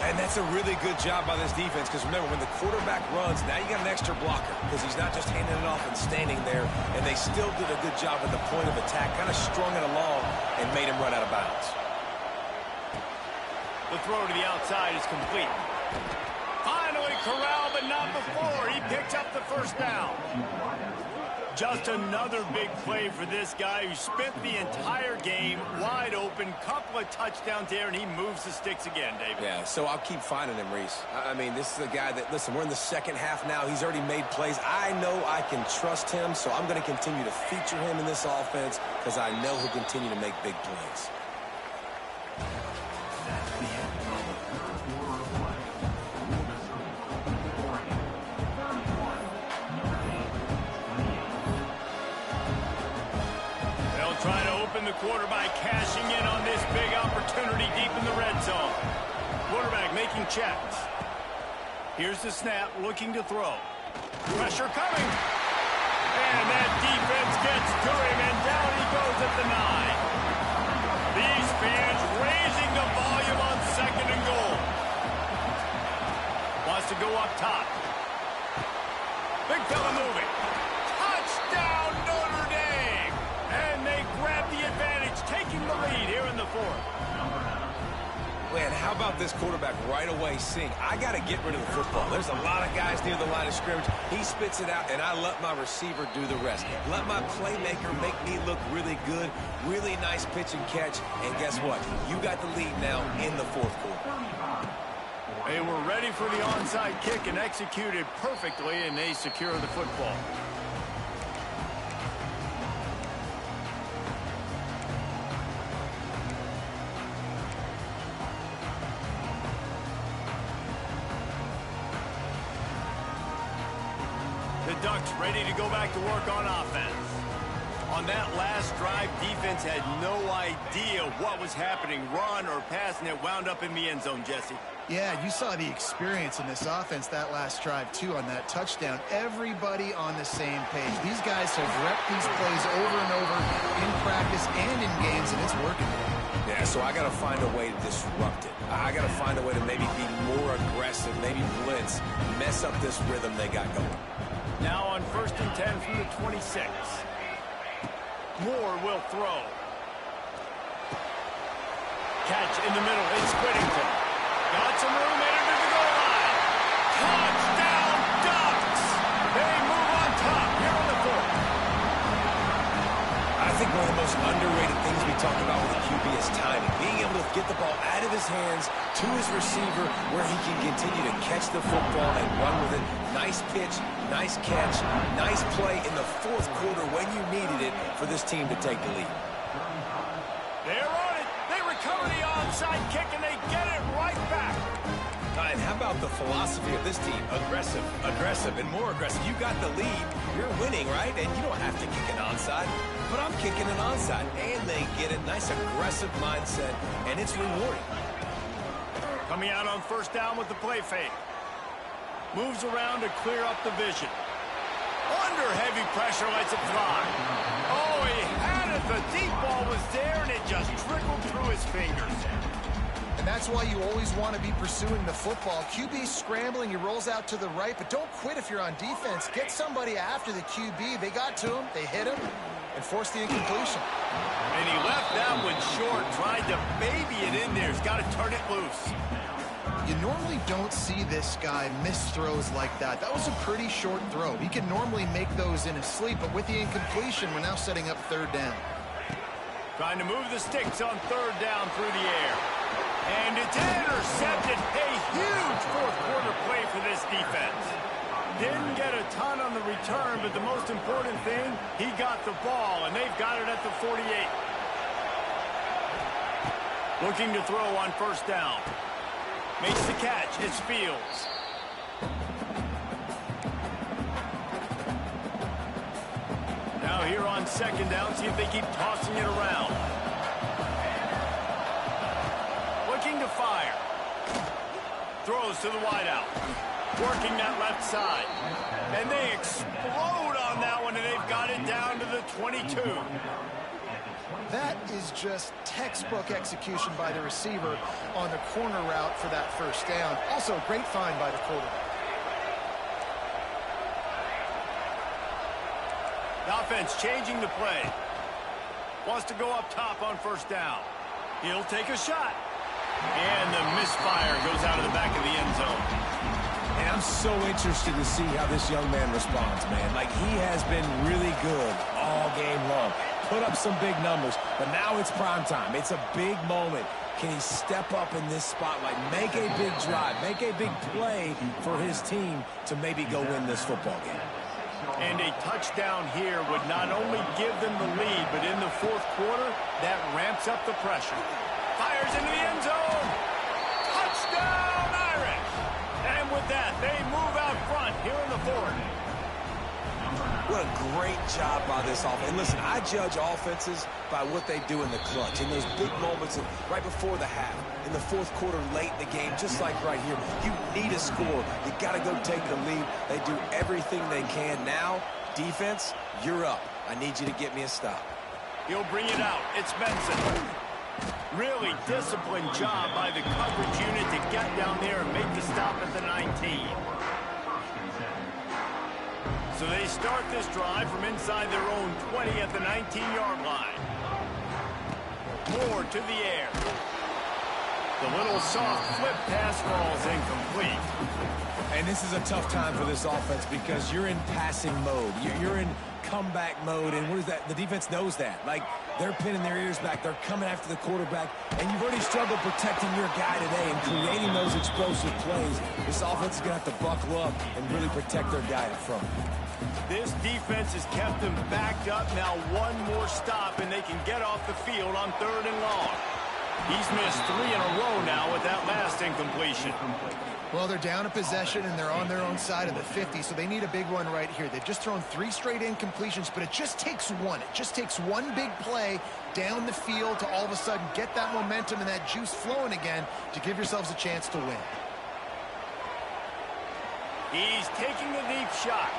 And that's a really good job by this defense, because remember, when the quarterback runs, now you got an extra blocker, because he's not just handing it off and standing there, and they still did a good job at the point of attack, kind of strung it along and made him run out of bounds. The throw to the outside is complete. Finally corralled, but not before. He picks up the first down. Just another big play for this guy who spent the entire game wide open. Couple of touchdowns there, and he moves the sticks again, David. Yeah, so I'll keep finding him, Reese. I mean, this is a guy that, listen, we're in the second half now. He's already made plays. I know I can trust him, so I'm going to continue to feature him in this offense because I know he'll continue to make big plays. Trying to open the quarterback, cashing in on this big opportunity deep in the red zone. Quarterback making checks. Here's the snap, looking to throw. Pressure coming. And that defense gets to him, and down he goes at the 9. These fans raising the volume on 2nd and goal. Wants to go up top. Big fella moving. Touchdown, Notre Dame! And they grab the advantage, taking the lead here in the 4th. Man, how about this quarterback right away seeing, I got to get rid of the football. There's a lot of guys near the line of scrimmage. He spits it out, and I let my receiver do the rest. Let my playmaker make me look really good. Really nice pitch and catch. And guess what? You got the lead now in the 4th quarter. They were ready for the onside kick and executed perfectly, and they secure the football. The Ducks ready to go back to work on offense. On that last drive, defense had no idea what was happening, run or pass, and it wound up in the end zone, Jesse. Yeah, you saw the experience in this offense that last drive, too, on that touchdown. Everybody on the same page. These guys have repped these plays over and over in practice and in games, and it's working. Yeah, so I got to find a way to disrupt it. I got to find a way to maybe be more aggressive, maybe blitz, mess up this rhythm they got going. Now on 1st and 10 from the 26. Moore will throw. Catch in the middle. It's Whittington. Got some room, headed to the goal line. Touchdown, Ducks! They move on top here in the 4th. I think one of the most underrated things we talk about with a QB is timing. Being able to get the ball out of his hands to his receiver where he can continue to catch the football and run with it. Nice pitch, nice catch, nice play in the 4th quarter when you needed it for this team to take the lead. They're on it. They recover the onside kick, and they get it right back. And how about the philosophy of this team? Aggressive, aggressive, and more aggressive. You got the lead. You're winning, right? And you don't have to kick an onside. But I'm kicking an onside. And they get it. Nice aggressive mindset, and it's rewarding. Coming out on 1st down with the play fake. Moves around to clear up the vision. Under heavy pressure, lets it fly. Oh, he had it. The deep ball was there, and it just trickled through his fingers. And that's why you always want to be pursuing the football. QB scrambling, he rolls out to the right, but don't quit if you're on defense. Get somebody after the QB. They got to him, they hit him, and forced the incompletion. And he left that one short, tried to baby it in there. He's got to turn it loose. You normally don't see this guy miss throws like that. That was a pretty short throw. He can normally make those in his sleep, but with the incompletion, we're now setting up 3rd down. Trying to move the sticks on 3rd down through the air. And it's intercepted. A huge 4th quarter play for this defense. Didn't get a ton on the return, but the most important thing, he got the ball, and they've got it at the 48. Looking to throw on 1st down. Makes the catch. It's Fields. Now here on 2nd down, see if they keep tossing it around. Looking to fire. Throws to the wideout. Working that left side. And they explode on that one, and they've got it down to the 22. That is just textbook execution by the receiver on the corner route for that 1st down. Also, great find by the quarterback. The offense changing the play. Wants to go up top on 1st down. He'll take a shot. And the misfire goes out of the back of the end zone. And I'm so interested to see how this young man responds, man. Like, he has been really good all game long. Put up some big numbers, but now it's prime time. It's a big moment. Can he step up in this spotlight, make a big drive, make a big play for his team to maybe go win this football game? And a touchdown here would not only give them the lead, but in the fourth quarter, that ramps up the pressure. Fires into the end zone. Touchdown, Irish. And with that, they move out front here in the fourth. What a great job by this offense. And listen, I judge offenses by what they do in the clutch, in those big moments right before the half, in the fourth quarter, late in the game, just like right here. You need a score. You got to go take the lead. They do everything they can. Now, defense, you're up. I need you to get me a stop. He'll bring it out. It's Benson. Really disciplined job by the coverage unit to get down there and make the stop at the 19. So they start this drive from inside their own 20 at the 19-yard line. Moore to the air. The little soft flip pass falls incomplete. And this is a tough time for this offense because you're in passing mode. You're in comeback mode, and what is that? The defense knows that. Like, they're pinning their ears back. They're coming after the quarterback, and you've already struggled protecting your guy today and creating those explosive plays. This offense is going to have to buckle up and really protect their guy up front. This defense has kept them backed up. Now one more stop, and they can get off the field on 3rd and long. He's missed 3 in a row now with that last incompletion. Well, they're down a possession, and they're on their own side of the 50, so they need a big one right here. They've just thrown 3 straight incompletions, but it just takes one. It just takes one big play down the field to all of a sudden get that momentum and that juice flowing again to give yourselves a chance to win. He's taking a deep shot.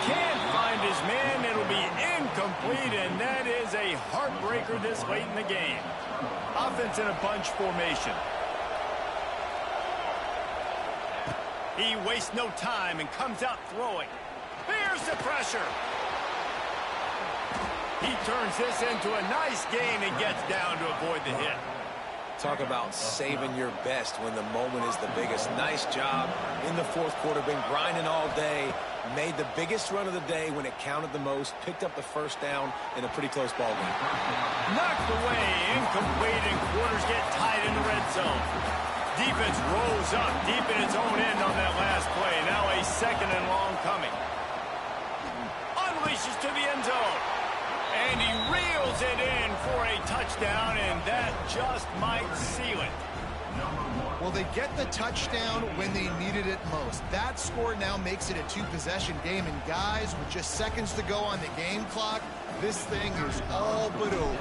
Can't find his man. It'll be incomplete, and that is a heartbreaker this late in the game. Offense in a bunch formation. He wastes no time and comes out throwing. Here's the pressure. He turns this into a nice gain and gets down to avoid the hit. Talk about saving your best when the moment is the biggest. Nice job in the fourth quarter. Been grinding all day. Made the biggest run of the day when it counted the most. Picked up the first down in a pretty close ball game. Knocked away. Incomplete, and quarters get tied in the red zone. Defense rolls up deep in its own end on that last play. Now a 2nd and long coming. Unleashes to the end zone. And he reels it in for a touchdown, and that just might seal it. Well, they get the touchdown when they needed it most. That score now makes it a 2-possession game, and guys, with just seconds to go on the game clock, this thing is all but over.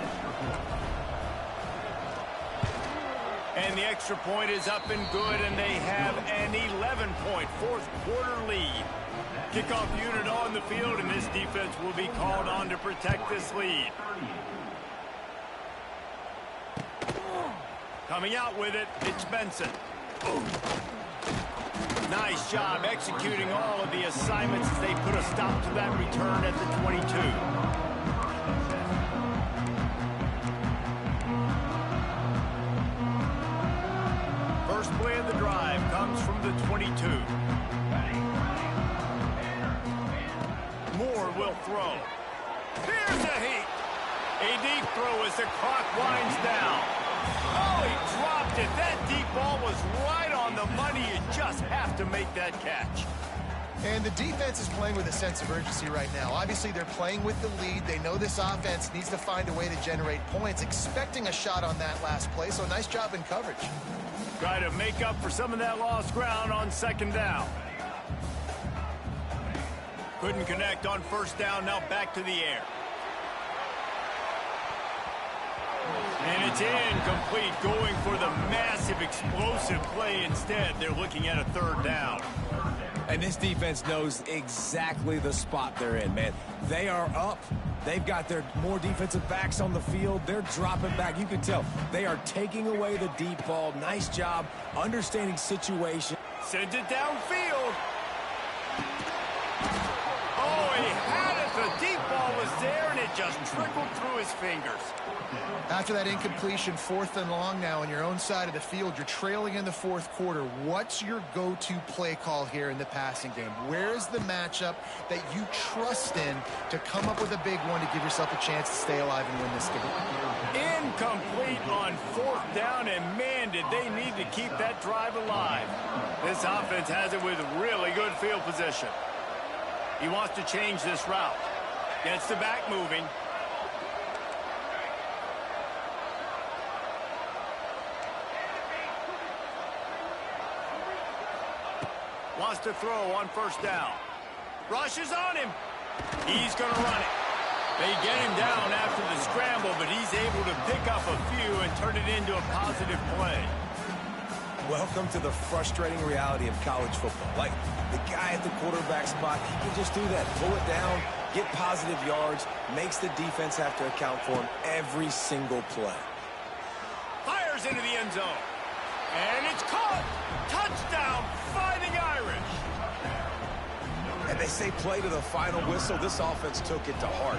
And the extra point is up and good, and they have an 11-point fourth quarter lead. Kickoff unit on the field, and this defense will be called on to protect this lead. Coming out with it, it's Benson. Nice job executing all of the assignments as they put a stop to that return at the 22. First play of the drive comes from the 22. Moore will throw. Here's a heat. A deep throw as the clock winds down. Oh, he dropped it. That deep ball was right on the money. You just have to make that catch. And the defense is playing with a sense of urgency right now. Obviously, they're playing with the lead. They know this offense needs to find a way to generate points, expecting a shot on that last play. So nice job in coverage. Try to make up for some of that lost ground on 2nd down. Couldn't connect on 1st down. Now back to the air. And it's incomplete, going for the massive explosive play instead. They're looking at a 3rd down. And this defense knows exactly the spot they're in, man. They are up. They've got their more defensive backs on the field. They're dropping back. You can tell they are taking away the deep ball. Nice job understanding situation. Sends it downfield. Oh, he had it. The deep ball was there, and it just trickled through his fingers. After that incompletion, 4th and long now on your own side of the field, you're trailing in the 4th quarter. What's your go-to play call here in the passing game? Where's the matchup that you trust in to come up with a big one to give yourself a chance to stay alive and win this game? Incomplete on 4th down, and man, did they need to keep that drive alive. This offense has it with really good field position. He wants to change this route. Gets the back moving. Wants to throw on 1st down. Rushes on him. He's going to run it. They get him down after the scramble, but he's able to pick up a few and turn it into a positive play. Welcome to the frustrating reality of college football. Like, the guy at the quarterback spot, he can just do that. Pull it down, get positive yards, makes the defense have to account for him every single play. Fires into the end zone. And it's caught. Touchdown, Fighting Irish. And they say play to the final whistle. This offense took it to heart.